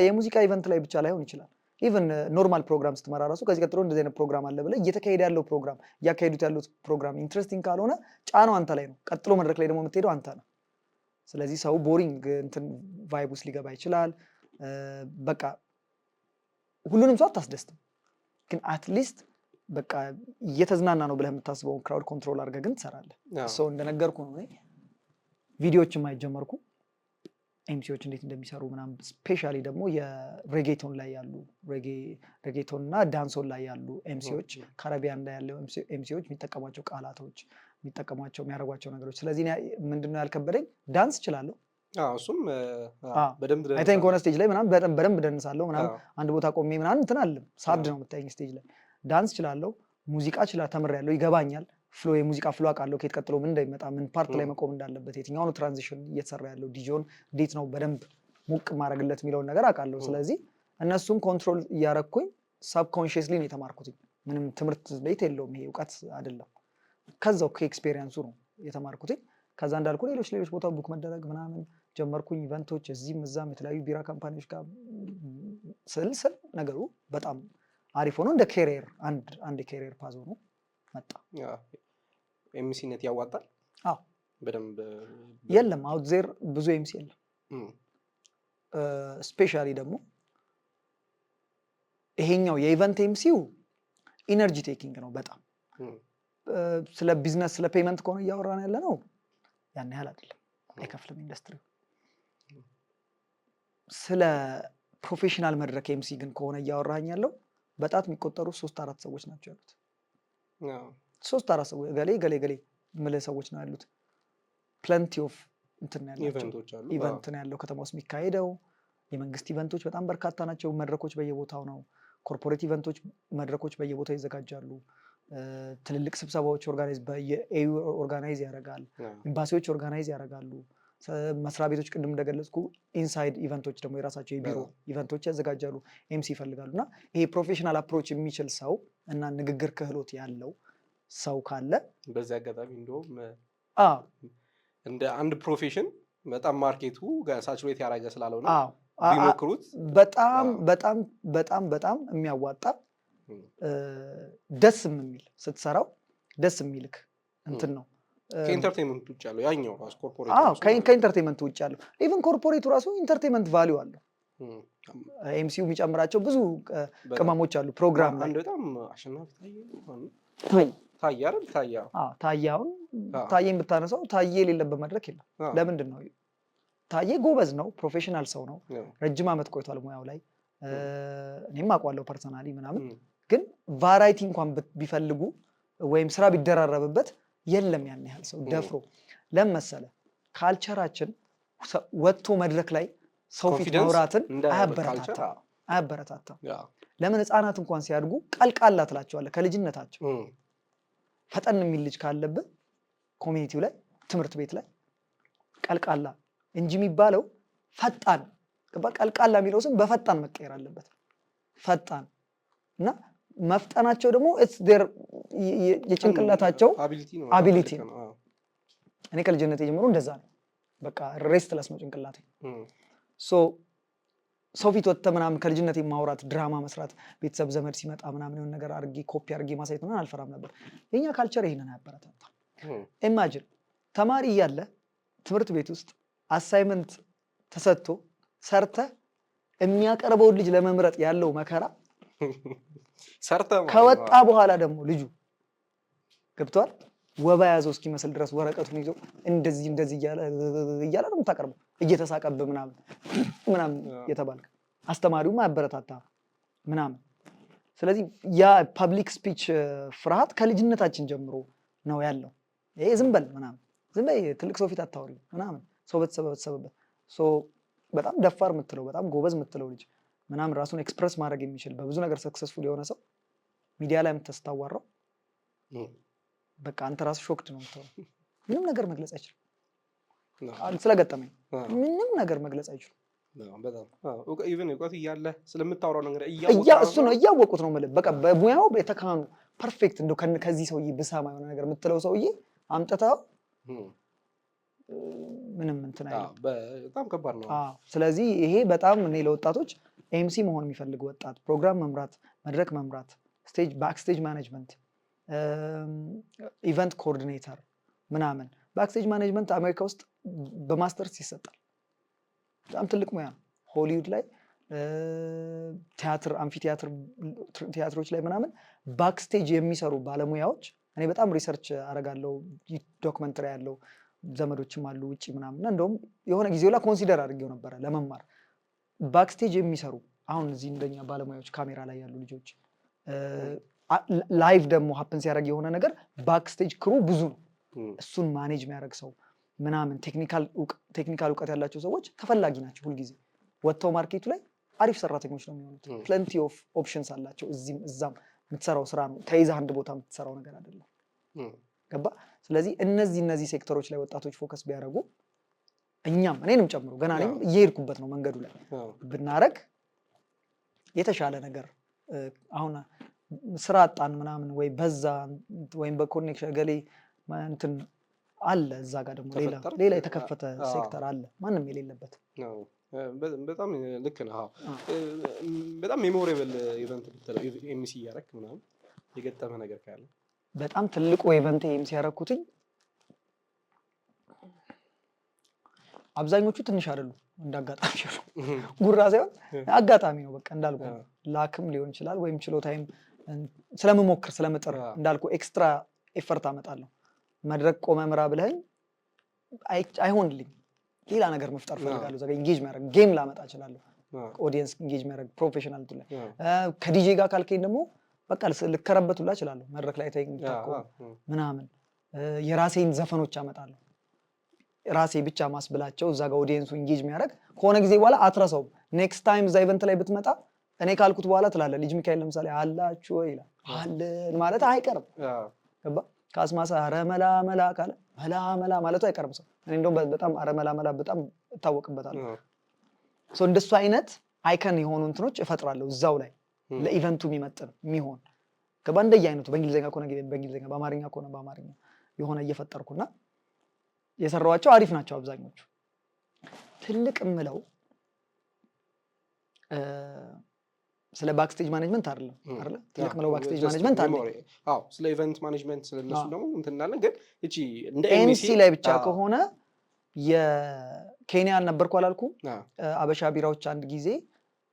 የሙዚቃ ኢቨንት ላይ ብቻ ላይሆን ይችላል። ኢቨን ኖርማል ፕሮግራም ስትመራ ራሱ ከዚህ ቀጥሎ እንደዚህ አይነት ፕሮግራም አለ ብለህ እየተካሄደ ያለው ፕሮግራም እያካሄዱት ያሉት ፕሮግራም ኢንትረስቲንግ ካልሆነ ጫናው አንተ ላይ ነው። ቀጥሎ መድረክ ላይ ደግሞ የምትሄደው አንተ ነው። ስለዚህ ሰው ቦሪንግ እንትን ቫይብ ውስጥ ሊገባ ይችላል። በቃ ሁሉንም ሰው አታስደስትም፣ ግን አትሊስት በቃ እየተዝናና ነው ብለህ የምታስበውን ክራውድ ኮንትሮል አድርገህ ግን ትሰራለህ። ሰው እንደነገርኩ ነው ቪዲዮዎችም አይጀመርኩ ኤምሲዎች እንዴት እንደሚሰሩ ምናምን። ስፔሻሊ ደግሞ የሬጌቶን ላይ ያሉ ሬጌቶን እና ዳንሶን ላይ ያሉ ኤምሲዎች ካረቢያን ላይ ያለው ኤምሲዎች የሚጠቀሟቸው ቃላቶች የሚጠቀሟቸው የሚያደርጓቸው ነገሮች። ስለዚህ ምንድነው ያልከበደኝ ዳንስ እችላለሁ። እሱም በደንብ አይተኸኝ ከሆነ ስቴጅ ላይ ምናምን በደንብ ደንሳለሁ ምናምን አንድ ቦታ ቆሜ ምናምን እንትን አለም ሳብድ ነው የምታየኝ ስቴጅ ላይ። ዳንስ እችላለሁ፣ ሙዚቃ ተምሬያለሁ፣ ይገባኛል። ፍሎ የሙዚቃ ፍሎ አውቃለሁ፣ ከየት ቀጥሎ ምን እንደሚመጣ ምን ፓርት ላይ መቆም እንዳለበት የትኛው ነው ትራንዚሽን እየተሰራ ያለው ዲጆን እንዴት ነው በደንብ ሙቅ ማድረግለት የሚለውን ነገር አውቃለሁ። ስለዚህ እነሱን ኮንትሮል እያረኩኝ ሳብኮንሺየስሊ ነው የተማርኩት። ምንም ትምህርት ቤት የለውም ይሄ እውቀት አይደለም፣ ከዛው ከኤክስፔሪየንሱ ነው የተማርኩት። ከዛ እንዳልኩ ሌሎች ቦታ ቡክ መደረግ ምናምን ጀመርኩኝ። ኢቨንቶች እዚህም እዛም የተለያዩ ቢራ ካምፓኒዎች ጋር ስል ነገሩ በጣም አሪፍ ሆኖ እንደ ኬሪየር አንድ ኬሪየር ፓዝ ሆኖ መጣ። ኤምሲነት ያዋጣል? አዎ በደንብ የለም አውት ዜር ብዙ ኤምሲ የለም። ስፔሻሊ ደግሞ ይሄኛው የኢቨንት ኤምሲው ኢነርጂ ቴኪንግ ነው በጣም። ስለ ቢዝነስ ስለ ፔመንት ከሆነ እያወራን ያለ ነው ያን ያህል አይደለም፣ አይከፍልም ኢንዱስትሪው። ስለ ፕሮፌሽናል መድረክ ኤምሲ ግን ከሆነ እያወራኝ ያለው በጣት የሚቆጠሩ 3-4 ሰዎች ናቸው ያሉት። 3-4 ሰዎች ገሌ ምልህ ሰዎች ነው ያሉት። ፕለንቲ ኦፍ እንትን ያላቸው ኢቨንት ነው ያለው ከተማ ውስጥ የሚካሄደው። የመንግስት ኢቨንቶች በጣም በርካታ ናቸው። መድረኮች በየቦታው ነው። ኮርፖሬት ኢቨንቶች መድረኮች በየቦታው ይዘጋጃሉ። ትልልቅ ስብሰባዎች በየኤዩ ኦርጋናይዝ ያደርጋል። ኤምባሲዎች ኦርጋናይዝ ያደርጋሉ። መስሪያ ቤቶች ቅድም እንደገለጽኩ ኢንሳይድ ኢቨንቶች ደግሞ የራሳቸው የቢሮ ኢቨንቶች ያዘጋጃሉ። ኤምሲ ይፈልጋሉ። እና ይሄ ፕሮፌሽናል አፕሮች የሚችል ሰው እና ንግግር ክህሎት ያለው ሰው ካለ በዚህ አጋጣሚ እንደውም እንደ አንድ ፕሮፌሽን በጣም ማርኬቱ ሳቹሬት ያደረገ ስላልሆነ ቢሞክሩት በጣም በጣም በጣም በጣም የሚያዋጣ ደስ የሚል ስትሰራው ደስ የሚልክ እንትን ነው። ከኢንተርቴንመንት ውጭ ያለው ያኛው ራሱ ኮርፖሬት ከኢንተርቴንመንት ውጭ ያለው ኢቭን ኮርፖሬቱ ራሱ ኢንተርቴንመንት ቫልዩ አለው። ኤምሲው የሚጨምራቸው ብዙ ቅመሞች አሉ ፕሮግራም ላይ። አንድ በጣም አሸናፊ ታዬ አሁን ታዬን ብታነሳው ታዬ የሌለበት መድረክ የለም። ለምንድን ነው? ታዬ ጎበዝ ነው፣ ፕሮፌሽናል ሰው ነው፣ ረጅም ዓመት ቆይቷል ሙያው ላይ። እኔም አውቀዋለሁ ፐርሰናሊ ምናምን። ግን ቫራይቲ እንኳን ቢፈልጉ ወይም ስራ ቢደራረብበት የለም ያን ያህል ሰው ደፍሮ። ለምን መሰለህ? ካልቸራችን ወጥቶ መድረክ ላይ ሰው ፊት ማውራትን አያበረታታም። ለምን? ህፃናት እንኳን ሲያድጉ ቀልቃላ ትላቸዋለህ ከልጅነታቸው። ፈጠን የሚል ልጅ ካለብህ ኮሚኒቲው ላይ ትምህርት ቤት ላይ ቀልቃላ እንጂ የሚባለው ፈጣን። ቀልቃላ የሚለው ስም በፈጣን መቀየር አለበት። ፈጣን እና መፍጠናቸው ደግሞ የጭንቅላታቸው አቢሊቲ ነው። እኔ ከልጅነቴ ጀምሮ እንደዛ ነው። በቃ ሬስትለስ ነው ጭንቅላቴ። ሰው ፊት ወጥተህ ምናምን ከልጅነቴ ማውራት፣ ድራማ መስራት፣ ቤተሰብ ዘመድ ሲመጣ ምናምን የሆነ ነገር አድርጌ ኮፒ አድርጌ ማሳየት ምናምን አልፈራም ነበር። የኛ ካልቸር ይሄንን አያበረታታም። ኢማጂን ተማሪ እያለ ትምህርት ቤት ውስጥ አሳይመንት ተሰጥቶ ሰርተህ የሚያቀርበውን ልጅ ለመምረጥ ያለው መከራ ከወጣ በኋላ ደግሞ ልጁ ገብቷል ወባ ያዘው እስኪመስል ድረስ ወረቀቱን ይዞ እንደዚህ እያለ ነው የምታቀርበው፣ እየተሳቀብህ ምናምን የተባልክ አስተማሪውም አያበረታታ ምናምን። ስለዚህ ያ ፐብሊክ ስፒች ፍርሃት ከልጅነታችን ጀምሮ ነው ያለው። ይሄ ዝም በል ምናምን፣ ዝም በይ ትልቅ ሰው ፊት አታወሪ ምናምን፣ ሰው በተሰበሰበበት በጣም ደፋር የምትለው በጣም ጎበዝ የምትለው ልጅ ምናምን ራሱን ኤክስፕረስ ማድረግ የሚችል በብዙ ነገር ሰክሰስፉል የሆነ ሰው ሚዲያ ላይ የምታስታዋራው በቃ አንተ ራስህ ሾክድ ነው የምትሆነው። ምንም ነገር መግለጽ አይችልም። ስለገጠመኝ ምንም ነገር መግለጽ አይችልም። ኢቭን እውቀት እያለ ስለምታወራው ነገር እሱ ነው እያወቁት ነው የምልህ። በቃ በሙያው የተካኑ ፐርፌክት እንደው ከዚህ ሰውዬ ብሳማ የሆነ ነገር የምትለው ሰውዬ አምጥተው ምንም እንትን አይደለም። በጣም ከባድ ነው። ስለዚህ ይሄ በጣም እኔ ለወጣቶች ኤምሲ መሆን የሚፈልግ ወጣት ፕሮግራም መምራት፣ መድረክ መምራት፣ ስቴጅ ባክስቴጅ ማኔጅመንት፣ ኢቨንት ኮኦርዲኔተር ምናምን። ባክስቴጅ ማኔጅመንት አሜሪካ ውስጥ በማስተርስ ይሰጣል። በጣም ትልቅ ሙያ ነው። ሆሊውድ ላይ ቲያትር፣ አምፊ ቲያትሮች ላይ ምናምን ባክስቴጅ የሚሰሩ ባለሙያዎች እኔ በጣም ሪሰርች አደርጋለሁ። ዶክመንተሪ ያለው ዘመዶችም አሉ ውጭ ምናምን። እንደውም የሆነ ጊዜው ላይ ኮንሲደር አድርጌው ነበረ ለመማር። ባክስቴጅ የሚሰሩ አሁን እዚህ እንደኛ ባለሙያዎች ካሜራ ላይ ያሉ ልጆች ላይቭ ደግሞ ሀፕን ሲያደርግ የሆነ ነገር ባክስቴጅ ክሩ ብዙ ነው። እሱን ማኔጅ የሚያደርግ ሰው ምናምን ቴክኒካል እውቀት ያላቸው ሰዎች ተፈላጊ ናቸው። ሁልጊዜ ወጥተው ማርኬቱ ላይ አሪፍ ሰራተኞች ነው የሚሆኑት። ፕለንቲ ኦፍ ኦፕሽንስ አላቸው። እዚህም እዛም የምትሰራው ስራ ነው። ተይዘህ አንድ ቦታ የምትሰራው ነገር አይደለም። ገባ? ስለዚህ እነዚህ ሴክተሮች ላይ ወጣቶች ፎከስ ቢያደርጉ እኛም እኔንም ጨምሮ ገና እኔም እየሄድኩበት ነው መንገዱ ላይ ብናረግ የተሻለ ነገር አሁን ስራ አጣን ምናምን ወይ በዛ ወይም በኮኔክሽን ገሌ እንትን አለ እዛ ጋር ደግሞ ሌላ የተከፈተ ሴክተር አለ ማንም የሌለበት። በጣም ልክ ነህ። በጣም ሜሞሬብል ኢቨንት ብትለው ኤምሲ እያደረክ ምናምን የገጠመ ነገር ካለ? በጣም ትልቁ ኢቨንት ኤምሲ ያደረኩትኝ አብዛኞቹ ትንሽ አይደሉም። እንዳጋጣሚ ጉራ ሳይሆን አጋጣሚ ነው። በቃ እንዳልኩ ላክም ሊሆን ይችላል ወይም ችሎታይም ስለምሞክር ስለምጥር እንዳልኩ ኤክስትራ ኤፈርት አመጣለሁ። መድረክ ቆመ ምራ ብለኸኝ አይሆንልኝ። ሌላ ነገር መፍጠር ፈልጋለሁ። እዛ ጋር ኢንጌጅ የሚያደርግ ጌም ላመጣ እችላለሁ። ኦዲየንስ ኢንጌጅ የሚያደርግ ፕሮፌሽናል ቱላ ከዲጄ ጋር ካልከኝ ደግሞ በቃ ልከረበት ሁላ እችላለሁ። መድረክ ላይ ተይኝታቆ ምናምን የራሴን ዘፈኖች አመጣለሁ። ራሴ ብቻ ማስብላቸው እዛ ጋር ኦዲየንሱ ኢንጌጅ የሚያደርግ ከሆነ ጊዜ በኋላ አትረሳውም። ኔክስት ታይም እዛ ኢቨንት ላይ ብትመጣ እኔ ካልኩት በኋላ ትላለህ። ልጅ ሚካኤል ለምሳሌ አላችሁ ወይ ይላል። አለን ማለት አይቀርም። ገባ? ካስማሳ አረመላ መላ ካለ መላ ማለቱ አይቀርም ሰው። እኔ እንደውም በጣም አረመላ በጣም እታወቅበታለሁ። ሶ እንደሱ አይነት አይከን የሆኑ እንትኖች እፈጥራለሁ እዛው ላይ ለኢቨንቱ የሚመጥን የሚሆን ገባ? እንደየአይነቱ በእንግሊዝኛ ከሆነ በእንግሊዝኛ በአማርኛ ከሆነ በአማርኛ የሆነ እየፈጠርኩና የሰራዋቸው አሪፍ ናቸው አብዛኞቹ። ትልቅ እምለው ስለ ባክስቴጅ ማኔጅመንት አይደለም አይደለ? ትልቅ እምለው ባክስቴጅ ማኔጅመንት አለ። አዎ ስለ ኢቨንት ማኔጅመንት ስለነሱ ደግሞ እንትናለን። ግን እቺ እንደ ኤምሲ ላይ ብቻ ከሆነ የኬንያ ነበርኩ አላልኩም? አበሻ ቢራዎች አንድ ጊዜ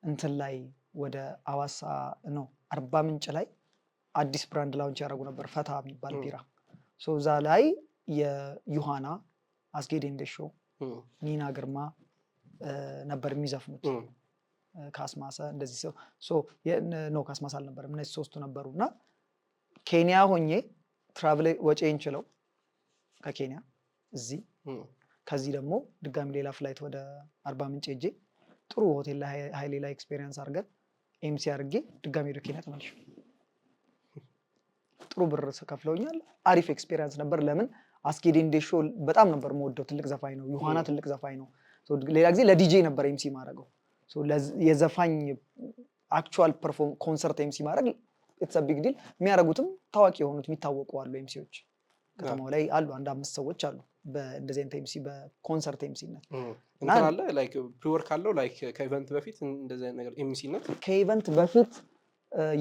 እንትን ላይ ወደ አዋሳ ነው አርባ ምንጭ ላይ አዲስ ብራንድ ላውንች ያደረጉ ነበር፣ ፈታ የሚባል ቢራ። እዛ ላይ የዩሃና አስጌ ዴንዴሾ፣ ኒና ግርማ ነበር የሚዘፍኑት። ካስማሰ እንደዚህ ሰው ነው ካስማሰ አልነበረም፣ እነዚህ ሶስቱ ነበሩ። እና ኬንያ ሆኜ ትራቭል ወጪን ችለው ከኬንያ እዚህ ከዚህ ደግሞ ድጋሚ ሌላ ፍላይት ወደ አርባ ምንጭ ሄጄ ጥሩ ሆቴል ላይ ሀይሌ ላይ ኤክስፔሪየንስ አድርገን ኤምሲ አድርጌ ድጋሚ ወደ ኬንያ ተመልሼ ጥሩ ብር ከፍለውኛል። አሪፍ ኤክስፔሪየንስ ነበር። ለምን አስጌ ዴንዴሾ በጣም ነበር የምወደው፣ ትልቅ ዘፋኝ ነው። ዩሃና ትልቅ ዘፋኝ ነው። ሌላ ጊዜ ለዲጄ ነበር ኤምሲ ማድረገው። የዘፋኝ አክቹዋል ፐርፎርም ኮንሰርት ኤምሲ ማድረግ ኢትስ አ ቢግ ዲል። የሚያደርጉትም ታዋቂ የሆኑት የሚታወቁ አሉ ኤምሲዎች ከተማው ላይ አሉ። አንድ 5 ሰዎች አሉ በእንደዚህ አይነት ኤምሲ በኮንሰርት ኤምሲነት እንትን አለ። ላይክ ፕሪወርክ አለው። ላይክ ከኢቨንት በፊት እንደዚህ አይነት ነገር ኤምሲነት ከኢቨንት በፊት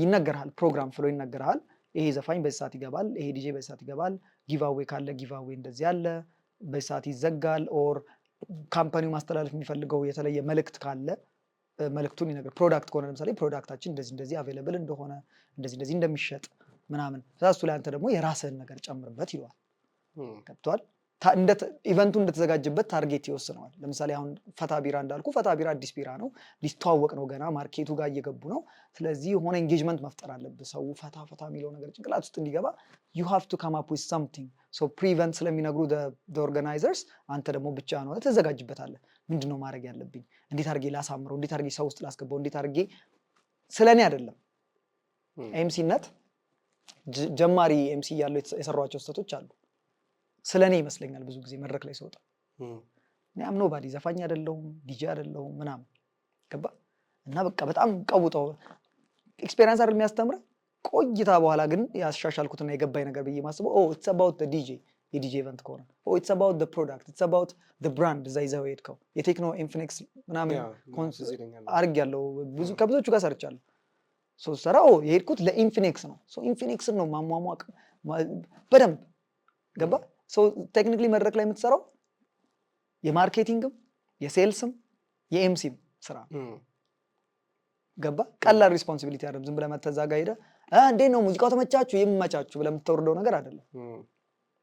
ይነገርሃል፣ ፕሮግራም ፍሎ ይነገርሃል። ይሄ ዘፋኝ በዚህ ሰዓት ይገባል፣ ይሄ ዲጄ በዚህ ሰዓት ይገባል፣ ጊቫዌ ካለ ጊቫዌ እንደዚህ አለ፣ በዚህ ሰዓት ይዘጋል። ኦር ካምፓኒው ማስተላለፍ የሚፈልገው የተለየ መልእክት ካለ መልእክቱን ይነገር። ፕሮዳክት ከሆነ ለምሳሌ ፕሮዳክታችን እንደዚህ እንደዚህ አቬለብል እንደሆነ እንደዚህ እንደዚህ እንደሚሸጥ ምናምን፣ እሱ ላይ አንተ ደግሞ የራስህን ነገር ጨምርበት ይለዋል። ገብቶሃል? ኢቨንቱ እንደተዘጋጀበት ታርጌት ይወስነዋል። ለምሳሌ አሁን ፈታ ቢራ እንዳልኩ ፈታ ቢራ አዲስ ቢራ ነው፣ ሊስተዋወቅ ነው፣ ገና ማርኬቱ ጋር እየገቡ ነው። ስለዚህ የሆነ ኤንጌጅመንት መፍጠር አለብህ። ሰው ፈታ ፈታ የሚለው ነገር ጭንቅላት ውስጥ እንዲገባ you have to come up with something. so pre-event ስለሚነግሩ the organizers አንተ ደግሞ ብቻ ነው ተዘጋጅበታለህ። ምንድነው ማድረግ ያለብኝ? እንዴት አድርጌ ላሳምረው? እንዴት አድርጌ ሰው ውስጥ ላስገባው? እንዴት አድርጌ ስለኔ አይደለም ኤምሲነት ጀማሪ ኤምሲ ያለው የሰሯቸው ስህተቶች አሉ። ስለኔ ይመስለኛል ብዙ ጊዜ መድረክ ላይ ስወጣ እኔም ኖባዲ ዘፋኝ አይደለሁም ዲጄ አይደለሁም ምናምን ገባ እና በቃ በጣም ቀውጠው ኤክስፔሪየንስ አይደል የሚያስተምር ቆይታ በኋላ ግን ያሻሻልኩትና የገባኝ ነገር ብዬ ማስበው it's about the DJ የዲጄ ኢቨንት ከሆነ it's about the product it's about the brand እዛ ይዘው ሄድከው የቴክኖ ኢንፊኒክስ ምናምን አድርጌያለሁ። ብዙ ከብዙዎቹ ጋር ሰርቻለሁ። ሰራው የሄድኩት ለኢንፊኒክስ ነው። ኢንፊኒክስን ነው ማሟሟቅ በደንብ ገባ። ቴክኒካሊ መድረክ ላይ የምትሰራው የማርኬቲንግም የሴልስም የኤምሲም ስራ ገባ። ቀላል ሪስፖንሲቢሊቲ አይደለም። ዝም ብለህ መተህ እዛ ጋር ሄደህ እንዴት ነው ሙዚቃው ተመቻችሁ ይመቻችሁ ብለህ የምትወርደው ነገር አይደለም።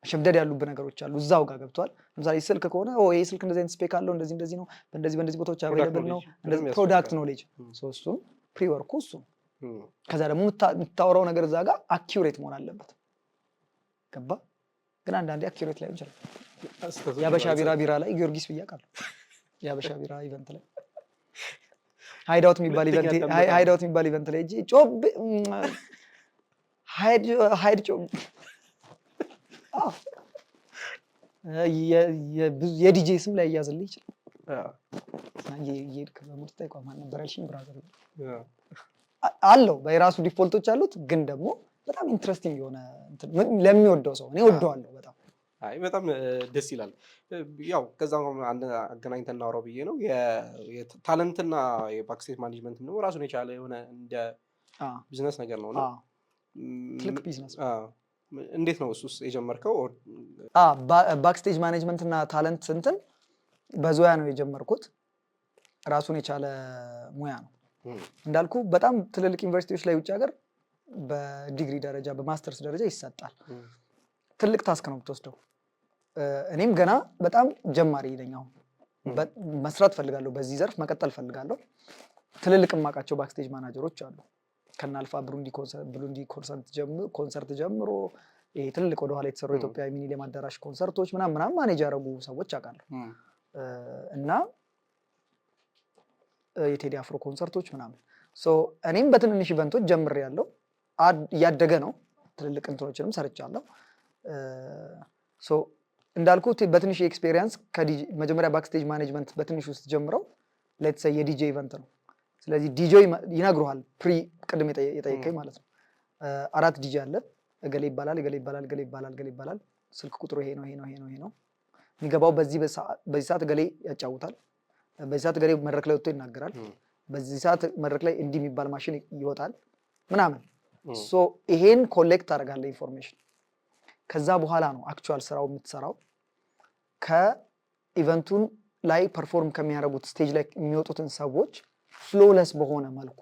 ሸምደድ ያሉብህ ነገሮች አሉ እዛው ጋር ገብቷል። ለምሳሌ ስልክ ከሆነ ይሄ ስልክ እንደዚህ አይነት ስፔክ አለው እንደዚህ እንደዚህ ነው በእንደዚህ ቦታዎች አቬለብል ነው እንደዚህ ፕሮዳክት ኖሌጅ እሱን ፕሪወርኩ እሱ። ከዛ ደግሞ የምታወራው ነገር እዛ ጋር አኪዩሬት መሆን አለበት ገባ። ግን አንዳንዴ አኪዩሬት ላይ ይችላል። ያበሻ ቢራ ላይ ጊዮርጊስ ብያቃለሁ። ያበሻ ቢራ ኢቨንት ላይ ሃይዳውት የሚባል ኢቨንት ላይ እጂ ጮብ ሃይድ ጮብ የዲጄ ስም ላይ ያዝልኝ ይችላል። የሄድክ በሙርታ ይቋማል ነበር አልሽኝ ብራዘር አለው በራሱ ዲፎልቶች አሉት። ግን ደግሞ በጣም ኢንትረስቲንግ የሆነ ለሚወደው ሰው እኔ ወደዋለሁ በጣም። አይ በጣም ደስ ይላል። ያው ከዛ አገናኝተን እናወራው ብዬ ነው። የታለንትና የባክስቴጅ ማኔጅመንት ነው ራሱን የቻለ የሆነ እንደ ቢዝነስ ነገር ነው ነው ትልቅ ቢዝነስ። እንዴት ነው እሱስ የጀመርከው? ባክስቴጅ ማኔጅመንት እና ታለንት እንትን በዙያ ነው የጀመርኩት። ራሱን የቻለ ሙያ ነው እንዳልኩ። በጣም ትልልቅ ዩኒቨርሲቲዎች ላይ ውጭ ሀገር በዲግሪ ደረጃ በማስተርስ ደረጃ ይሰጣል። ትልቅ ታስክ ነው የምትወስደው። እኔም ገና በጣም ጀማሪ ነኝ። አሁን መስራት ፈልጋለሁ፣ በዚህ ዘርፍ መቀጠል ፈልጋለሁ። ትልልቅ የማውቃቸው ባክስቴጅ ማናጀሮች አሉ። ከናልፋ ብሩንዲ ኮንሰርት ጀምሮ ይሄ ትልልቅ ወደኋላ የተሰሩ ኢትዮጵያ ሚኒሊየም አዳራሽ ኮንሰርቶች ምናምን ማኔጅ ያደረጉ ሰዎች አውቃለሁ። እና የቴዲ አፍሮ ኮንሰርቶች ምናምን እኔም በትንንሽ ኢቨንቶች ጀምሬያለሁ። እያደገ ነው። ትልልቅ እንትኖችንም ሰርቻለሁ። እንዳልኩት በትንሽ ኤክስፔሪየንስ መጀመሪያ ባክስቴጅ ማኔጅመንት በትንሽ ውስጥ ጀምረው ሌትስ ሴይ የዲጄ ኢቨንት ነው። ስለዚህ ዲጄ ይነግሩሃል ቅድም የጠየቀኝ ማለት ነው። 4 ዲጄ አለ። እገሌ ይባላል እገሌ ይባላል እገሌ ይባላል እገሌ ይባላል። ስልክ ቁጥሩ ይሄ ነው ይሄ ነው ይሄ ነው ይሄ ነው። የሚገባው በዚህ ሰዓት እገሌ ያጫውታል፣ በዚህ ሰዓት እገሌ መድረክ ላይ ወጥቶ ይናገራል፣ በዚህ ሰዓት መድረክ ላይ እንዲህ የሚባል ማሽን ይወጣል ምናምን። ይሄን ኮሌክት ታደርጋለህ ኢንፎርሜሽን። ከዛ በኋላ ነው አክቹዋል ስራው የምትሰራው። ከኢቨንቱን ላይ ፐርፎርም ከሚያደርጉት ስቴጅ ላይ የሚወጡትን ሰዎች ፍሎለስ በሆነ መልኩ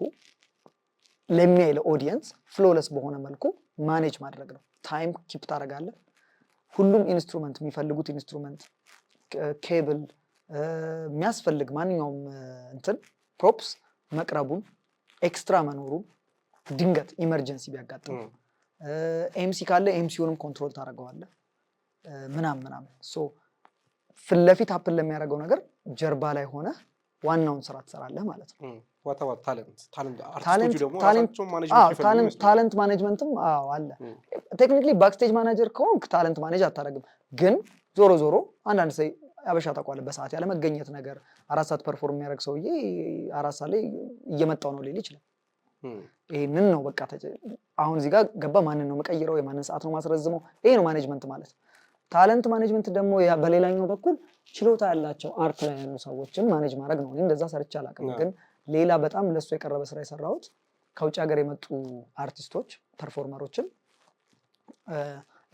ለሚያይ ለኦዲየንስ ፍሎለስ በሆነ መልኩ ማኔጅ ማድረግ ነው። ታይም ኪፕ ታደርጋለህ። ሁሉም ኢንስትሩመንት የሚፈልጉት ኢንስትሩመንት ኬብል የሚያስፈልግ ማንኛውም እንትን ፕሮፕስ መቅረቡን ኤክስትራ መኖሩን ድንገት ኢመርጀንሲ ቢያጋጥም ኤምሲ ካለ ኤምሲውንም ኮንትሮል ታደርገዋለህ ምናምን ሶ ፊት ለፊት ሀፕን ለሚያደርገው ነገር ጀርባ ላይ ሆነ ዋናውን ስራ ትሰራለህ ማለት ነው። ታለንት ማኔጅመንትም አለ። ቴክኒካሊ ባክስቴጅ ማናጀር ከሆንክ ታለንት ማኔጅ አታደርግም፣ ግን ዞሮ ዞሮ አንዳንድ ሰው ያበሻ ታውቃለህ በሰዓት ያለ መገኘት ነገር 4 ሰዓት ፐርፎርም የሚያደርግ ሰውዬ 4 ሰዓት ላይ እየመጣው ነው ሊል ይችላል። ይሄንን ነው በቃ አሁን እዚህ ጋር ገባ ማንን ነው መቀየረው የማንን ሰዓት ነው ማስረዝመው፣ ይሄ ነው ማኔጅመንት ማለት። ታለንት ማኔጅመንት ደግሞ በሌላኛው በኩል ችሎታ ያላቸው አርት ላይ ያሉ ሰዎችን ማኔጅ ማድረግ ነው። እኔ እንደዛ ሰርቼ አላውቅም፣ ግን ሌላ በጣም ለሱ የቀረበ ስራ የሰራሁት ከውጭ ሀገር የመጡ አርቲስቶች ፐርፎርመሮችን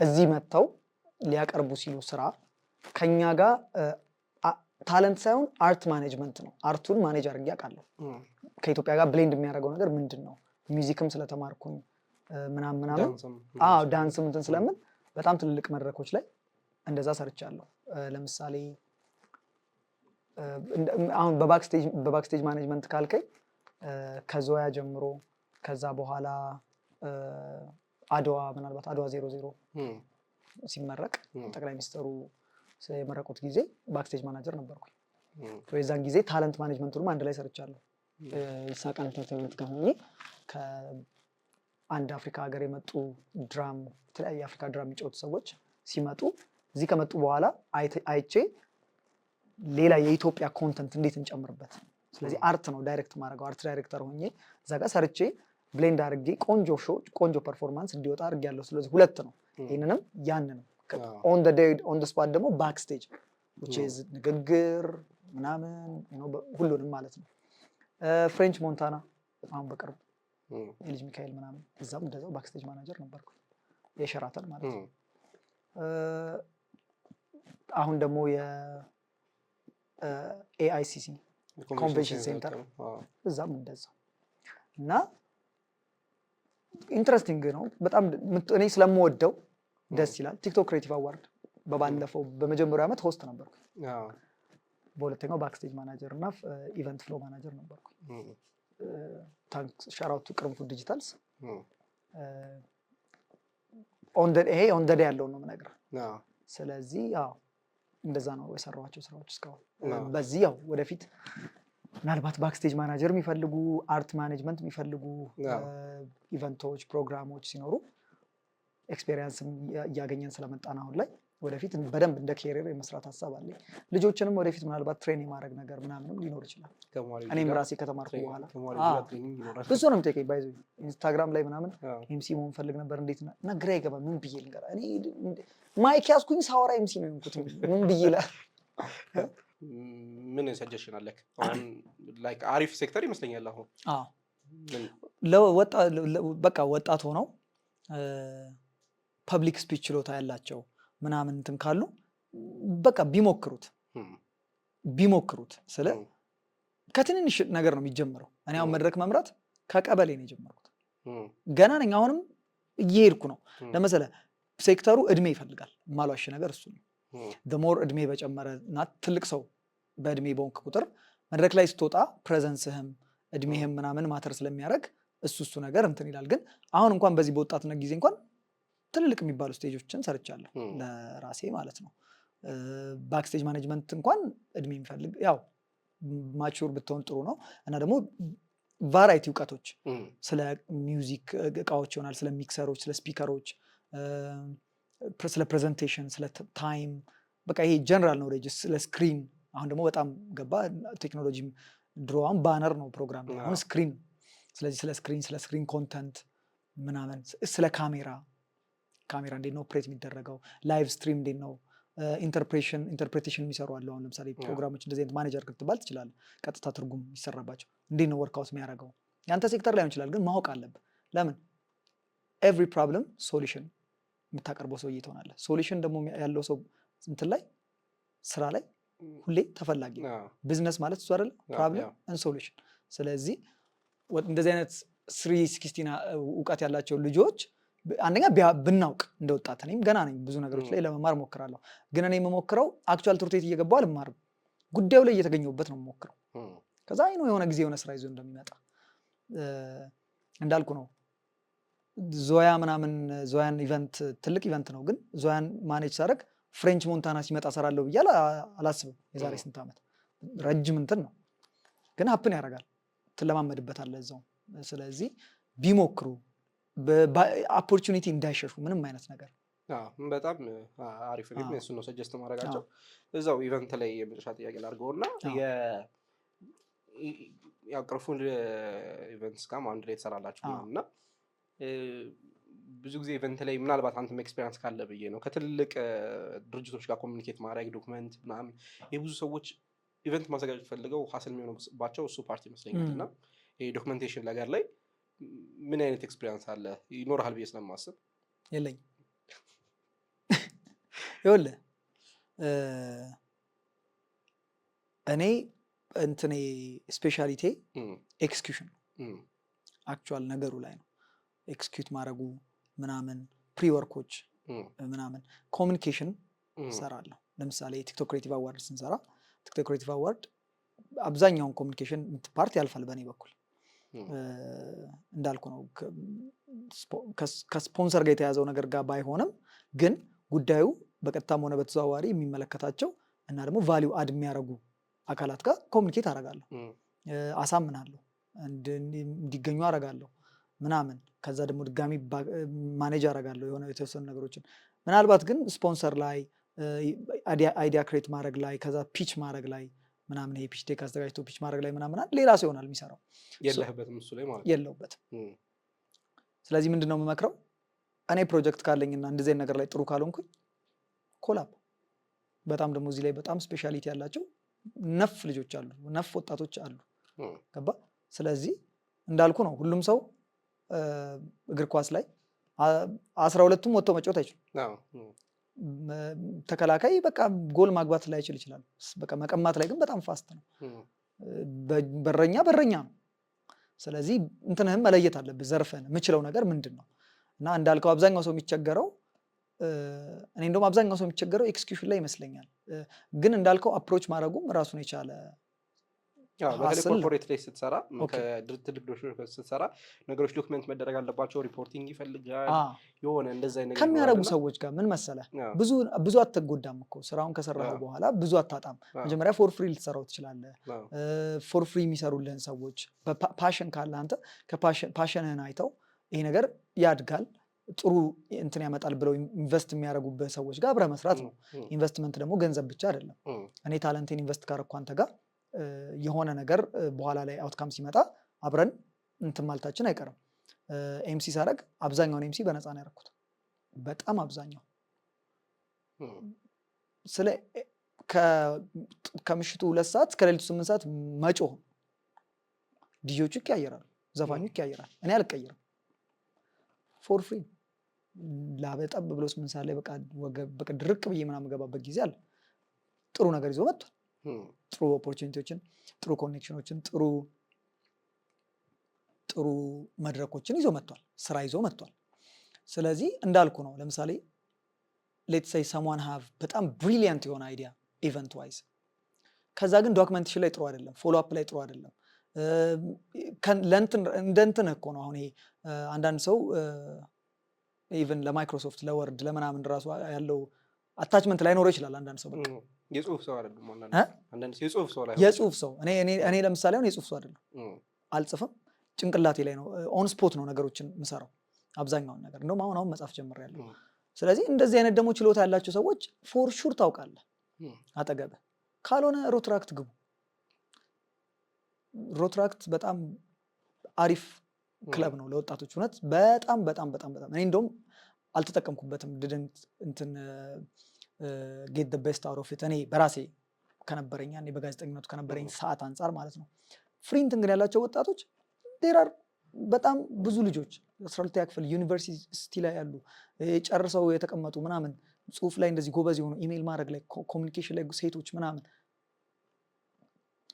እዚህ መጥተው ሊያቀርቡ ሲሉ ስራ ከኛ ጋር ታለንት ሳይሆን አርት ማኔጅመንት ነው። አርቱን ማኔጅ አድርጌ አውቃለሁ። ከኢትዮጵያ ጋር ብሌንድ የሚያደርገው ነገር ምንድን ነው? ሚውዚክም ስለተማርኩኝ ምናምን ዳንስም እንትን ስለምን በጣም ትልልቅ መድረኮች ላይ እንደዛ ሰርቻለሁ። ለምሳሌ አሁን በባክስቴጅ ማኔጅመንት ካልከኝ ከዞያ ጀምሮ ከዛ በኋላ አድዋ ምናልባት አድዋ 00 ሲመረቅ ጠቅላይ ሚኒስትሩ የመረቁት ጊዜ ባክስቴጅ ማናጀር ነበርኩኝ። የዛን ጊዜ ታለንት ማኔጅመንቱንም አንድ ላይ ሰርቻለሁ። ይሳቅ ኢንተርቴይንመንት ጋር ሆኜ ከአንድ አፍሪካ ሀገር የመጡ ድራም የተለያየ አፍሪካ ድራም የሚጫወቱ ሰዎች ሲመጡ እዚህ ከመጡ በኋላ አይቼ ሌላ የኢትዮጵያ ኮንተንት እንዴት እንጨምርበት። ስለዚህ አርት ነው ዳይሬክት ማድረገው። አርት ዳይሬክተር ሆኜ እዛ ጋር ሰርቼ ብሌንድ አድርጌ ቆንጆ ሾው ቆንጆ ፐርፎርማንስ እንዲወጣ አድርጌያለሁ። ስለዚህ ሁለት ነው፣ ይህንንም ያንንም። ኦን ዘ ዴይ ኦን ዘ ስፖት ደግሞ ባክስቴጅ ንግግር ምናምን ሁሉንም ማለት ነው። ፍሬንች ሞንታና አሁን በቅርቡ የልጅ ሚካኤል ምናምን እዛም እንደዛው ባክስቴጅ ማናጀር ነበርኩ፣ የሸራተን ማለት ነው። አሁን ደግሞ የኤአይሲሲ ኮንቬንሽን ሴንተር እዛም እንደዛው እና ኢንትረስቲንግ ነው በጣም። እኔ ስለምወደው ደስ ይላል። ቲክቶክ ክሬቲቭ አዋርድ በባለፈው በመጀመሪያው ዓመት ሆስት ነበርኩ። በሁለተኛው ባክስቴጅ ማናጀር እና ኢቨንት ፍሎ ማናጀር ነበርኩ። ታንክስ ሻራውት ቅርንፉድ ዲጂታልስ ይሄ ኦን ዘ ዴይ ያለውን ነው የምነግርህ። ስለዚህ ያው እንደዛ ነው የሰራኋቸው ስራዎች እስካሁን። በዚህ ያው ወደፊት ምናልባት ባክስቴጅ ማናጀር የሚፈልጉ አርት ማኔጅመንት የሚፈልጉ ኢቨንቶች ፕሮግራሞች ሲኖሩ ኤክስፔሪየንስ እያገኘን ስለመጣን አሁን ላይ ወደፊት በደንብ እንደ ኬሪየር የመስራት ሀሳብ አለኝ። ልጆችንም ወደፊት ምናልባት ትሬን የማድረግ ነገር ምናምንም ሊኖር ይችላል። እኔም ራሴ ከተማርኩ በኋላ ብዙ ነው የምጠይቀኝ። ባይዞ ኢንስታግራም ላይ ምናምን ኤምሲ መሆን ፈልግ ነበር እንዴት እና ግራ ይገባ ምን ብዬ ልንገራ። እኔ ማይክ ያዝኩኝ ሳወራ ኤምሲ ነው የሆንኩት ምን ብዬ ምን ሰጀሽን አለክ? አሁን ላይክ አሪፍ ሴክተር ይመስለኛል አሁን በቃ ወጣት ሆነው ፐብሊክ ስፒች ችሎታ ያላቸው ምናምን እንትን ካሉ በቃ ቢሞክሩት ስለ ከትንንሽ ነገር ነው የሚጀምረው። እኔ አሁን መድረክ መምራት ከቀበሌ ነው የጀመርኩት። ገና ነኝ፣ አሁንም እየሄድኩ ነው። ለምሳሌ ሴክተሩ እድሜ ይፈልጋል። ማሏሽ ነገር እሱ ነው። ሞር እድሜ በጨመረ እና ትልቅ ሰው በእድሜ በሆንክ ቁጥር መድረክ ላይ ስትወጣ ፕሬዘንስህም እድሜህም ምናምን ማተር ስለሚያደርግ እሱ ነገር እንትን ይላል። ግን አሁን እንኳን በዚህ በወጣትነት ጊዜ እንኳን ትልልቅ የሚባሉ ስቴጆችን ሰርቻለሁ ለራሴ ማለት ነው። ባክስቴጅ ማኔጅመንት እንኳን እድሜ የሚፈልግ ያው ማቹር ብትሆን ጥሩ ነው። እና ደግሞ ቫራይቲ እውቀቶች ስለ ሚውዚክ እቃዎች ይሆናል፣ ስለ ሚክሰሮች፣ ስለ ስፒከሮች፣ ስለ ፕሬዘንቴሽን፣ ስለ ታይም በቃ ይሄ ጀነራል ኖሌጅ፣ ስለ ስክሪን። አሁን ደግሞ በጣም ገባ ቴክኖሎጂም። ድሮ አሁን ባነር ነው ፕሮግራም ላይ፣ አሁን ስክሪን። ስለዚህ ስለ ስክሪን ኮንተንት ምናምን፣ ስለ ካሜራ እንዴት ነው ኦፕሬት የሚደረገው፣ ላይቭ ስትሪም እንዴት ነው ኢንተርፕሬቴሽን የሚሰሩ አሉ። አሁን ለምሳሌ ፕሮግራሞች እንደዚህ አይነት ማኔጀር ክትባል ትችላለህ። ቀጥታ ትርጉም ይሰራባቸው እንዴት ነው ወርክአውት የሚያደርገው። ያንተ ሴክተር ላይሆን ይችላል፣ ግን ማወቅ አለብህ። ለምን ኤቭሪ ፕሮብለም ሶሉሽን የምታቀርበው ሰውዬ ትሆናለህ። ሶሉሽን ደግሞ ያለው ሰው እንትን ላይ ስራ ላይ ሁሌ ተፈላጊ። ቢዝነስ ማለት እሱ አይደለ? ፕሮብለም ኤንድ ሶሉሽን። ስለዚህ እንደዚህ አይነት 316 እውቀት ያላቸው ልጆች አንደኛ ብናውቅ እንደ ወጣት እኔም ገና ነኝ ብዙ ነገሮች ላይ ለመማር ሞክራለሁ። ግን እኔ የምሞክረው አክቹዋል ትምህርት ቤት እየገባሁ አልማርም፣ ጉዳዩ ላይ እየተገኘሁበት ነው የምሞክረው። ከዛ አይኑ የሆነ ጊዜ የሆነ ስራ ይዞ እንደሚመጣ እንዳልኩ ነው። ዞያ ምናምን ዞያን ኢቨንት ትልቅ ኢቨንት ነው፣ ግን ዞያን ማኔጅ ሳደርግ ፍሬንች ሞንታና ሲመጣ ሰራለሁ ብዬ አላስብም። የዛሬ ስንት ዓመት ረጅም እንትን ነው፣ ግን ሀፕን ያደርጋል፣ ትለማመድበታለህ እዛው። ስለዚህ ቢሞክሩ በኦፖርቹኒቲ እንዳይሸሹ ምንም አይነት ነገር። በጣም አሪፍ ነው። እሱን ነው ሰጀስት ማድረጋቸው። እዛው ኢቨንት ላይ የመጨረሻ ጥያቄ ላድርገውና ያው ቅርፉን ኢቨንትስ ጋር አንድ ላይ ትሰራላችሁ እና ብዙ ጊዜ ኢቨንት ላይ ምናልባት አንተም ኤክስፔሪንስ ካለ ብዬ ነው ከትልልቅ ድርጅቶች ጋር ኮሚኒኬት ማድረግ ዶክመንት ምናምን የብዙ ሰዎች ኢቨንት ማዘጋጀት ፈልገው ሀስል የሚሆኑባቸው እሱ ፓርቲ ይመስለኛል። እና ይሄ ዶክመንቴሽን ነገር ላይ ምን አይነት ኤክስፔሪንስ አለ ይኖርሃል ብዬ ስለማስብ የለኝም። ይኸውልህ እኔ እንትኔ ስፔሻሊቴ ኤክስኪዩሽን አክቹዋል ነገሩ ላይ ነው። ኤክስኪዩት ማድረጉ ምናምን ፕሪወርኮች ምናምን ኮሚኒኬሽን እሰራለሁ። ለምሳሌ ቲክቶክ ክሬቲቭ አዋርድ ስንሰራ ቲክቶክ ክሬቲቭ አዋርድ አብዛኛውን ኮሚኒኬሽን ፓርት ያልፋል በእኔ በኩል። እንዳልኩ ነው ከስፖንሰር ጋር የተያዘው ነገር ጋር ባይሆንም ግን ጉዳዩ በቀጥታም ሆነ በተዘዋዋሪ የሚመለከታቸው እና ደግሞ ቫሊዩ አድ የሚያደርጉ አካላት ጋር ኮሚኒኬት አደርጋለሁ፣ አሳምናለሁ፣ እንዲገኙ አደርጋለሁ ምናምን። ከዛ ደግሞ ድጋሚ ማኔጅ አደርጋለሁ የሆነ የተወሰኑ ነገሮችን። ምናልባት ግን ስፖንሰር ላይ አይዲያ ክሬት ማድረግ ላይ ከዛ ፒች ማድረግ ላይ ምናምን ይሄ ፒች ዴክ አዘጋጅቶ ፒች ማድረግ ላይ ምናምን ሌላ ሰው ይሆናል የሚሰራው። የለህበትም እሱ ላይ ማለት የለውበትም። ስለዚህ ምንድን ነው የምመክረው እኔ ፕሮጀክት ካለኝና እንደዚህ ነገር ላይ ጥሩ ካልሆንኩኝ ኮላብ። በጣም ደግሞ እዚህ ላይ በጣም ስፔሻሊቲ ያላቸው ነፍ ልጆች አሉ፣ ነፍ ወጣቶች አሉ። ገባ? ስለዚህ እንዳልኩ ነው ሁሉም ሰው እግር ኳስ ላይ 12ቱም ወጥቶ መጫወት አይችሉም። ተከላካይ በቃ ጎል ማግባት ላይ አይችል ይችላል። በቃ መቀማት ላይ ግን በጣም ፋስት ነው። በረኛ ነው። ስለዚህ እንትንህም መለየት አለብህ። ዘርፈን የምችለው ነገር ምንድን ነው? እና እንዳልከው አብዛኛው ሰው የሚቸገረው እኔ እንደውም አብዛኛው ሰው የሚቸገረው ኤክስኪዩሽን ላይ ይመስለኛል። ግን እንዳልከው አፕሮች ማድረጉም ራሱን የቻለ በተለይ ኮርፖሬት ላይ ስትሰራ ከድርጅቶች ስትሰራ ነገሮች ዶክመንት መደረግ አለባቸው። ሪፖርቲንግ ይፈልጋል የሆነ እንደዛ ነገር ከሚያደርጉ ሰዎች ጋር ምን መሰለህ ብዙ አትጎዳም እኮ ስራውን ከሰራው በኋላ ብዙ አታጣም። መጀመሪያ ፎር ፍሪ ልትሰራው ትችላለህ። ፎር ፍሪ የሚሰሩልህን ሰዎች ፓሽን ካለ አንተ ከፓሽንህን አይተው ይሄ ነገር ያድጋል ጥሩ እንትን ያመጣል ብለው ኢንቨስት የሚያደርጉበት ሰዎች ጋር አብረህ መስራት ነው። ኢንቨስትመንት ደግሞ ገንዘብ ብቻ አይደለም። እኔ ታለንቴን ኢንቨስት ካረኩ አንተ ጋር የሆነ ነገር በኋላ ላይ አውትካም ሲመጣ አብረን እንትን ማለታችን አይቀርም። ኤምሲ ሳደርግ አብዛኛውን ኤምሲ በነፃ ነው ያደረኩት፣ በጣም አብዛኛው። ስለ ከምሽቱ 2 ሰዓት እስከ ሌሊቱ 8 ሰዓት መጮህ፣ ዲጆቹ ይቀያየራሉ፣ ዘፋኙ ይቀያየራል፣ እኔ አልቀየርም። ፎር ፍሪ ላበጠብ ብሎ 8 ሰዓት ላይ በቃ ድርቅ ብዬ ምናምን ገባበት ጊዜ አለ። ጥሩ ነገር ይዞ መጥቷል። ጥሩ ኦፖርቹኒቲዎችን፣ ጥሩ ኮኔክሽኖችን፣ ጥሩ መድረኮችን ይዞ መጥቷል፣ ስራ ይዞ መጥቷል። ስለዚህ እንዳልኩ ነው። ለምሳሌ ሌትስ ሴይ ሰምዋን ሃቭ በጣም ብሪሊያንት የሆነ አይዲያ ኢቨንት ዋይዝ፣ ከዛ ግን ዶክመንቴሽን ላይ ጥሩ አይደለም፣ ፎሎ አፕ ላይ ጥሩ አይደለም። እንደ እንትን እኮ ነው አሁን ይሄ አንዳንድ ሰው ኢቨን ለማይክሮሶፍት ለወርድ ለምናምን ራሱ ያለው አታችመንት ላይኖረው ይችላል። አንዳንድ ሰው በቃ የጽሁፍ ሰው አይደለም። አንዳንድ የጽሁፍ ሰው እኔ ለምሳሌ አሁን የጽሁፍ ሰው አይደለም፣ አልጽፍም። ጭንቅላቴ ላይ ነው ኦን ስፖት ነው ነገሮችን የምሰራው አብዛኛውን ነገር። እንደውም አሁን መጻፍ ጀምሬያለሁ። ስለዚህ እንደዚህ አይነት ደግሞ ችሎታ ያላቸው ሰዎች ፎር ሹር ታውቃለህ አጠገብህ። ካልሆነ ሮትራክት ግቡ። ሮትራክት በጣም አሪፍ ክለብ ነው ለወጣቶች። እውነት በጣም በጣም በጣም በጣም እኔ እንደውም አልተጠቀምኩበትም። ድድንት እንትን ጌት ደ ቤስት አውት ኦፍ ኢት እኔ በራሴ ከነበረኝ ያኔ በጋዜጠኝነቱ ከነበረኝ ሰዓት አንጻር ማለት ነው። ፍሪንት እንግዲህ ያላቸው ወጣቶች ዴራር በጣም ብዙ ልጆች 12ኛ ክፍል ዩኒቨርሲቲ ላይ ያሉ ጨርሰው የተቀመጡ ምናምን ጽሁፍ ላይ እንደዚህ ጎበዝ የሆኑ ኢሜይል ማድረግ ላይ ኮሚኒኬሽን ላይ ሴቶች ምናምን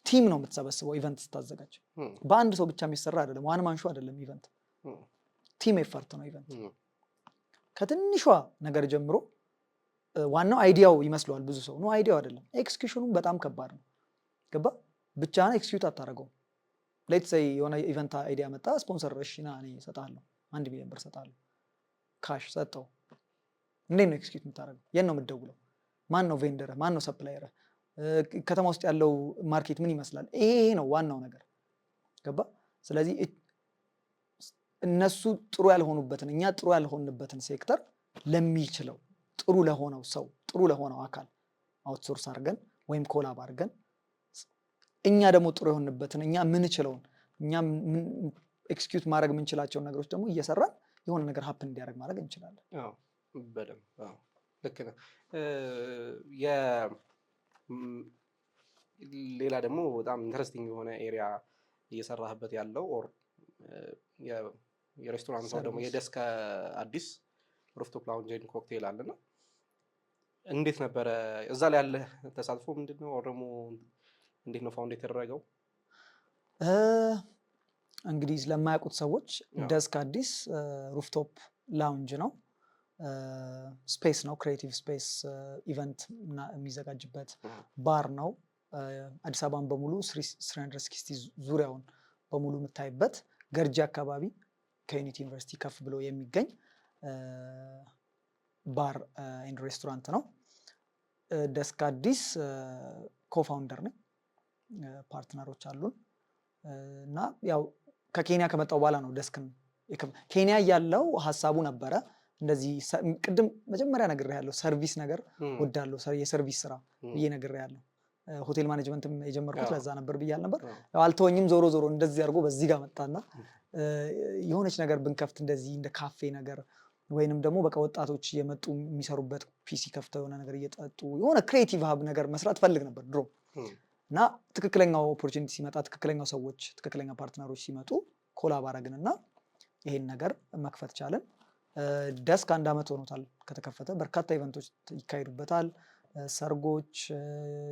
ቲም ነው የምትሰበስበው ኢቨንት ስታዘጋጅ። በአንድ ሰው ብቻ የሚሰራ አይደለም፣ ዋን ማን ሾው አይደለም ኢቨንት፣ ቲም ኤፈርት ነው ኢቨንት። ከትንሿ ነገር ጀምሮ ዋናው አይዲያው ይመስለዋል ብዙ ሰው ነው፣ አይዲያው አይደለም። ኤክስኪዩሽኑም በጣም ከባድ ነው። ገባ ብቻህን ኤክስኪዩት አታደርገውም። ሌትስ ሴይ የሆነ ኢቨንት አይዲያ መጣ፣ ስፖንሰር እሺ ና እኔ እሰጥሃለሁ 1 ሚሊዮን ብር እሰጥሃለሁ፣ ካሽ ሰጠው። እንዴት ነው ኤክስኪዩት የምታደርገው? የት ነው የምትደውለው? ማን ነው ቬንደርህ? ማን ነው ሰፕላየርህ? ከተማ ውስጥ ያለው ማርኬት ምን ይመስላል? ይሄ ነው ዋናው ነገር። ገባ? ስለዚህ እነሱ ጥሩ ያልሆኑበትን እኛ ጥሩ ያልሆንበትን ሴክተር ለሚችለው ጥሩ ለሆነው ሰው ጥሩ ለሆነው አካል አውትሶርስ አድርገን ወይም ኮላብ አድርገን እኛ ደግሞ ጥሩ የሆንበትን እኛ ምንችለውን እኛ ኤክስኪዩት ማድረግ የምንችላቸውን ነገሮች ደግሞ እየሰራን የሆነ ነገር ሀፕን እንዲያደርግ ማድረግ እንችላለን። በደንብ ልክ ነው። ሌላ ደግሞ በጣም ኢንተረስቲንግ የሆነ ኤሪያ እየሰራህበት ያለው ኦር የሬስቶራንት ነው ደግሞ የደስክ አዲስ ሩፍቶፕ ላውንጅ ኤንድ ኮክቴል አለና እንዴት ነበረ እዛ ላይ ያለ ተሳትፎ ምንድነው? ኦር ደግሞ እንዴት ነው ፋውንድ የተደረገው? እንግዲህ ለማያውቁት ሰዎች ደስክ አዲስ ሩፍቶፕ ላውንጅ ነው። ስፔስ ነው፣ ክሬቲቭ ስፔስ ኢቨንት የሚዘጋጅበት ባር ነው። አዲስ አበባን በሙሉ 360 ዙሪያውን በሙሉ የምታይበት ገርጂ አካባቢ ከዩኒቲ ዩኒቨርሲቲ ከፍ ብሎ የሚገኝ ባር ኤንድ ሬስቶራንት ነው። ደስክ አዲስ ኮፋውንደር ነኝ፣ ፓርትነሮች አሉን እና ያው ከኬንያ ከመጣው በኋላ ነው ደስክን ኬንያ ያለው ሀሳቡ ነበረ። እንደዚህ ቅድም መጀመሪያ ነግሬሃለሁ፣ ሰርቪስ ነገር ወዳለሁ፣ የሰርቪስ ስራ ብዬ ነግሬሃለሁ። ሆቴል ማኔጅመንትም የጀመርኩት ለዛ ነበር ብያል ነበር። አልተወኝም። ዞሮ ዞሮ እንደዚህ አድርጎ በዚህ ጋር መጣና የሆነች ነገር ብንከፍት እንደዚህ እንደ ካፌ ነገር ወይንም ደግሞ በቃ ወጣቶች የመጡ የሚሰሩበት ፒሲ ከፍተው የሆነ ነገር እየጠጡ የሆነ ክሬቲቭ ሀብ ነገር መስራት ፈልግ ነበር ድሮ። እና ትክክለኛው ኦፖርቹኒቲ ሲመጣ፣ ትክክለኛው ሰዎች፣ ትክክለኛ ፓርትነሮች ሲመጡ ኮላብ አደረግንና ይሄን ነገር መክፈት ቻለን። ደስክ 1 ዓመት ሆኖታል ከተከፈተ። በርካታ ኢቨንቶች ይካሄዱበታል። ሰርጎች፣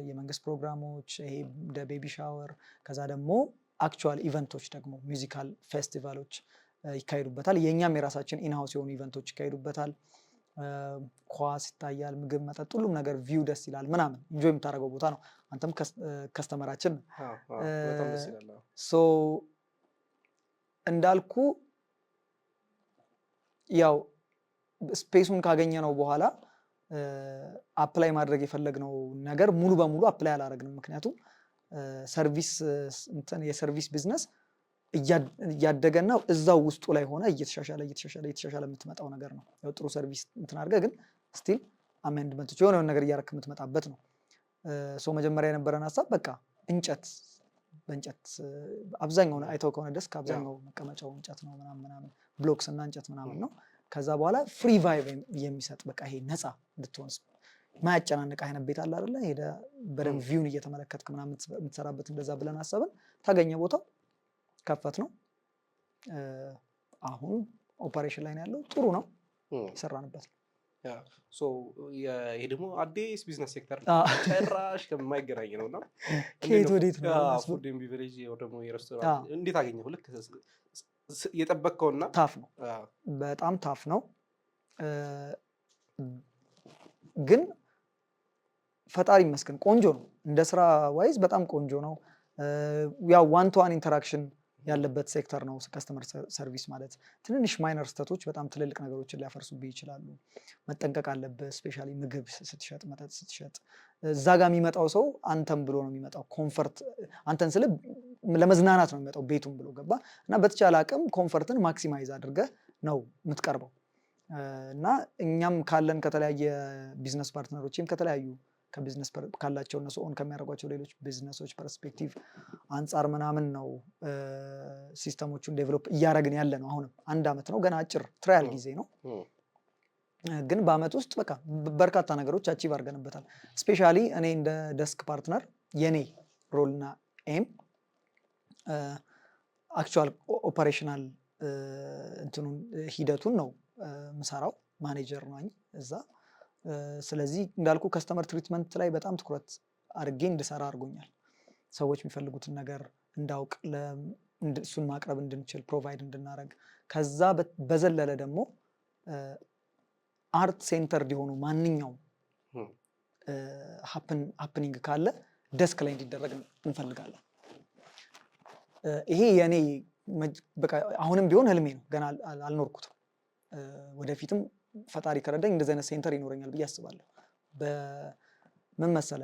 የመንግስት ፕሮግራሞች፣ ይሄ እንደ ቤቢ ሻወር፣ ከዛ ደግሞ አክቹዋል ኢቨንቶች ደግሞ ሚውዚካል ፌስቲቫሎች ይካሄዱበታል። የእኛም የራሳችን ኢንሃውስ የሆኑ ኢቨንቶች ይካሄዱበታል። ኳስ ይታያል፣ ምግብ፣ መጠጥ፣ ሁሉም ነገር ቪው ደስ ይላል ምናምን ኢንጆይ የምታደርገው ቦታ ነው። አንተም ከስተመራችን ሶ እንዳልኩ ያው ስፔሱን ካገኘ ነው በኋላ አፕላይ ማድረግ የፈለግነው ነገር ሙሉ በሙሉ አፕላይ አላደረግንም። ምክንያቱም ሰርቪስ የሰርቪስ ቢዝነስ እያደገና እዛው ውስጡ ላይ ሆነ እየተሻሻለ የምትመጣው ነገር ነው። ያው ጥሩ ሰርቪስ እንትን አድርገህ ግን ስቲል አሜንድመንቶች የሆነ ነገር እያደረክ የምትመጣበት ነው። ሶ መጀመሪያ የነበረን ሀሳብ በቃ በእንጨት አብዛኛውን አይተው ከሆነ ደስክ አብዛኛው መቀመጫው እንጨት ነው ምናምን ብሎክስ እና እንጨት ምናምን ነው። ከዛ በኋላ ፍሪ ቫይብ የሚሰጥ በቃ ይሄ ነፃ እንድትሆን ማያጨናንቅ አይነት ቤት አለ አይደለ? ሄደ በደንብ ቪውን እየተመለከትክ ምናምን የምትሰራበት እንደዛ ብለን አሰብን። ታገኘ ቦታው ከፈት ነው። አሁን ኦፐሬሽን ላይ ነው ያለው። ጥሩ ነው፣ የሰራንበት ነው። ይሄ ደግሞ አዲስ ቢዝነስ ሴክተር ጭራሽ ከማይገናኝ ነውና ከየት ወዴት ነው? ፉድ ኤንድ ቢቨሬጅ ደግሞ የሬስቶራንት እንዴት አገኘው? ልክ የጠበቅከውና ታፍ ነው፣ በጣም ታፍ ነው። ግን ፈጣሪ ይመስገን ቆንጆ ነው። እንደ ስራ ዋይዝ በጣም ቆንጆ ነው። ያው ዋን ቱ ዋን ኢንተራክሽን ያለበት ሴክተር ነው ከስተመር ሰርቪስ ማለት። ትንንሽ ማይነር ስተቶች በጣም ትልልቅ ነገሮችን ሊያፈርሱብህ ይችላሉ። መጠንቀቅ አለብህ። ስፔሻሊ ምግብ ስትሸጥ፣ መጠጥ ስትሸጥ እዛ ጋር የሚመጣው ሰው አንተም ብሎ ነው የሚመጣው። ኮንፈርት አንተን ስለ ለመዝናናት ነው የሚመጣው ቤቱን ብሎ ገባ እና በተቻለ አቅም ኮንፈርትን ማክሲማይዝ አድርገህ ነው የምትቀርበው። እና እኛም ካለን ከተለያየ ቢዝነስ ፓርትነሮችም ከተለያዩ ከቢዝነስ ካላቸው እነሱ ኦን ከሚያደርጓቸው ሌሎች ቢዝነሶች ፐርስፔክቲቭ አንጻር ምናምን ነው ሲስተሞቹን ዴቨሎፕ እያደረግን ያለ ነው። አሁንም 1 ዓመት ነው ገና፣ አጭር ትራያል ጊዜ ነው። ግን በአመት ውስጥ በቃ በርካታ ነገሮች አቺቭ አድርገንበታል። ስፔሻሊ እኔ እንደ ደስክ ፓርትነር የኔ ሮልና ኤም አክቹዋል ኦፐሬሽናል እንትኑን ሂደቱን ነው ምሰራው። ማኔጀር ነኝ እዛ። ስለዚህ እንዳልኩ ከስተመር ትሪትመንት ላይ በጣም ትኩረት አድርጌ እንድሰራ አድርጎኛል። ሰዎች የሚፈልጉትን ነገር እንዳውቅ እሱን ማቅረብ እንድንችል ፕሮቫይድ እንድናደረግ ከዛ በዘለለ ደግሞ አርት ሴንተር የሆኑ ማንኛውም ሀፕኒንግ ካለ ደስክ ላይ እንዲደረግ እንፈልጋለን። ይሄ የኔ በቃ አሁንም ቢሆን ህልሜ ነው፣ ገና አልኖርኩትም። ወደፊትም ፈጣሪ ከረዳኝ እንደዚህ አይነት ሴንተር ይኖረኛል ብዬ አስባለሁ። ምን መሰለ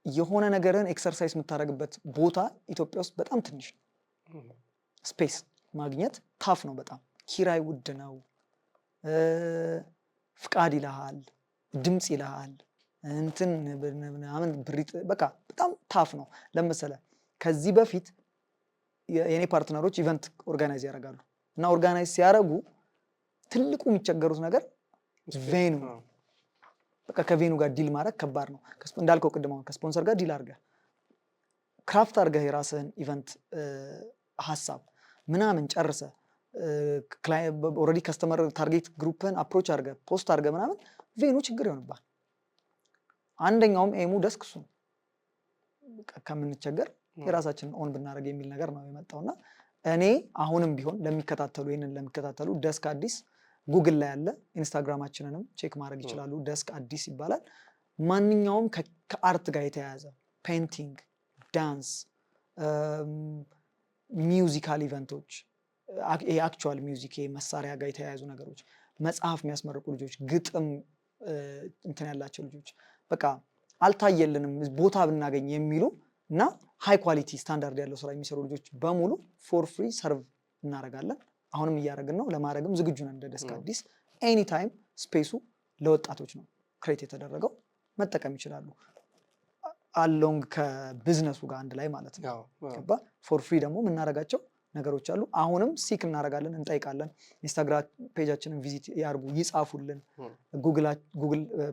የሆነ ነገርን ኤክሰርሳይዝ የምታደርግበት ቦታ ኢትዮጵያ ውስጥ በጣም ትንሽ ነው። ስፔስ ማግኘት ታፍ ነው በጣም ኪራይ ውድ ነው። ፍቃድ ይልሃል፣ ድምፅ ይልሃል፣ እንትን ምናምን ብሪት በቃ በጣም ታፍ ነው። ለምሳሌ ከዚህ በፊት የኔ ፓርትነሮች ኢቨንት ኦርጋናይዝ ያደርጋሉ እና ኦርጋናይዝ ሲያደርጉ ትልቁ የሚቸገሩት ነገር ቬኑ በቃ ከቬኑ ጋር ዲል ማድረግ ከባድ ነው። እንዳልከው ቅድም አሁን ከስፖንሰር ጋር ዲል አድርገህ ክራፍት አድርገህ የራስህን ኢቨንት ሀሳብ ምናምን ጨርሰህ ኦልሬዲ ከስተመር ታርጌት ግሩፕህን አፕሮች አድርገህ ፖስት አድርገህ ምናምን ቬኑ ችግር ይሆንባል። አንደኛውም ኤሙ ደስክ እሱ ነው። ከምንቸገር የራሳችንን ኦን ብናደርግ የሚል ነገር ነው የመጣውና እኔ አሁንም ቢሆን ይህንን ለሚከታተሉ ደስክ አዲስ ጉግል ላይ ያለ ኢንስታግራማችንንም ቼክ ማድረግ ይችላሉ። ደስክ አዲስ ይባላል። ማንኛውም ከአርት ጋር የተያያዘ ፔንቲንግ፣ ዳንስ፣ ሚውዚካል ኢቨንቶች፣ አክቹዋል ሚውዚክ መሳሪያ ጋር የተያያዙ ነገሮች፣ መጽሐፍ የሚያስመርቁ ልጆች፣ ግጥም እንትን ያላቸው ልጆች በቃ አልታየልንም ቦታ ብናገኝ የሚሉ እና ሃይ ኳሊቲ ስታንዳርድ ያለው ስራ የሚሰሩ ልጆች በሙሉ ፎር ፍሪ ሰርቭ እናደርጋለን። አሁንም እያደረግን ነው፣ ለማድረግም ዝግጁ ነን። እንደ ደስክ አዲስ ኤኒ ታይም ስፔሱ ለወጣቶች ነው ክሬት የተደረገው፣ መጠቀም ይችላሉ። አሎንግ ከቢዝነሱ ጋር አንድ ላይ ማለት ነው። ፎር ፍሪ ደግሞ የምናደርጋቸው ነገሮች አሉ። አሁንም ሲክ እናደርጋለን፣ እንጠይቃለን። ኢንስታግራም ፔጃችንን ቪዚት ያርጉ፣ ይጻፉልን። ጉግል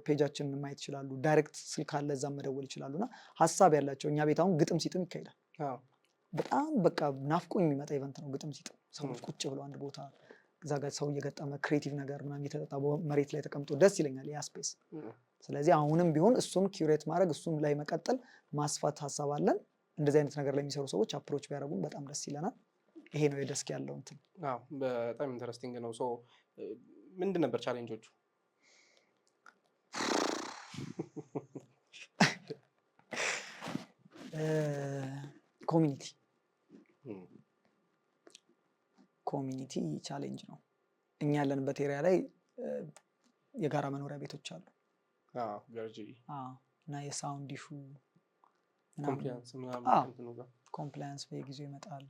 ፔጃችንን ማየት ይችላሉ። ዳይሬክት ስልክ አለ፣ እዛም መደወል ይችላሉ። እና ሀሳብ ያላቸው እኛ ቤት አሁን ግጥም ሲጥም ይካሄዳል። በጣም በቃ ናፍቆ የሚመጣ ኢቨንት ነው ግጥም ሲጥም። ሰዎች ቁጭ ብለው አንድ ቦታ እዛ ጋር ሰው እየገጠመ ክሬቲቭ ነገር ምናምን እየተጠጣ መሬት ላይ ተቀምጦ ደስ ይለኛል ያ ስፔስ። ስለዚህ አሁንም ቢሆን እሱን ኪውሬት ማድረግ እሱን ላይ መቀጠል ማስፋት ሀሳብ አለን። እንደዚህ አይነት ነገር ላይ የሚሰሩ ሰዎች አፕሮች ቢያደርጉን በጣም ደስ ይለናል። ይሄ ነው የደስክ ያለው እንትን። በጣም ኢንተረስቲንግ ነው። ሶ ምንድን ነበር ቻሌንጆቹ? ኮሚኒቲ ቻሌንጅ ነው። እኛ ያለንበት ኤሪያ ላይ የጋራ መኖሪያ ቤቶች አሉ እና የሳውንድ ኢሹ ኮምፕላያንስ በየጊዜው ይመጣል።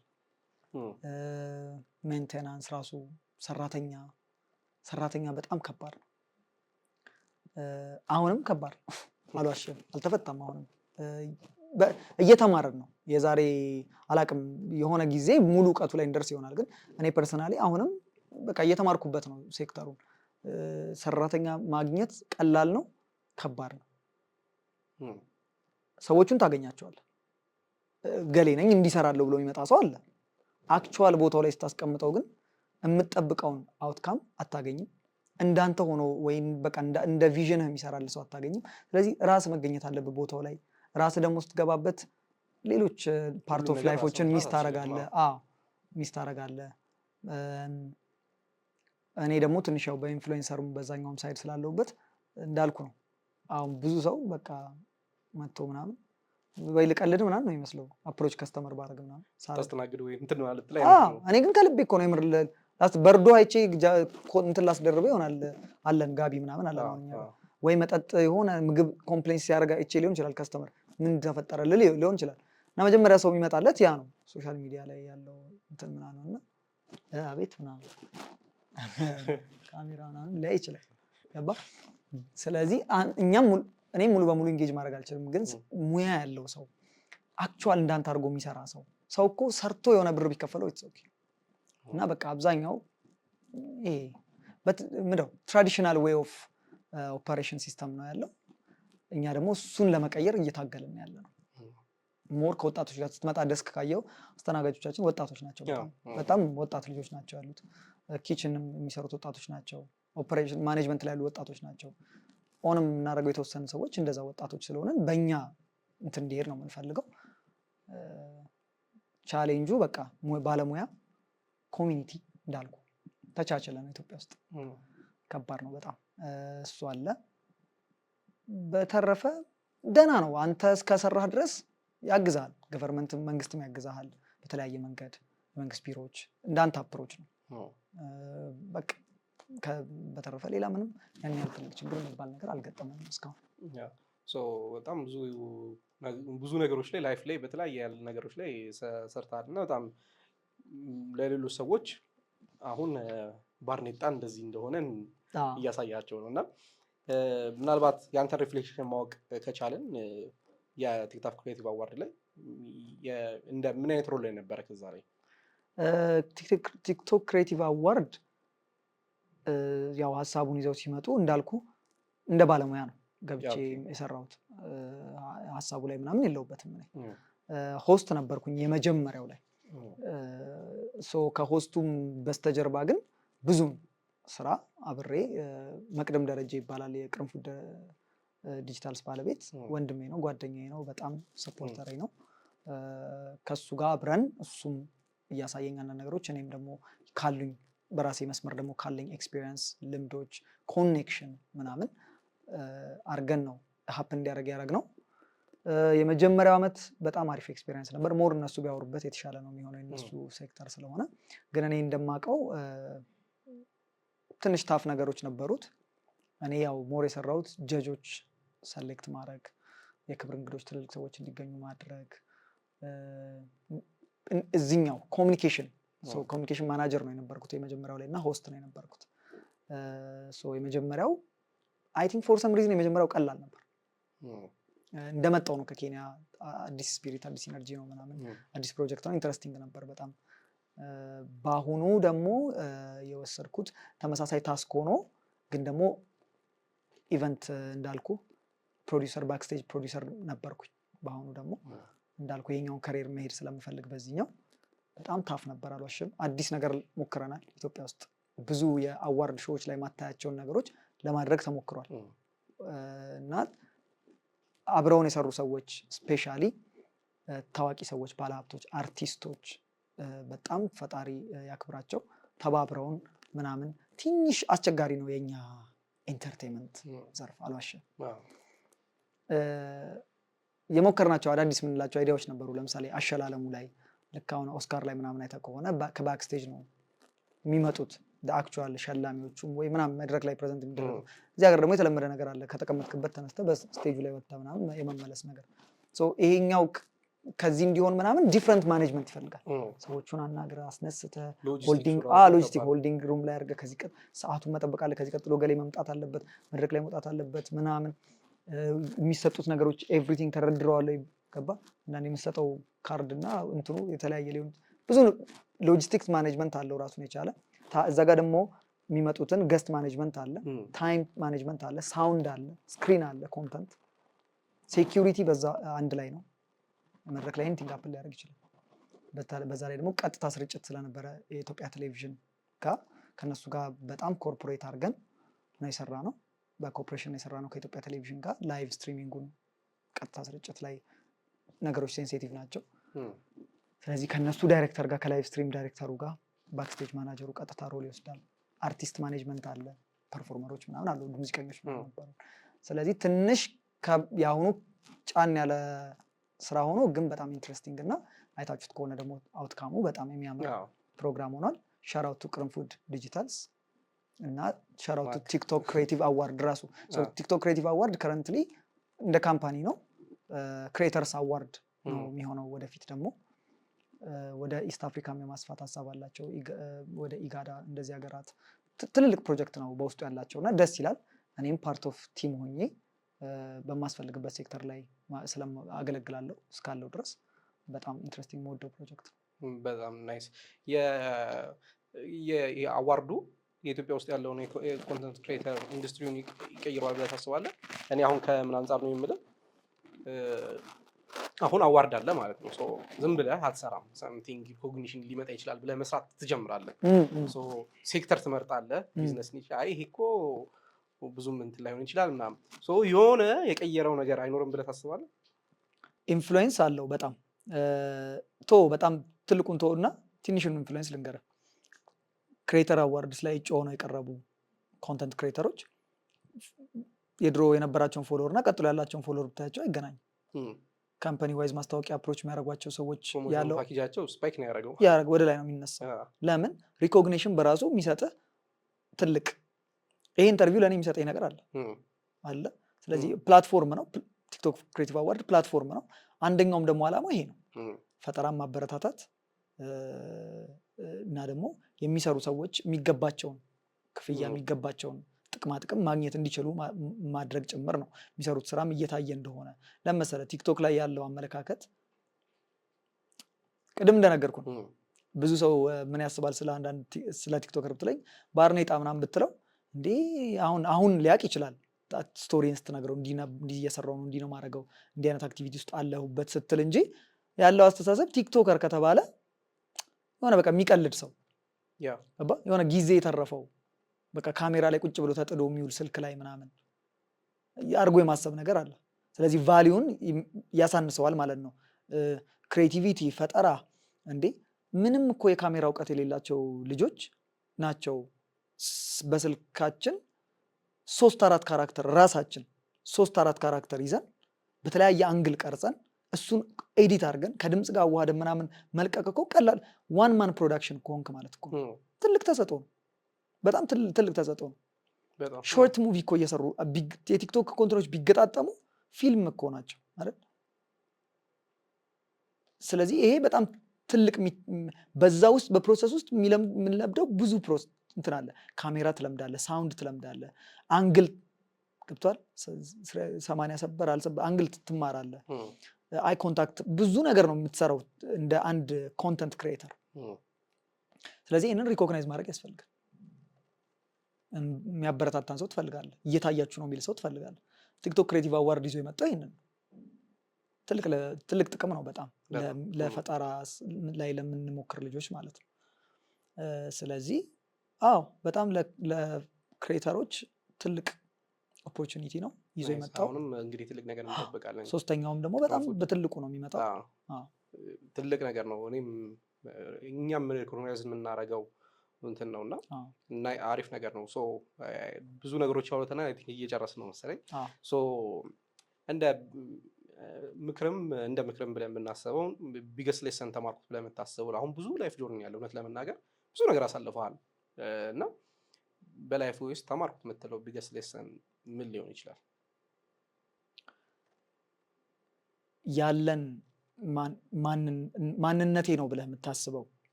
ሜንቴናንስ ራሱ ሰራተኛ በጣም ከባድ ነው። አሁንም ከባድ ነው፣ አልዋሽም፣ አልተፈታም። አሁንም እየተማረን ነው። የዛሬ አላቅም የሆነ ጊዜ ሙሉ እውቀቱ ላይ እንደርስ ይሆናል። ግን እኔ ፐርሰናሊ አሁንም በቃ እየተማርኩበት ነው ሴክተሩን። ሰራተኛ ማግኘት ቀላል ነው፣ ከባድ ነው። ሰዎቹን ታገኛቸዋለህ። ገሌ ነኝ እንዲሰራለሁ ብሎ የሚመጣ ሰው አለ። አክቹዋል ቦታው ላይ ስታስቀምጠው ግን የምትጠብቀውን አውትካም አታገኝም። እንዳንተ ሆኖ ወይም በቃ እንደ ቪዥንህ የሚሰራል ሰው አታገኝም። ስለዚህ ራስ መገኘት አለብህ ቦታው ላይ። ራስ ደግሞ ስትገባበት ሌሎች ፓርት ኦፍ ላይፎችን ሚስ ታረጋለህ። እኔ ደግሞ ትንሽ ያው በኢንፍሉዌንሰሩም በዛኛውም ሳይድ ስላለሁበት እንዳልኩ ነው። አሁን ብዙ ሰው በቃ መጥቶ ምናምን ወይ ልቀልድ ምናምን ነው የሚመስለው አፕሮች ከስተመር ባረግ ምናምን ታስተናግድ ወይ እንትን ማለት ላይ እኔ ግን ከልቤ እኮ ነው የምር በርዶ አይቼ እንትን ላስደርበው ይሆናል አለን ጋቢ ምናምን አለ ወይ መጠጥ የሆነ ምግብ ኮምፕሌንስ ሲያደርግ አይቼ ሊሆን ይችላል ከስተመር ምን ተፈጠረልህ ሊሆን ይችላል። እና መጀመሪያ ሰው የሚመጣለት ያ ነው ሶሻል ሚዲያ ላይ ያለው እንትን ምናምን እና አቤት ምናምን ካሜራ ምናምን ላይ ይችላል ገባ። ስለዚህ እኔ ሙሉ በሙሉ ኢንጌጅ ማድረግ አልችልም። ግን ሙያ ያለው ሰው አክቹዋል እንዳንተ አድርጎ የሚሰራ ሰው እኮ ሰርቶ የሆነ ብር ቢከፈለው ኦኬ። እና በቃ አብዛኛው ይሄ ምንድነው ትራዲሽናል ዌይ ኦፍ ኦፐሬሽን ሲስተም ነው ያለው። እኛ ደግሞ እሱን ለመቀየር እየታገልን ያለ ነው። ሞር ከወጣቶች ጋር ስትመጣ ደስክ ካየው አስተናጋጆቻችን ወጣቶች ናቸው። በጣም ወጣት ልጆች ናቸው ያሉት። ኪችንም የሚሰሩት ወጣቶች ናቸው። ኦፐሬሽን ማኔጅመንት ላይ ያሉ ወጣቶች ናቸው። ኦንም የምናደርገው የተወሰኑ ሰዎች እንደዛ ወጣቶች ስለሆነ በእኛ እንትን እንዲሄድ ነው የምንፈልገው። ቻሌንጁ በቃ ባለሙያ ኮሚኒቲ እንዳልኩ ተቻችለ ነው ኢትዮጵያ ውስጥ ከባድ ነው በጣም እሱ አለ። በተረፈ ደህና ነው። አንተ እስከሰራህ ድረስ ያግዛል። ገቨርንመንትም መንግስትም ያግዛሃል በተለያየ መንገድ። የመንግስት ቢሮዎች እንዳንተ አፕሮች ነው በቃ። በተረፈ ሌላ ምንም ያን ያህል ትልቅ ችግር የሚባል ነገር አልገጠመንም እስካሁን። በጣም ብዙ ነገሮች ላይ ላይፍ ላይ በተለያየ ነገሮች ላይ ሰርተሃል እና በጣም ለሌሎች ሰዎች አሁን ባርኔጣ እንደዚህ እንደሆነ እያሳያቸው ነው። እና ምናልባት የአንተን ሪፍሌክሽን ማወቅ ከቻለን የቲክቶክ ክሬቲቭ አዋርድ ላይ እንደ ምን አይነት ሮል ላይ ነበረ? ከዛ ላይ ቲክቶክ ክሬቲቭ አዋርድ ያው ሀሳቡን ይዘው ሲመጡ እንዳልኩ እንደ ባለሙያ ነው ገብቼ የሰራሁት። ሀሳቡ ላይ ምናምን የለውበትም። ሆስት ነበርኩኝ የመጀመሪያው ላይ። ከሆስቱም በስተጀርባ ግን ብዙ ስራ አብሬ መቅደም ደረጃ ይባላል የቅርንፉድ ዲጂታልስ ባለቤት ወንድሜ ነው፣ ጓደኛዬ ነው፣ በጣም ሰፖርተሬ ነው። ከሱ ጋር አብረን እሱም እያሳየኝ አንዳንድ ነገሮች እኔም ደግሞ ካሉኝ በራሴ መስመር ደግሞ ካለኝ ኤክስፒሪየንስ፣ ልምዶች፣ ኮኔክሽን ምናምን አርገን ነው ሀፕን እንዲያደርግ ያደረግነው። የመጀመሪያው ዓመት በጣም አሪፍ ኤክስፒሪየንስ ነበር። ሞር እነሱ ቢያወሩበት የተሻለ ነው የሚሆነው የነሱ ሴክተር ስለሆነ። ግን እኔ እንደማውቀው ትንሽ ታፍ ነገሮች ነበሩት። እኔ ያው ሞር የሰራሁት ጀጆች ሰሌክት ማድረግ፣ የክብር እንግዶች ትልልቅ ሰዎች እንዲገኙ ማድረግ፣ እዚህኛው ኮሚኒኬሽን ኮሚኒኬሽን ማናጀር ነው የነበርኩት የመጀመሪያው ላይ እና ሆስት ነው የነበርኩት። የመጀመሪያው አይ ቲንክ ፎር ሰም ሪዝን የመጀመሪያው ቀላል ነበር። እንደመጣው ነው ከኬንያ አዲስ ስፒሪት አዲስ ኢነርጂ ነው ምናምን አዲስ ፕሮጀክት ነው፣ ኢንተረስቲንግ ነበር በጣም። በአሁኑ ደግሞ የወሰድኩት ተመሳሳይ ታስክ ሆኖ ግን ደግሞ ኢቨንት እንዳልኩ ፕሮዲውሰር ባክስቴጅ ፕሮዲውሰር ነበርኩኝ። በአሁኑ ደግሞ እንዳልኩ የኛውን ከሪየር መሄድ ስለምፈልግ በዚህኛው በጣም ታፍ ነበር አልዋሽም። አዲስ ነገር ሞክረናል ኢትዮጵያ ውስጥ ብዙ የአዋርድ ሾዎች ላይ ማታያቸውን ነገሮች ለማድረግ ተሞክሯል እና አብረውን የሰሩ ሰዎች ስፔሻሊ ታዋቂ ሰዎች፣ ባለሀብቶች፣ አርቲስቶች በጣም ፈጣሪ ያክብራቸው ተባብረውን ምናምን። ትንሽ አስቸጋሪ ነው የኛ ኢንተርቴንመንት ዘርፍ አልዋሽም። የሞከርናቸው አዳዲስ የምንላቸው አይዲያዎች ነበሩ። ለምሳሌ አሸላለሙ ላይ ልክ አሁን ኦስካር ላይ ምናምን አይተህ ከሆነ ከባክስቴጅ ነው የሚመጡት አክቹዋል ሸላሚዎቹም ወይ ምናምን መድረክ ላይ ፕሬዘንት የሚደረጉ። እዚህ ሀገር ደግሞ የተለመደ ነገር አለ። ከተቀመጥክበት ተነስተህ በስቴጁ ላይ ወጥተህ ምናምን የመመለስ ነገር። ይሄኛው ከዚህ እንዲሆን ምናምን ዲፍረንት ማኔጅመንት ይፈልጋል። ሰዎቹን አናግረህ አስነስተህ ሎጂስቲክ ሆልዲንግ ሩም ላይ አድርገህ ከዚህ ሰዓቱን መጠበቅ አለ። ከዚህ ቀጥሎ ገሌ መምጣት አለበት፣ መድረክ ላይ መውጣት አለበት ምናምን። የሚሰጡት ነገሮች ኤቭሪቲንግ ተረድረዋለሁ። ገባ እና የሚሰጠው ካርድ እና እንትኑ የተለያየ ሊሆን ብዙ ሎጂስቲክስ ማኔጅመንት አለው ራሱን የቻለ። እዛ ጋር ደግሞ የሚመጡትን ገስት ማኔጅመንት አለ፣ ታይም ማኔጅመንት አለ፣ ሳውንድ አለ፣ ስክሪን አለ፣ ኮንተንት፣ ሴኪዩሪቲ በዛ አንድ ላይ ነው። መድረክ ላይ ኤኒቲንግ አፕል ሊያደርግ ይችላል። በዛ ላይ ደግሞ ቀጥታ ስርጭት ስለነበረ የኢትዮጵያ ቴሌቪዥን ጋር ከነሱ ጋር በጣም ኮርፖሬት አድርገን ነው የሰራ ነው። በኮርፖሬሽን የሰራ ነው ከኢትዮጵያ ቴሌቪዥን ጋር። ላይቭ ስትሪሚንጉን ቀጥታ ስርጭት ላይ ነገሮች ሴንሲቲቭ ናቸው። ስለዚህ ከነሱ ዳይሬክተር ጋር ከላይቭ ስትሪም ዳይሬክተሩ ጋር ባክስቴጅ ማናጀሩ ቀጥታ ሮል ይወስዳል። አርቲስት ማኔጅመንት አለ፣ ፐርፎርመሮች ምናምን አሉ፣ ሙዚቀኞች ምናምን ነበሩ። ስለዚህ ትንሽ የአሁኑ ጫን ያለ ስራ ሆኖ ግን በጣም ኢንትረስቲንግ እና አይታችሁት ከሆነ ደግሞ አውትካሙ በጣም የሚያምር ፕሮግራም ሆኗል። ሻራውቱ ቅርንፉድ ዲጂታልስ እና ሻራውቱ ቲክቶክ ክሬቲቭ አዋርድ ራሱ። ቲክቶክ ክሬቲቭ አዋርድ ከረንትሊ እንደ ካምፓኒ ነው። ክሬተርስ አዋርድ ነው የሚሆነው ወደፊት ደግሞ ወደ ኢስት አፍሪካም የማስፋት ሀሳብ አላቸው። ወደ ኢጋዳ እንደዚህ ሀገራት ትልልቅ ፕሮጀክት ነው በውስጡ ያላቸው እና ደስ ይላል። እኔም ፓርት ኦፍ ቲም ሆኜ በማስፈልግበት ሴክተር ላይ አገለግላለሁ እስካለው ድረስ። በጣም ኢንትረስቲንግ መወደው ፕሮጀክት ነው። በጣም ናይስ። የአዋርዱ የኢትዮጵያ ውስጥ ያለውን የኮንተንት ክሬተር ኢንዱስትሪውን ይቀይረዋል ብለህ ታስባለህ? እኔ አሁን ከምን አንጻር ነው የምልህ፣ አሁን አዋርድ አለ ማለት ነው። ዝም ብለህ አትሰራም። ሳምቲንግ ሪኮግኒሽን ሊመጣ ይችላል ብለህ መስራት ትጀምራለህ። ሴክተር ትመርጣለህ። ቢዝነስ ኒሽ ይሄ እኮ ብዙም እንትን ላይሆን ይችላል ምናምን። የሆነ የቀየረው ነገር አይኖርም ብለህ ታስባለህ? ኢንፍሉዌንስ አለው በጣም በጣም ትልቁን እና ትንሹን ኢንፍሉዌንስ ልንገርህ። ክሬተር አዋርድስ ላይ እጩ ሆነው የቀረቡ ኮንተንት ክሬተሮች የድሮ የነበራቸውን ፎሎወር እና ቀጥሎ ያላቸውን ፎሎወር ብታያቸው አይገናኝም። ካምፓኒ ዋይዝ ማስታወቂያ አፕሮች የሚያደርጓቸው ሰዎች ያለው ፓኬጃቸው ስፓይክ ነው ያደረገው፣ ወደ ላይ ነው የሚነሳው። ለምን? ሪኮግኒሽን በራሱ የሚሰጥህ ትልቅ ይሄ ኢንተርቪው ለእኔ የሚሰጠኝ ነገር አለ። ስለዚህ ፕላትፎርም ነው ቲክቶክ ክሬቲቭ አዋርድ ፕላትፎርም ነው። አንደኛውም ደግሞ ዓላማው ይሄ ነው፣ ፈጠራን ማበረታታት እና ደግሞ የሚሰሩ ሰዎች የሚገባቸውን ክፍያ የሚገባቸውን ጥቅማ ጥቅም ማግኘት እንዲችሉ ማድረግ ጭምር ነው። የሚሰሩት ስራም እየታየ እንደሆነ ለመሰለ ቲክቶክ ላይ ያለው አመለካከት ቅድም እንደነገርኩ ነው። ብዙ ሰው ምን ያስባል ስለ ቲክቶከር ብትለኝ ባርኔጣ ምናምን ብትለው እንዴ አሁን ሊያውቅ ይችላል። ስቶሪን ስትነግረው እንዲህ እየሰራው ነው፣ እንዲህ ነው ማድረገው፣ እንዲህ አይነት አክቲቪቲ ውስጥ አለሁበት ስትል እንጂ ያለው አስተሳሰብ ቲክቶከር ከተባለ የሆነ በቃ የሚቀልድ ሰው የሆነ ጊዜ የተረፈው በቃ ካሜራ ላይ ቁጭ ብሎ ተጥዶ የሚውል ስልክ ላይ ምናምን አድርጎ የማሰብ ነገር አለ። ስለዚህ ቫሊዩን ያሳንሰዋል ማለት ነው። ክሬቲቪቲ፣ ፈጠራ እንዴ ምንም እኮ የካሜራ እውቀት የሌላቸው ልጆች ናቸው በስልካችን 3-4 ካራክተር ራሳችን 3-4 ካራክተር ይዘን በተለያየ አንግል ቀርጸን እሱን ኤዲት አድርገን ከድምፅ ጋር አዋህደን ምናምን መልቀቅ እኮ ቀላል ዋን ማን ፕሮዳክሽን ከሆንክ ማለት እኮ ትልቅ ተሰጥኦ ነው። በጣም ትልቅ ተሰጥኦ ነው። ሾርት ሙቪ እኮ እየሰሩ የቲክቶክ ኮንተንቶች ቢገጣጠሙ ፊልም እኮ ናቸው አይደል? ስለዚህ ይሄ በጣም ትልቅ በዛ ውስጥ በፕሮሰስ ውስጥ የምንለምደው ብዙ እንትን አለ። ካሜራ ትለምዳለ፣ ሳውንድ ትለምዳለ፣ አንግል ገብቷል። 80 ሰበር አልሰበር አንግል ትማራለ፣ አይ ኮንታክት ብዙ ነገር ነው የምትሰራው እንደ አንድ ኮንተንት ክሪኤተር። ስለዚህ ይህንን ሪኮግናይዝ ማድረግ ያስፈልጋል። የሚያበረታታን ሰው ትፈልጋለህ፣ እየታያችሁ ነው የሚል ሰው ትፈልጋለህ። ቲክቶክ ክሬቲቭ አዋርድ ይዞ የመጣው ይህንን ትልቅ ጥቅም ነው በጣም ለፈጠራ ላይ ለምንሞክር ልጆች ማለት ነው። ስለዚህ በጣም ለክሬተሮች ትልቅ ኦፖርቹኒቲ ነው ይዞ የመጣው። እንግዲህ ትልቅ ነገር እንጠብቃለን። ሶስተኛውም ደግሞ በጣም በትልቁ ነው የሚመጣው። ትልቅ ነገር ነው። እኛም ሪኮግናይዝ የምናደርገው እንትን ነው እና አሪፍ ነገር ነው። ብዙ ነገሮች ያሉትና እየጨረስ ነው መሰለኝ። እንደ ምክርም ብለን የምናስበው ቢገስት ሌሰን ተማርኩት ብለን የምታስበው አሁን ብዙ ላይፍ ጆርኒ ያለ እውነት ለመናገር ብዙ ነገር አሳልፈሃል እና በላይፍ ውስጥ ተማርኩት የምትለው ቢገስት ሌሰን ምን ሊሆን ይችላል? ያለን ማንነቴ ነው ብለህ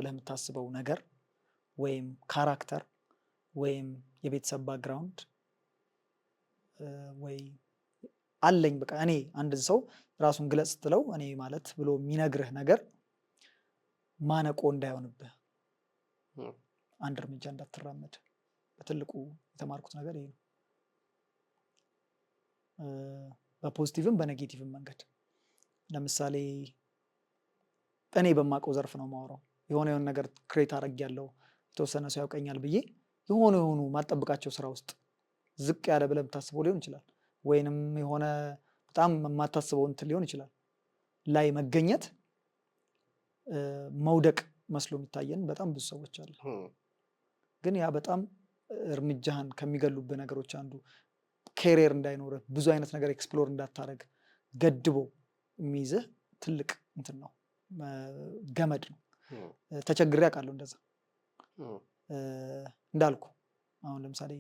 የምታስበው ነገር ወይም ካራክተር ወይም የቤተሰብ ባክግራውንድ ወይ አለኝ በቃ እኔ አንድን ሰው ራሱን ግለጽ ስትለው እኔ ማለት ብሎ የሚነግርህ ነገር ማነቆ እንዳይሆንብህ፣ አንድ እርምጃ እንዳትራመድ በትልቁ የተማርኩት ነገር ይሄ ነው። በፖዚቲቭም በኔጌቲቭም መንገድ ለምሳሌ እኔ በማውቀው ዘርፍ ነው የማወራው። የሆነ ነገር ክሬት አድርጌያለሁ የተወሰነ ሰው ያውቀኛል ብዬ የሆኑ ማጠብቃቸው ስራ ውስጥ ዝቅ ያለ ብለህ የምታስበው ሊሆን ይችላል፣ ወይንም የሆነ በጣም የማታስበው እንትን ሊሆን ይችላል ላይ መገኘት መውደቅ መስሎ የሚታየን በጣም ብዙ ሰዎች አለ። ግን ያ በጣም እርምጃህን ከሚገሉብህ ነገሮች አንዱ ኬሪየር እንዳይኖርህ ብዙ አይነት ነገር ኤክስፕሎር እንዳታረግ ገድቦ የሚይዝህ ትልቅ እንትን ነው፣ ገመድ ነው። ተቸግሬ አውቃለሁ እንደዛ። እንዳልኩ አሁን ለምሳሌ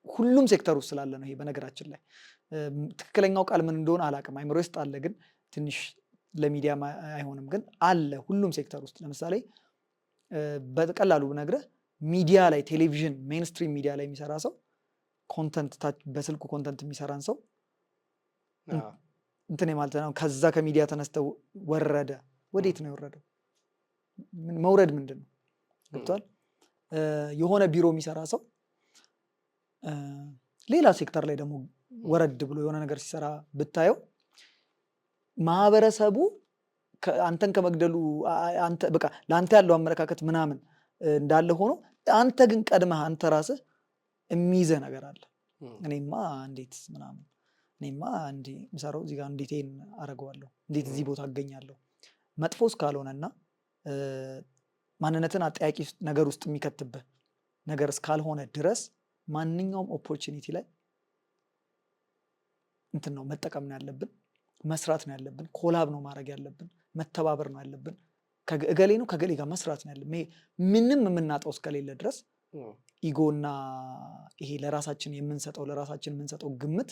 ሁሉም ሴክተር ውስጥ ስላለ ነው ይሄ። በነገራችን ላይ ትክክለኛው ቃል ምን እንደሆነ አላውቅም፣ አይምሮ ውስጥ አለ ግን ትንሽ ለሚዲያ አይሆንም፣ ግን አለ ሁሉም ሴክተር ውስጥ። ለምሳሌ በቀላሉ ብነግርህ ሚዲያ ላይ ቴሌቪዥን፣ ሜንስትሪም ሚዲያ ላይ የሚሰራ ሰው ኮንተንት በስልኩ ኮንተንት የሚሰራን ሰው እንትን ማለት ነው። ከዛ ከሚዲያ ተነስተው ወረደ። ወዴት ነው የወረደው? መውረድ ምንድን ነው ገብቷል? የሆነ ቢሮ የሚሰራ ሰው ሌላ ሴክተር ላይ ደግሞ ወረድ ብሎ የሆነ ነገር ሲሰራ ብታየው ማህበረሰቡ አንተን ከመግደሉ በቃ ለአንተ ያለው አመለካከት ምናምን እንዳለ ሆኖ አንተ ግን ቀድመህ አንተ ራስህ የሚይዘህ ነገር አለ። እኔማ እንዴት ምናምን እኔማ እንዴ ምሰራው እዚህ ጋር እንዴት ይሄን አደርገዋለሁ እንዴት እዚህ ቦታ አገኛለሁ መጥፎ እስካልሆነና ማንነትን አጠያቂ ነገር ውስጥ የሚከትብህ ነገር እስካልሆነ ድረስ ማንኛውም ኦፖርቹኒቲ ላይ እንትን ነው መጠቀም ነው ያለብን፣ መስራት ነው ያለብን፣ ኮላብ ነው ማድረግ ያለብን፣ መተባበር ነው ያለብን። ከገሌ ነው ከገሌ ጋር መስራት ነው ያለብን። ምንም የምናጣው እስከሌለ ድረስ ኢጎና ይሄ ለራሳችን የምንሰጠው ግምት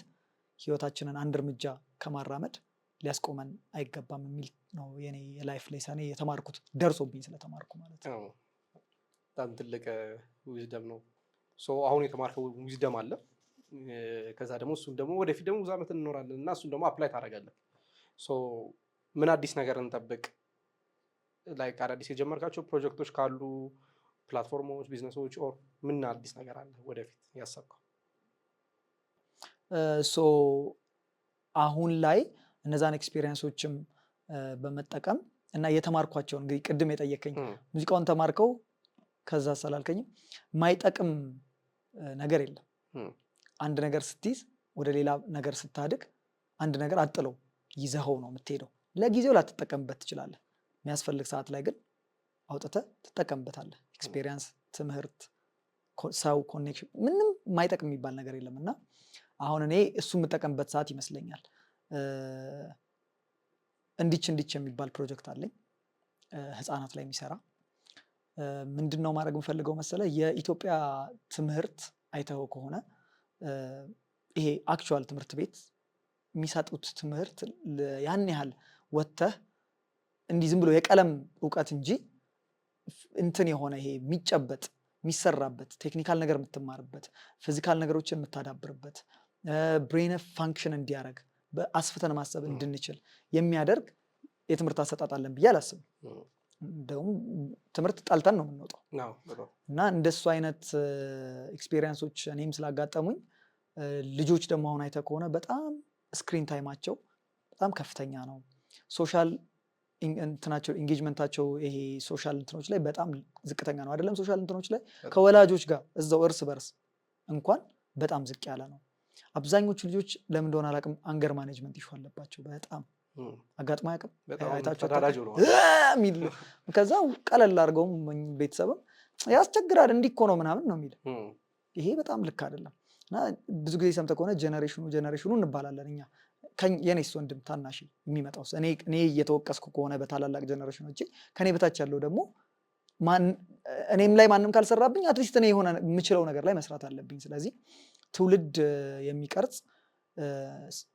ህይወታችንን አንድ እርምጃ ከማራመድ ሊያስቆመን አይገባም የሚል ነው የኔ የላይፍ ሌሰኔ የተማርኩት፣ ደርሶብኝ ስለተማርኩ ማለት ነው። በጣም ትልቅ ዊዝደም ነው። አሁን የተማርከው ዊዝደም አለ። ከዛ ደግሞ እሱን ደግሞ ወደፊት ደግሞ ብዙ ዓመት እንኖራለን እና እሱን ደግሞ አፕላይ ታደርጋለህ። ምን አዲስ ነገር እንጠብቅ? ላይክ አዳዲስ የጀመርካቸው ፕሮጀክቶች ካሉ ፕላትፎርሞች፣ ቢዝነሶች ኦር ምን አዲስ ነገር አለ ወደፊት ያሰብከው? አሁን ላይ እነዛን ኤክስፒሪየንሶችም በመጠቀም እና የተማርኳቸውን እንግዲህ ቅድም የጠየቀኝ ሙዚቃውን ተማርከው ከዛ ስላልከኝም ማይጠቅም ነገር የለም። አንድ ነገር ስትይዝ ወደ ሌላ ነገር ስታድግ አንድ ነገር አጥለው ይዘኸው ነው የምትሄደው። ለጊዜው ላትጠቀምበት ትችላለህ። የሚያስፈልግ ሰዓት ላይ ግን አውጥተህ ትጠቀምበታለህ። ኤክስፒሪየንስ፣ ትምህርት፣ ሰው፣ ኮኔክሽን ምንም ማይጠቅም የሚባል ነገር የለም እና አሁን እኔ እሱ የምጠቀምበት ሰዓት ይመስለኛል። እንዲች የሚባል ፕሮጀክት አለኝ ህፃናት ላይ የሚሰራ። ምንድን ነው ማድረግ የምፈልገው መሰለ? የኢትዮጵያ ትምህርት አይተኸው ከሆነ ይሄ አክቹዋል ትምህርት ቤት የሚሰጡት ትምህርት ያን ያህል ወጥተህ እንዲህ ዝም ብሎ የቀለም እውቀት እንጂ እንትን የሆነ ይሄ የሚጨበጥ የሚሰራበት ቴክኒካል ነገር የምትማርበት ፊዚካል ነገሮችን የምታዳብርበት ብሬን ፋንክሽን እንዲያደርግ በአስፍተን ማሰብ እንድንችል የሚያደርግ የትምህርት አሰጣጥ አለን ብዬ አላስብም። እንደውም ትምህርት ጠልተን ነው የምንወጣው እና እንደሱ አይነት ኤክስፔሪየንሶች እኔም ስላጋጠሙኝ ልጆች ደግሞ አሁን አይተህ ከሆነ በጣም ስክሪን ታይማቸው በጣም ከፍተኛ ነው። ሶሻል እንትናቸው ኢንጌጅመንታቸው ይሄ ሶሻል እንትኖች ላይ በጣም ዝቅተኛ ነው። አይደለም ሶሻል እንትኖች ላይ ከወላጆች ጋር እዛው እርስ በርስ እንኳን በጣም ዝቅ ያለ ነው። አብዛኞቹ ልጆች ለምን እንደሆነ አላውቅም አንገር ማኔጅመንት ይሹ አለባቸው። በጣም አጋጥሞ አያውቅም? አይታችሁ ከዛ ቀለል አድርገውም ቤተሰብም ያስቸግራል እንዲህ እኮ ነው ምናምን ነው የሚል። ይሄ በጣም ልክ አይደለም እና ብዙ ጊዜ ሰምተህ ከሆነ ጀነሬሽኑ እንባላለን እኛ። የኔስ ወንድም ታናሽ የሚመጣው እኔ እየተወቀስኩ ከሆነ በታላላቅ ጀነሬሽኖች ከኔ በታች ያለው ደግሞ እኔም ላይ ማንም ካልሰራብኝ አትሊስት እኔ የሆነ የምችለው ነገር ላይ መስራት አለብኝ። ስለዚህ ትውልድ የሚቀርጽ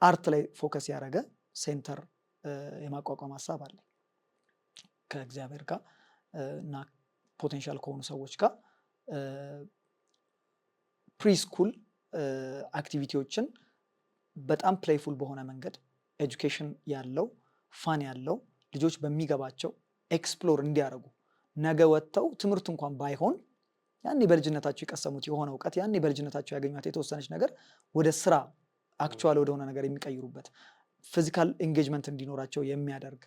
አርት ላይ ፎከስ ያደረገ ሴንተር የማቋቋም ሀሳብ አለ ከእግዚአብሔር ጋር እና ፖቴንሻል ከሆኑ ሰዎች ጋር ፕሪስኩል አክቲቪቲዎችን በጣም ፕሌይፉል በሆነ መንገድ ኤጁኬሽን ያለው ፋን ያለው ልጆች በሚገባቸው ኤክስፕሎር እንዲያደርጉ ነገ ወጥተው ትምህርት እንኳን ባይሆን ያኔ በልጅነታቸው የቀሰሙት የሆነ እውቀት ያኔ በልጅነታቸው ያገኟት የተወሰነች ነገር ወደ ስራ አክቹዋል ወደሆነ ነገር የሚቀይሩበት ፊዚካል ኤንጌጅመንት እንዲኖራቸው የሚያደርግ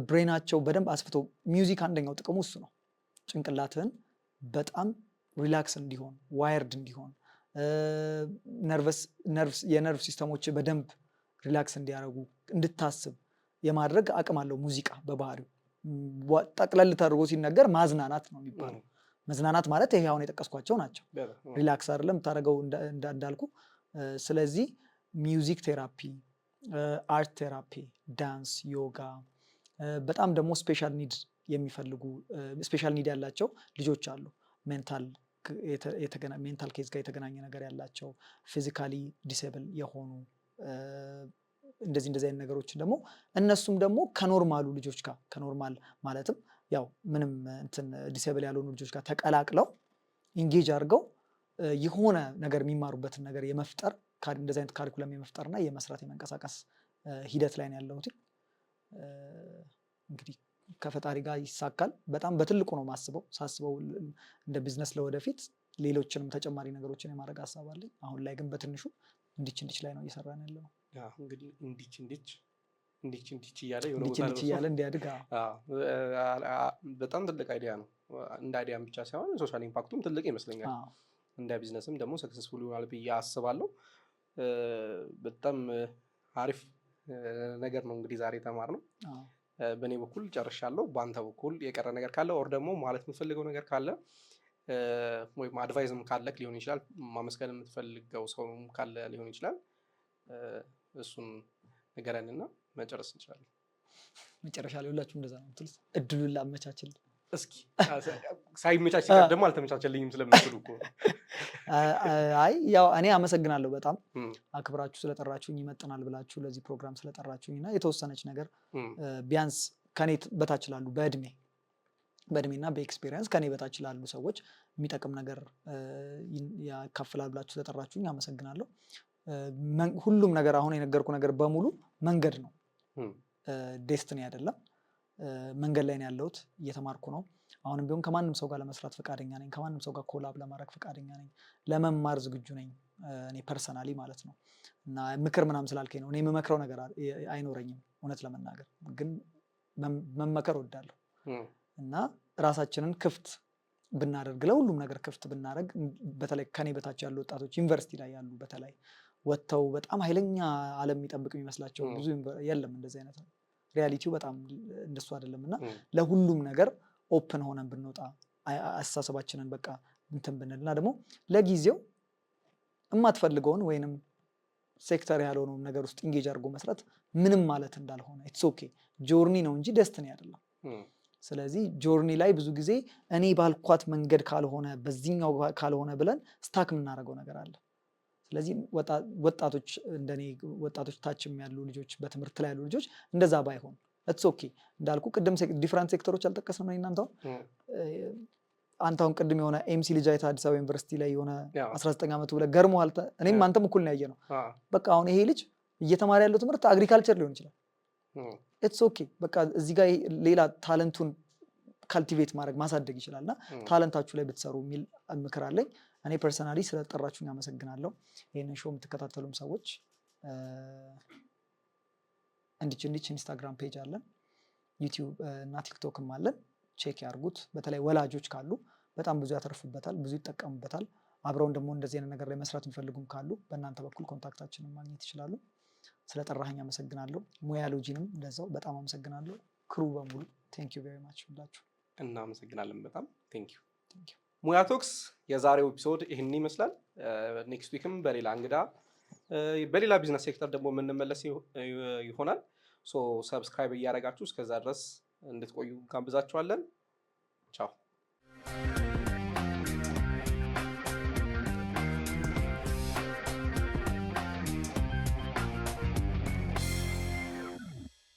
ብሬናቸው በደንብ አስፍቶ ሚውዚክ አንደኛው ጥቅሙ እሱ ነው። ጭንቅላትህን በጣም ሪላክስ እንዲሆን ዋይርድ እንዲሆን የነርቭ ሲስተሞች በደንብ ሪላክስ እንዲያደርጉ እንድታስብ የማድረግ አቅም አለው ሙዚቃ በባህሪው። ጠቅለል ተደርጎ ሲነገር ማዝናናት ነው የሚባለው። መዝናናት ማለት ይሄ አሁን የጠቀስኳቸው ናቸው። ሪላክስ አይደለም የምታደርገው እንዳልኩ። ስለዚህ ሚውዚክ ቴራፒ፣ አርት ቴራፒ፣ ዳንስ፣ ዮጋ በጣም ደግሞ ስፔሻል ኒድ ያላቸው ልጆች አሉ። ሜንታል ኬዝ ጋር የተገናኘ ነገር ያላቸው ፊዚካሊ ዲሴብል የሆኑ እንደዚህ አይነት ነገሮችን ደግሞ እነሱም ደግሞ ከኖርማሉ ልጆች ጋር ከኖርማል ማለትም ያው ምንም እንትን ዲሴብል ያልሆኑ ልጆች ጋር ተቀላቅለው ኢንጌጅ አድርገው የሆነ ነገር የሚማሩበትን ነገር የመፍጠር እንደዚህ አይነት ካሪኩለም የመፍጠርና የመስራት የመንቀሳቀስ ሂደት ላይ ነው ያለሁት። እንግዲህ ከፈጣሪ ጋር ይሳካል። በጣም በትልቁ ነው ሳስበው እንደ ቢዝነስ ለወደፊት ሌሎችንም ተጨማሪ ነገሮችን የማድረግ ሀሳብ አለኝ። አሁን ላይ ግን በትንሹ እንዲች ላይ ነው እየሰራን ያለው። እንግዲህ እንዲች እያለ እንዲያድግ በጣም ትልቅ አይዲያ ነው። እንደ አይዲያም ብቻ ሳይሆን ሶሻል ኢምፓክቱም ትልቅ ይመስለኛል። እንደ ቢዝነስም ደግሞ ሰክሰስፉል ይሆናል ብዬ አስባለሁ። በጣም አሪፍ ነገር ነው እንግዲህ ዛሬ የተማርነው። በእኔ በኩል ጨርሻለሁ። በአንተ በኩል የቀረ ነገር ካለ ኦር ደግሞ ማለት የምትፈልገው ነገር ካለ ወይም አድቫይዝም ካለክ ሊሆን ይችላል፣ ማመስገን የምትፈልገው ሰውም ካለ ሊሆን ይችላል፣ እሱን ንገረንና መጨረስ እንችላለን። መጨረሻ ላይ ሁላችሁ እንደዛ ነው የምትሉት? እድሉን ላመቻችል እስኪ ሳይመቻች ደግሞ አልተመቻቸልኝም ስለምትሉ እኮ። አይ ያው እኔ አመሰግናለሁ በጣም አክብራችሁ ስለጠራችሁኝ፣ ይመጥናል ብላችሁ ለዚህ ፕሮግራም ስለጠራችሁኝ እና የተወሰነች ነገር ቢያንስ ከኔ በታች ላሉ በእድሜና በኤክስፔሪየንስ ከኔ በታች ላሉ ሰዎች የሚጠቅም ነገር ያካፍላል ብላችሁ ስለጠራችሁኝ አመሰግናለሁ። ሁሉም ነገር አሁን የነገርኩ ነገር በሙሉ መንገድ ነው፣ ዴስትኒ አይደለም። መንገድ ላይ ነው ያለሁት፣ እየተማርኩ ነው። አሁንም ቢሆን ከማንም ሰው ጋር ለመስራት ፈቃደኛ ነኝ። ከማንም ሰው ጋር ኮላብ ለማድረግ ፈቃደኛ ነኝ። ለመማር ዝግጁ ነኝ እኔ ፐርሰናሊ ማለት ነው። እና ምክር ምናምን ስላልከኝ ነው እኔ የምመክረው ነገር አይኖረኝም እውነት ለመናገር ግን መመከር ወዳለሁ። እና ራሳችንን ክፍት ብናደርግ፣ ለሁሉም ነገር ክፍት ብናደርግ፣ በተለይ ከኔ በታች ያሉ ወጣቶች ዩኒቨርሲቲ ላይ ያሉ በተለይ ወጥተው በጣም ኃይለኛ ዓለም የሚጠብቅ የሚመስላቸው ብዙ የለም። እንደዚህ አይነት ሪያሊቲው በጣም እንደሱ አይደለም። እና ለሁሉም ነገር ኦፕን ሆነን ብንወጣ፣ አስተሳሰባችንን በቃ እንትን ብንል እና ደግሞ ለጊዜው የማትፈልገውን ወይንም ሴክተር ያልሆነውን ነገር ውስጥ ኢንጌጅ አድርጎ መስራት ምንም ማለት እንዳልሆነ ኢትስ ኦኬ። ጆርኒ ነው እንጂ ደስትኒ አይደለም። ስለዚህ ጆርኒ ላይ ብዙ ጊዜ እኔ ባልኳት መንገድ ካልሆነ በዚህኛው ካልሆነ ብለን ስታክ የምናደርገው ነገር አለ። ስለዚህ ወጣቶች እንደኔ ወጣቶች ታችም ያሉ ልጆች በትምህርት ላይ ያሉ ልጆች እንደዛ ባይሆን ኢትስ ኦኬ። እንዳልኩ ቅድም ዲፍረንት ሴክተሮች አልጠቀስንም። አንተ አሁን ቅድም የሆነ ኤምሲ ልጅ አይተህ አዲስ አበባ ዩኒቨርሲቲ ላይ የሆነ 19 ዓመቱ ብለህ ገርሞሃል። እኔም አንተም እኩል ነው ያየነው። በቃ አሁን ይሄ ልጅ እየተማረ ያለው ትምህርት አግሪካልቸር ሊሆን ይችላል። ኢትስ ኦኬ። በቃ እዚህ ጋር ሌላ ታለንቱን ካልቲቬት ማድረግ ማሳደግ ይችላል እና ታለንታችሁ ላይ ብትሰሩ የሚል ምክር አለኝ። እኔ ፐርሰናሊ ስለጠራችሁኝ አመሰግናለሁ። ይህንን ሾው የምትከታተሉም ሰዎች እንዲች ኢንስታግራም ፔጅ አለን፣ ዩቲዩብ እና ቲክቶክም አለን። ቼክ ያርጉት። በተለይ ወላጆች ካሉ በጣም ብዙ ያተርፉበታል፣ ብዙ ይጠቀሙበታል። አብረውን ደግሞ እንደዚህ አይነት ነገር ላይ መስራት የሚፈልጉም ካሉ በእናንተ በኩል ኮንታክታችንን ማግኘት ይችላሉ። ስለጠራኸኝ አመሰግናለሁ። ሙያሎጂንም እንደዛው በጣም አመሰግናለሁ። ክሩ በሙሉ ቴንክ ዩ ቬሪ ማች ብላችሁ እናመሰግናለን። በጣም ቴንክ ዩ። ሙያ ቶክስ የዛሬው ኤፒሶድ ይህን ይመስላል። ኔክስት ዊክም በሌላ እንግዳ በሌላ ቢዝነስ ሴክተር ደግሞ የምንመለስ ይሆናል። ሶ ሰብስክራይብ እያደረጋችሁ እስከዛ ድረስ እንድትቆዩ ጋብዛችኋለን። ቻው።